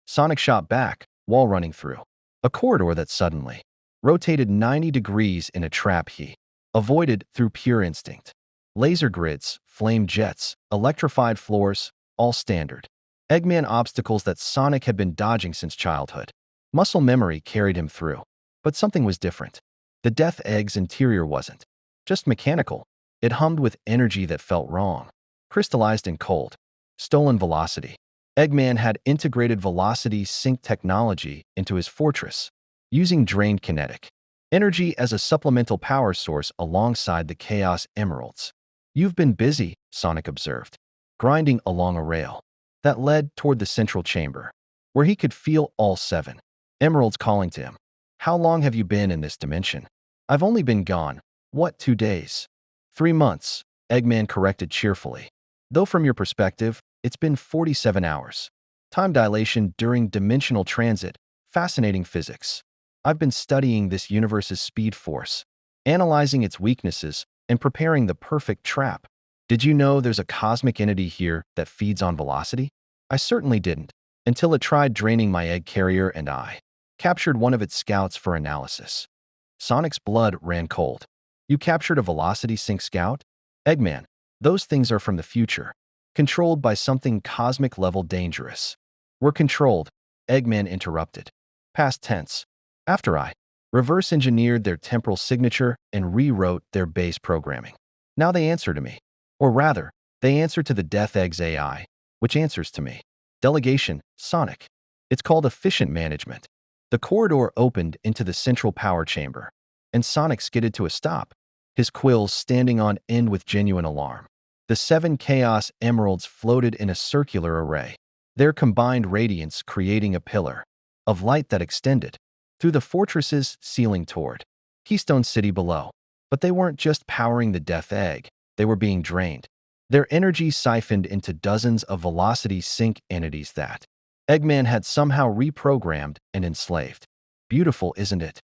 Speaker 1: Sonic shot back, wall running through a corridor that suddenly rotated 90 degrees in a trap he avoided through pure instinct. Laser grids, flame jets, electrified floors, all standard Eggman obstacles that Sonic had been dodging since childhood. Muscle memory carried him through. But something was different. The Death Egg's interior wasn't just mechanical. It hummed with energy that felt wrong, crystallized and cold. Stolen velocity. Eggman had integrated velocity sync technology into his fortress, using drained kinetic energy as a supplemental power source alongside the Chaos Emeralds. You've been busy, Sonic observed, grinding along a rail that led toward the central chamber, where he could feel all 7 emeralds calling to him. How long have you been in this dimension? I've only been gone, 2 days? 3 months, Eggman corrected cheerfully. Though from your perspective, it's been 47 hours. Time dilation during dimensional transit, fascinating physics. I've been studying this universe's speed force, analyzing its weaknesses, and preparing the perfect trap. Did you know there's a cosmic entity here that feeds on velocity? I certainly didn't, until it tried draining my egg carrier and I captured one of its scouts for analysis. Sonic's blood ran cold. You captured a velocity sync scout? Eggman, those things are from the future, controlled by something cosmic-level dangerous. We're controlled, Eggman interrupted. Past tense. After I reverse-engineered their temporal signature and rewrote their base programming. Now they answer to me. Or rather, they answer to the Death Egg's AI, which answers to me. Delegation, Sonic. It's called efficient management. The corridor opened into the central power chamber, and Sonic skidded to a stop, his quills standing on end with genuine alarm. The 7 Chaos Emeralds floated in a circular array, their combined radiance creating a pillar of light that extended through the fortress's ceiling toward Keystone City below. But they weren't just powering the Death Egg, they were being drained. Their energy siphoned into dozens of velocity sync entities that Eggman had somehow reprogrammed and enslaved. Beautiful, isn't it?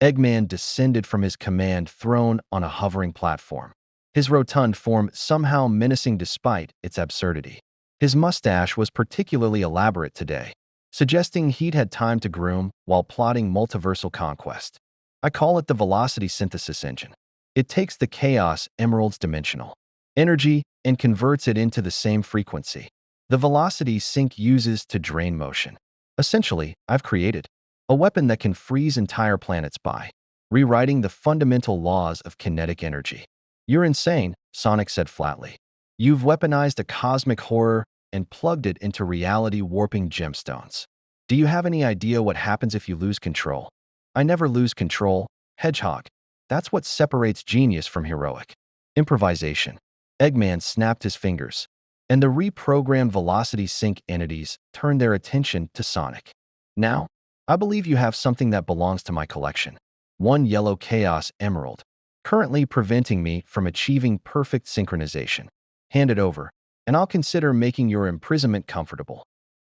Speaker 1: Eggman descended from his command throne on a hovering platform, his rotund form somehow menacing despite its absurdity. His mustache was particularly elaborate today, suggesting he'd had time to groom while plotting multiversal conquest. I call it the velocity synthesis engine. It takes the Chaos Emerald's dimensional energy and converts it into the same frequency the velocity sync uses to drain motion. Essentially, I've created a weapon that can freeze entire planets by rewriting the fundamental laws of kinetic energy. You're insane, Sonic said flatly. You've weaponized a cosmic horror and plugged it into reality-warping gemstones. Do you have any idea what happens if you lose control? I never lose control, Hedgehog. That's what separates genius from heroic improvisation. Eggman snapped his fingers, and the reprogrammed velocity sync entities turned their attention to Sonic. Now, I believe you have something that belongs to my collection. 1 yellow Chaos Emerald, currently preventing me from achieving perfect synchronization. Hand it over, and I'll consider making your imprisonment comfortable.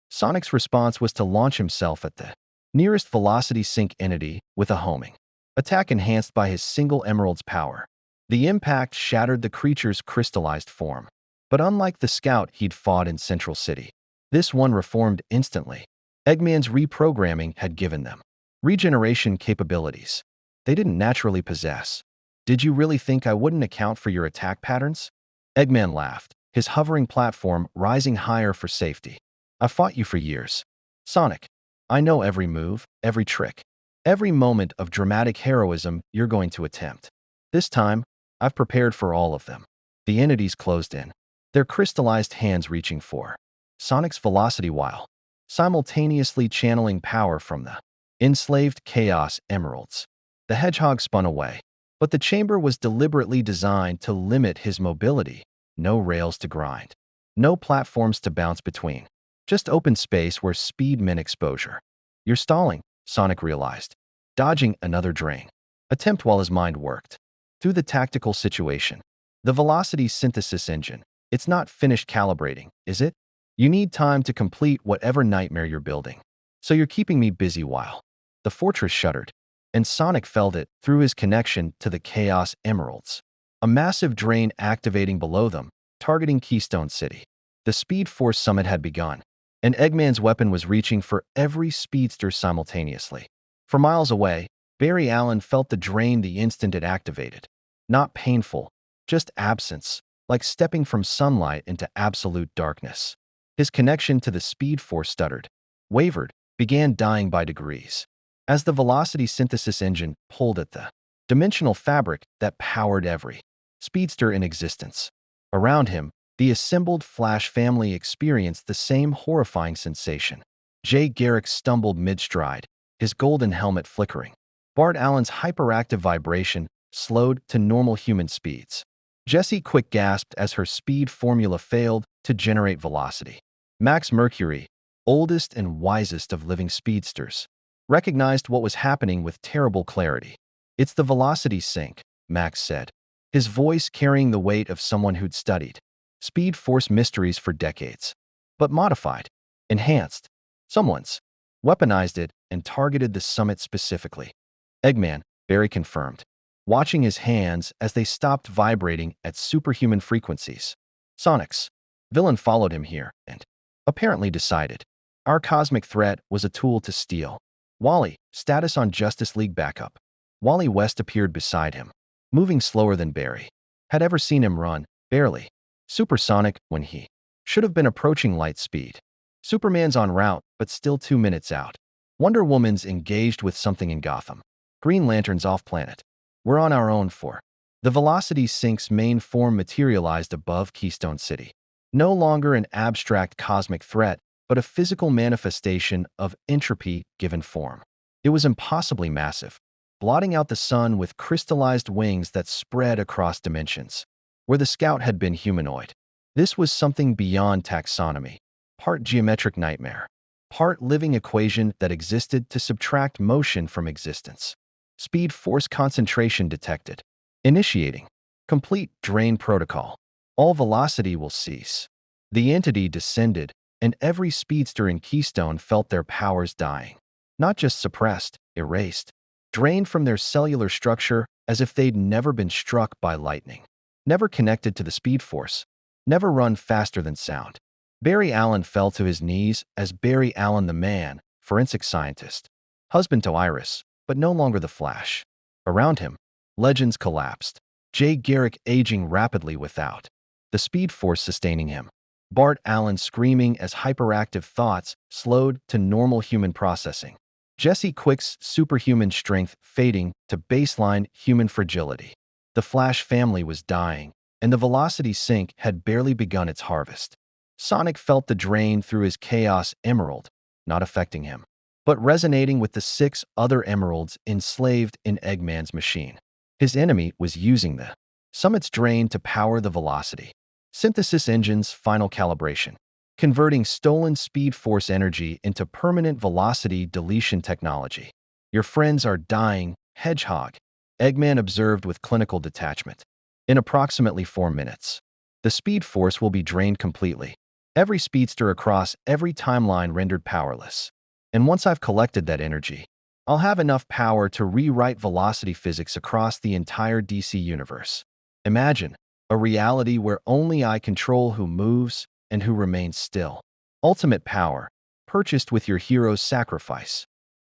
Speaker 1: Sonic's response was to launch himself at the nearest velocity sync entity with a homing attack enhanced by his single emerald's power. The impact shattered the creature's crystallized form. But unlike the scout he'd fought in Central City, this one reformed instantly. Eggman's reprogramming had given them regeneration capabilities they didn't naturally possess. Did you really think I wouldn't account for your attack patterns? Eggman laughed, his hovering platform rising higher for safety. I fought you for years. Sonic, I know every move, every trick, every moment of dramatic heroism you're going to attempt. This time, I've prepared for all of them. The entities closed in, their crystallized hands reaching for Sonic's velocity while simultaneously channeling power from the enslaved Chaos Emeralds. The Hedgehog spun away, but the chamber was deliberately designed to limit his mobility. No rails to grind, no platforms to bounce between, just open space where speed meant exposure. You're stalling, Sonic realized, dodging another drain attempt while his mind worked through the tactical situation. The velocity synthesis engine, it's not finished calibrating, is it? You need time to complete whatever nightmare you're building. So you're keeping me busy while the fortress shuddered, and Sonic felt it through his connection to the Chaos Emeralds. A massive drain activating below them, targeting Keystone City. The Speed Force summit had begun, and Eggman's weapon was reaching for every speedster simultaneously. For miles away, Barry Allen felt the drain the instant it activated. Not painful, just absence, like stepping from sunlight into absolute darkness. His connection to the Speed Force stuttered, wavered, began dying by degrees. As the velocity synthesis engine pulled at the dimensional fabric that powered every speedster in existence. Around him, the assembled Flash family experienced the same horrifying sensation. Jay Garrick stumbled mid-stride, his golden helmet flickering. Bart Allen's hyperactive vibration slowed to normal human speeds. Jessie Quick gasped as her speed formula failed to generate velocity. Max Mercury, oldest and wisest of living speedsters, recognized what was happening with terrible clarity. It's the velocity sink, Max said, his voice carrying the weight of someone who'd studied Speed Force mysteries for decades. But modified, enhanced, someone's weaponized it and targeted the summit specifically. Eggman, Barry confirmed, watching his hands as they stopped vibrating at superhuman frequencies. Sonic's villain followed him here and apparently decided our cosmic threat was a tool to steal. Wally, status on Justice League backup. Wally West appeared beside him, moving slower than Barry had ever seen him run, barely. Supersonic when he should have been approaching light speed. Superman's en route, but still 2 minutes out. Wonder Woman's engaged with something in Gotham. Green Lantern's off-planet. We're on our own for. The Velocity Sink's main form materialized above Keystone City. No longer an abstract cosmic threat, but a physical manifestation of entropy given form. It was impossibly massive, blotting out the sun with crystallized wings that spread across dimensions. Where the Scout had been humanoid, this was something beyond taxonomy, part geometric nightmare, part living equation that existed to subtract motion from existence. Speed Force concentration detected. Initiating. Complete drain protocol. All velocity will cease. The entity descended, and every speedster in Keystone felt their powers dying. Not just suppressed, erased, drained from their cellular structure as if they'd never been struck by lightning. Never connected to the Speed Force, never run faster than sound. Barry Allen fell to his knees as Barry Allen the man, forensic scientist, husband to Iris, but no longer the Flash. Around him, legends collapsed. Jay Garrick aging rapidly without the Speed Force sustaining him. Bart Allen screaming as hyperactive thoughts slowed to normal human processing. Jessie Quick's superhuman strength fading to baseline human fragility. The Flash family was dying, and the Velocity Sink had barely begun its harvest. Sonic felt the drain through his Chaos Emerald, not affecting him, but resonating with the 6 other emeralds enslaved in Eggman's machine. His enemy was using the summit's drain to power the Velocity Synthesis engine's final calibration, converting stolen Speed Force energy into permanent velocity deletion technology. Your friends are dying, Hedgehog, Eggman observed with clinical detachment. In approximately 4 minutes, the Speed Force will be drained completely. Every speedster across every timeline rendered powerless. And once I've collected that energy, I'll have enough power to rewrite velocity physics across the entire DC universe. Imagine a reality where only I control who moves and who remains still. Ultimate power, purchased with your hero's sacrifice.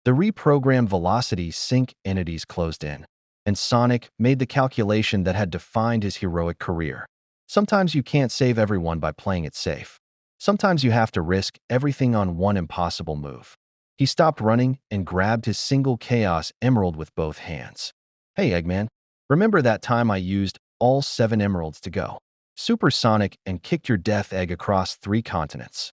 Speaker 1: The reprogrammed velocity sink entities closed in, and Sonic made the calculation that had defined his heroic career. Sometimes you can't save everyone by playing it safe. Sometimes you have to risk everything on one impossible move. He stopped running and grabbed his single Chaos Emerald with both hands. Hey, Eggman, remember that time I used all 7 emeralds to go supersonic and kicked your death egg across 3 continents?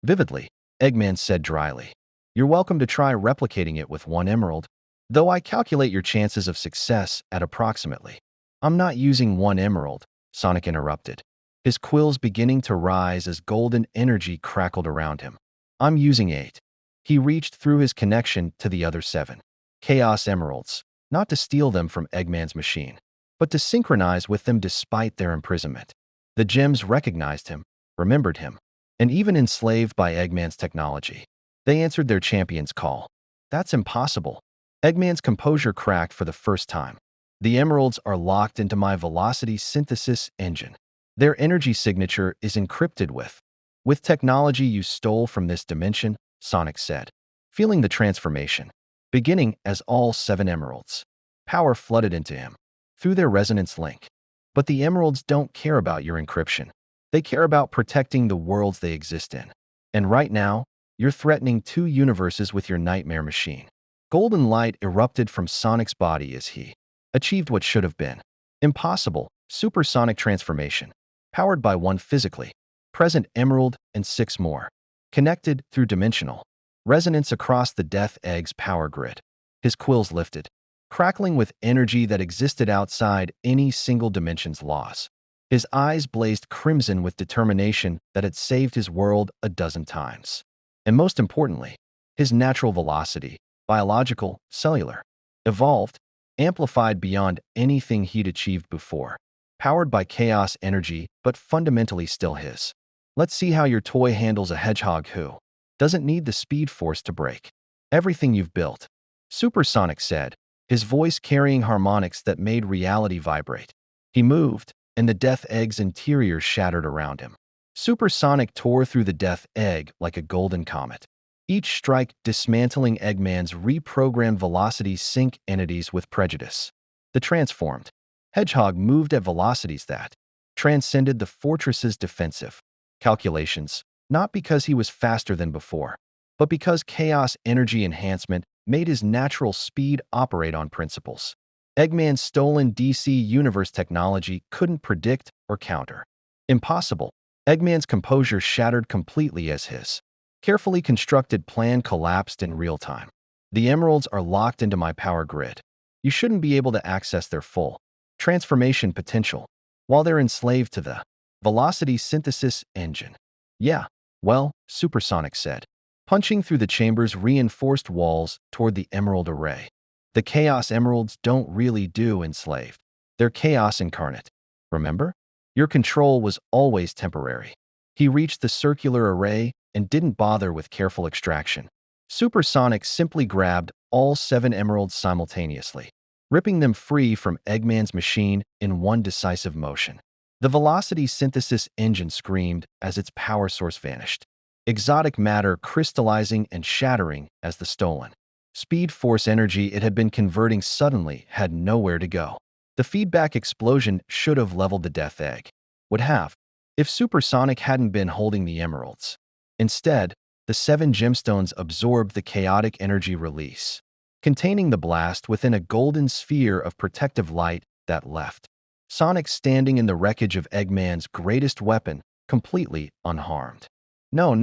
Speaker 1: Vividly, Eggman said dryly. You're welcome to try replicating it with 1 emerald, though I calculate your chances of success at approximately. I'm not using 1 emerald, Sonic interrupted, his quills beginning to rise as golden energy crackled around him. I'm using 8. He reached through his connection to the other 7 Chaos Emeralds, not to steal them from Eggman's machine, but to synchronize with them despite their imprisonment. The gems recognized him, remembered him, and even enslaved by Eggman's technology, they answered their champion's call. That's impossible. Eggman's composure cracked for the first time. The emeralds are locked into my velocity synthesis engine. Their energy signature is encrypted with technology you stole from this dimension, Sonic said, feeling the transformation, beginning as all 7 emeralds. Power flooded into him through their resonance link. But the emeralds don't care about your encryption. They care about protecting the worlds they exist in. And right now, you're threatening 2 universes with your nightmare machine. Golden light erupted from Sonic's body as he achieved what should have been impossible, supersonic transformation, powered by 1 physically present emerald and 6 more, connected through dimensional resonance across the Death Egg's power grid. His quills lifted, crackling with energy that existed outside any single dimension's laws. His eyes blazed crimson with determination that had saved his world a dozen times. And most importantly, his natural velocity, biological, cellular, evolved, amplified beyond anything he'd achieved before, powered by chaos energy but fundamentally still his. Let's see how your toy handles a hedgehog who doesn't need the speed force to break everything you've built, Supersonic said, his voice carrying harmonics that made reality vibrate. He moved, and the Death Egg's interior shattered around him. Supersonic tore through the Death Egg like a golden comet, each strike dismantling Eggman's reprogrammed velocity sync entities with prejudice. The transformed Hedgehog moved at velocities that transcended the fortress's defensive calculations, not because he was faster than before, but because chaos energy enhancement made his natural speed operate on principles Eggman's stolen DC Universe technology couldn't predict or counter. Impossible. Eggman's composure shattered completely as his carefully constructed plan collapsed in real time. The emeralds are locked into my power grid. You shouldn't be able to access their full transformation potential while they're enslaved to the velocity synthesis engine. Yeah, well, Supersonic said, punching through the chamber's reinforced walls toward the emerald array. The Chaos Emeralds don't really do enslaved. They're chaos incarnate. Remember? Your control was always temporary. He reached the circular array and didn't bother with careful extraction. Supersonic simply grabbed all 7 emeralds simultaneously, ripping them free from Eggman's machine in one decisive motion. The velocity synthesis engine screamed as its power source vanished, exotic matter crystallizing and shattering as the stolen speed force energy it had been converting suddenly had nowhere to go. The feedback explosion should have leveled the Death Egg. Would have, if Supersonic hadn't been holding the emeralds. Instead, the 7 gemstones absorbed the chaotic energy release, containing the blast within a golden sphere of protective light that left Sonic standing in the wreckage of Eggman's greatest weapon, completely unharmed. No.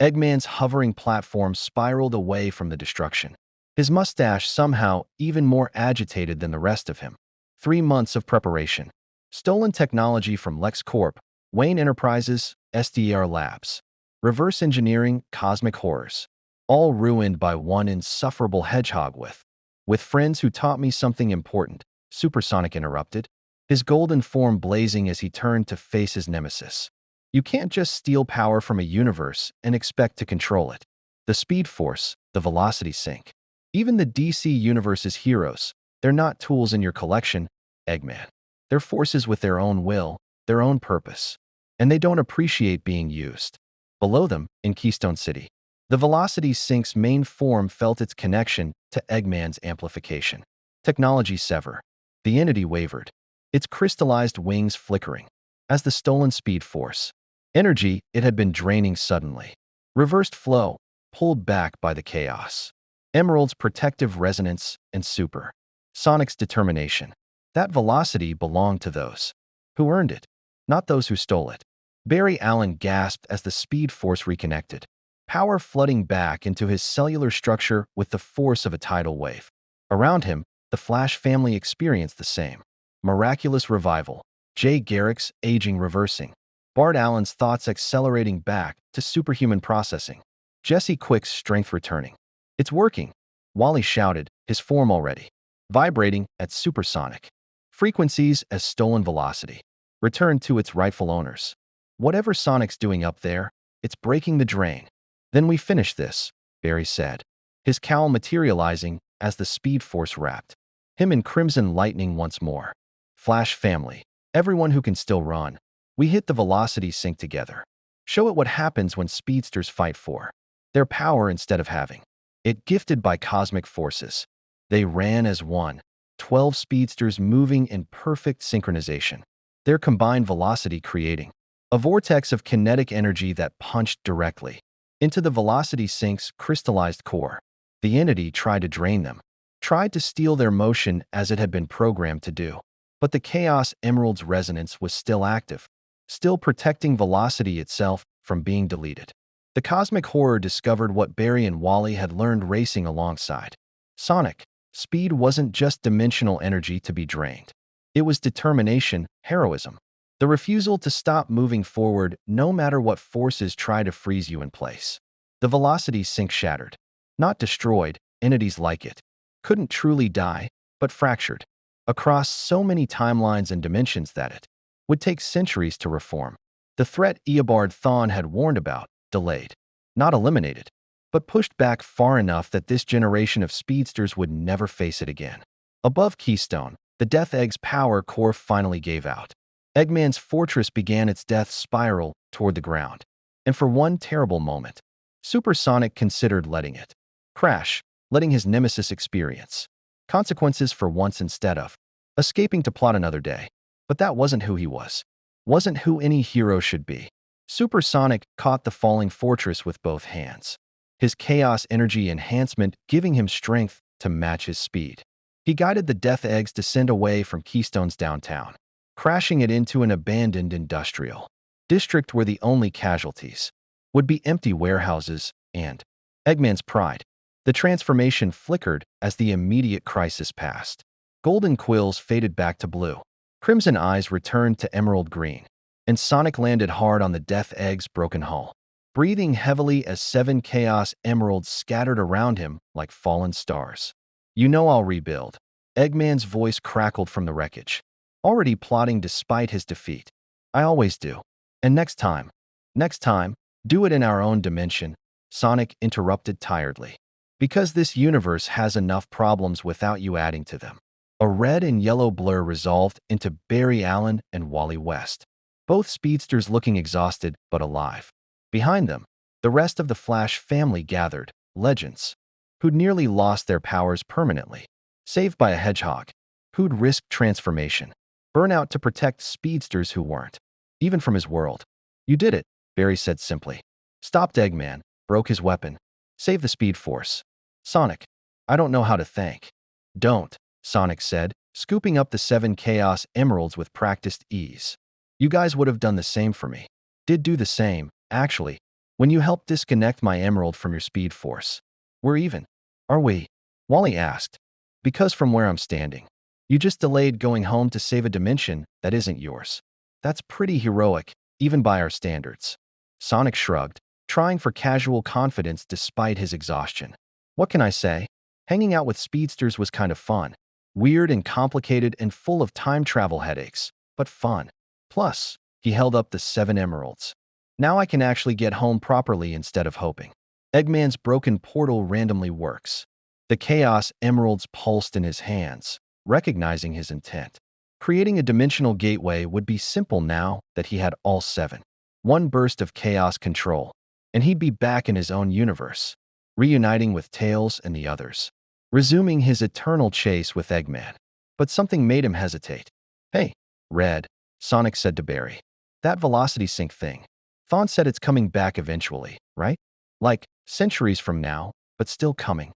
Speaker 1: Eggman's hovering platform spiraled away from the destruction, his mustache somehow even more agitated than the rest of him. 3 months of preparation. Stolen technology from LexCorp, Wayne Enterprises, SDR Labs. Reverse engineering, cosmic horrors. All ruined by one insufferable hedgehog with friends who taught me something important, Supersonic interrupted, his golden form blazing as he turned to face his nemesis. You can't just steal power from a universe and expect to control it. The Speed Force, the Velocity Sync. Even the DC Universe's heroes, they're not tools in your collection, Eggman. They're forces with their own will, their own purpose. And they don't appreciate being used. Below them, in Keystone City, the Velocity Sync's main form felt its connection to Eggman's amplification. Technology sever. The entity wavered, its crystallized wings flickering, as the stolen speed force. Energy it had been draining suddenly. Reversed flow, pulled back by the chaos. Emerald's protective resonance and super. Sonic's determination. That velocity belonged to those who earned it, not those who stole it. Barry Allen gasped as the speed force reconnected, power flooding back into his cellular structure with the force of a tidal wave. Around him, the Flash family experienced the same. Miraculous revival. Jay Garrick's aging reversing. Bart Allen's thoughts accelerating back to superhuman processing. Jesse Quick's strength returning. It's working, Wally shouted, his form already vibrating at supersonic frequencies as stolen velocity returned to its rightful owners. Whatever Sonic's doing up there, it's breaking the drain. Then we finish this, Barry said, his cowl materializing as the speed force wrapped him in crimson lightning once more. Flash family, everyone who can still run, we hit the velocity sink together. Show it what happens when speedsters fight for their power instead of having it gifted by cosmic forces. They ran as one, 12 speedsters moving in perfect synchronization, their combined velocity creating a vortex of kinetic energy that punched directly into the velocity sink's crystallized core. The entity tried to drain them, tried to steal their motion as it had been programmed to do. But the Chaos Emerald's resonance was still active, still protecting velocity itself from being deleted. The cosmic horror discovered what Barry and Wally had learned racing alongside Sonic. Speed wasn't just dimensional energy to be drained. It was determination, heroism. The refusal to stop moving forward no matter what forces try to freeze you in place. The velocity sink shattered, not destroyed. Entities like it couldn't truly die, but fractured across so many timelines and dimensions that it would take centuries to reform. The threat Eobard Thawne had warned about, delayed, not eliminated, but pushed back far enough that this generation of speedsters would never face it again. Above Keystone, the Death Egg's power core finally gave out. Eggman's fortress began its death spiral toward the ground, and for one terrible moment, Supersonic considered letting it crash, letting his nemesis experience consequences for once instead of escaping to plot another day. But that wasn't who he was, wasn't who any hero should be. Supersonic caught the falling fortress with both hands, his chaos energy enhancement giving him strength to match his speed. He guided the Death Egg's descent away from Keystone's downtown, crashing it into an abandoned industrial district where the only casualties would be empty warehouses and Eggman's pride. The transformation flickered as the immediate crisis passed. Golden quills faded back to blue. Crimson eyes returned to emerald green, and Sonic landed hard on the Death Egg's broken hull, breathing heavily as 7 Chaos Emeralds scattered around him like fallen stars. You know I'll rebuild. Eggman's voice crackled from the wreckage, already plotting despite his defeat. I always do. And next time, do it in our own dimension, Sonic interrupted tiredly. Because this universe has enough problems without you adding to them. A red and yellow blur resolved into Barry Allen and Wally West, both speedsters looking exhausted but alive. Behind them, the rest of the Flash family gathered, legends, who'd nearly lost their powers permanently, saved by a hedgehog, who'd risked transformation, burnout to protect speedsters who weren't, even from his world. You did it, Barry said simply. Stopped Eggman, broke his weapon, saved the Speed Force. Sonic, I don't know how to thank. Don't, Sonic said, scooping up the 7 Chaos Emeralds with practiced ease. You guys would have done the same for me. Did do the same, actually, when you helped disconnect my emerald from your Speed Force. We're even, are we? Wally asked. Because from where I'm standing, you just delayed going home to save a dimension that isn't yours. That's pretty heroic, even by our standards. Sonic shrugged, trying for casual confidence despite his exhaustion. What can I say? Hanging out with speedsters was kind of fun. Weird and complicated and full of time travel headaches, but fun. Plus, he held up the 7 emeralds. Now I can actually get home properly instead of hoping. Eggman's broken portal randomly works. The Chaos Emeralds pulsed in his hands, recognizing his intent. Creating a dimensional gateway would be simple now that he had all 7. One burst of chaos control, and he'd be back in his own universe, reuniting with Tails and the others. resuming his eternal chase with Eggman. But something made him hesitate. "Hey, Red," Sonic said to Barry. "That velocity sync thing. Thawne said it's coming back eventually, right? Like, centuries from now, but still coming."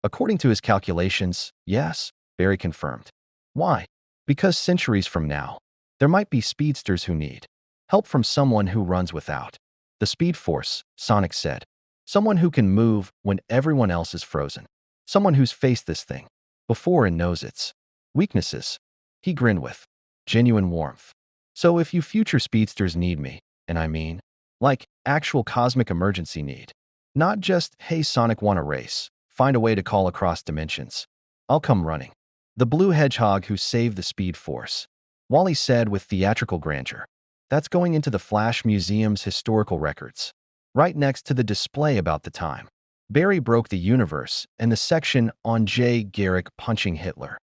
Speaker 1: According to his calculations, yes, Barry confirmed. Why? Because centuries from now, there might be speedsters who need help from someone who runs without the Speed Force, Sonic said. Someone who can move when everyone else is frozen. Someone who's faced this thing before and knows its weaknesses. He grinned with genuine warmth. So if you future speedsters need me, and I mean, like actual cosmic emergency need, not just, hey Sonic want a race, find a way to call across dimensions, I'll come running. The blue hedgehog who saved the Speed Force, Wally said with theatrical grandeur. That's going into the Flash Museum's historical records, right next to the display about the time Barry broke the universe and the section on Jay Garrick punching Hitler.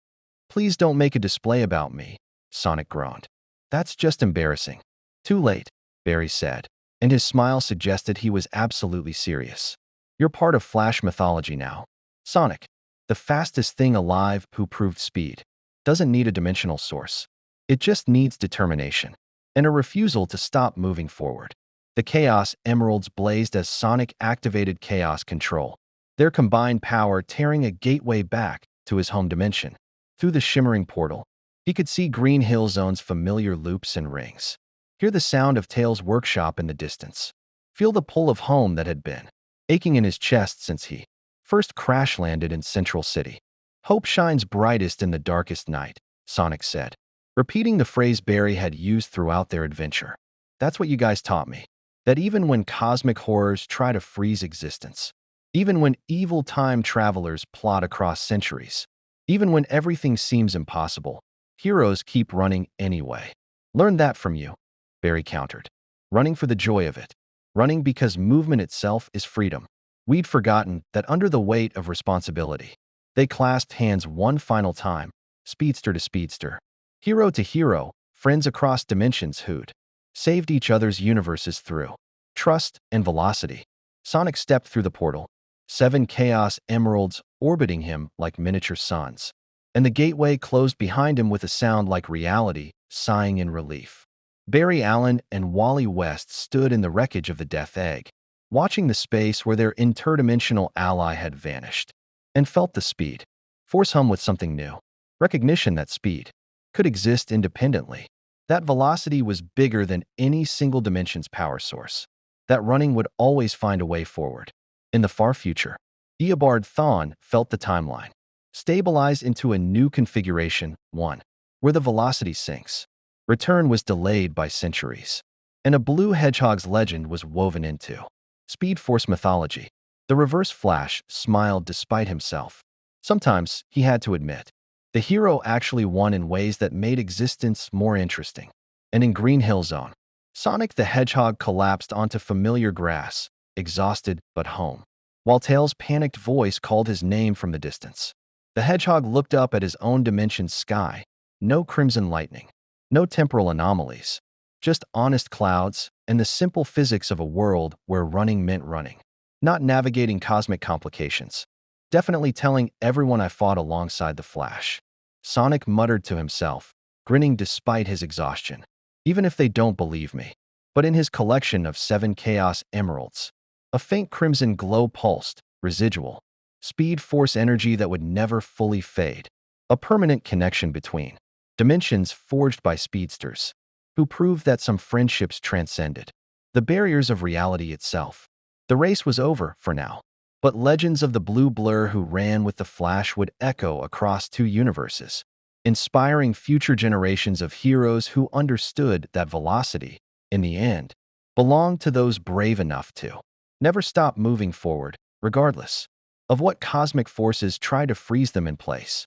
Speaker 1: "Please don't make a display about me," Sonic groaned. "That's just embarrassing." "Too late," Barry said, and his smile suggested he was absolutely serious. "You're part of Flash mythology now. Sonic, the fastest thing alive who proved speed, doesn't need a dimensional source. It just needs determination and a refusal to stop moving forward." The Chaos Emeralds blazed as Sonic activated Chaos Control, their combined power tearing a gateway back to his home dimension. Through the shimmering portal, he could see Green Hill Zone's familiar loops and rings, hear the sound of Tails' workshop in the distance, feel the pull of home that had been aching in his chest since he first crash-landed in Central City. "Hope shines brightest in the darkest night," Sonic said, repeating the phrase Barry had used throughout their adventure. "That's what you guys taught me. That even when cosmic horrors try to freeze existence, even when evil time travelers plot across centuries, even when everything seems impossible, heroes keep running anyway." "Learn that from you," Barry countered. "Running for the joy of it. Running because movement itself is freedom." We'd forgotten that under the weight of responsibility, they clasped hands one final time, speedster to speedster, hero to hero, friends across dimensions who'd saved each other's universes through trust and velocity. Sonic stepped through the portal, 7 Chaos Emeralds orbiting him like miniature suns, and the gateway closed behind him with a sound like reality sighing in relief. Barry Allen and Wally West stood in the wreckage of the Death Egg, watching the space where their interdimensional ally had vanished, and felt the Speed Force hum with something new. Recognition that speed could exist independently. That velocity was bigger than any single dimension's power source. That running would always find a way forward. In the far future, Eobard Thawne felt the timeline stabilize into a new configuration, one where the velocity sinks. Return was delayed by centuries, and a blue hedgehog's legend was woven into Speed Force mythology. The Reverse Flash smiled despite himself. Sometimes, he had to admit, the hero actually won in ways that made existence more interesting. And in Green Hill Zone, Sonic the Hedgehog collapsed onto familiar grass, exhausted but home, while Tails' panicked voice called his name from the distance. The Hedgehog looked up at his own dimension's sky. No crimson lightning, no temporal anomalies, just honest clouds and the simple physics of a world where running meant running, not navigating cosmic complications. "Definitely telling everyone I fought alongside the Flash," Sonic muttered to himself, grinning despite his exhaustion. "Even if they don't believe me." But in his collection of 7 Chaos Emeralds, a faint crimson glow pulsed, residual, Speed Force energy that would never fully fade, a permanent connection between dimensions forged by speedsters, who proved that some friendships transcended the barriers of reality itself. The race was over for now, but legends of the blue blur who ran with the Flash would echo across 2 universes, inspiring future generations of heroes who understood that velocity, in the end, belonged to those brave enough to never stop moving forward, regardless of what cosmic forces tried to freeze them in place.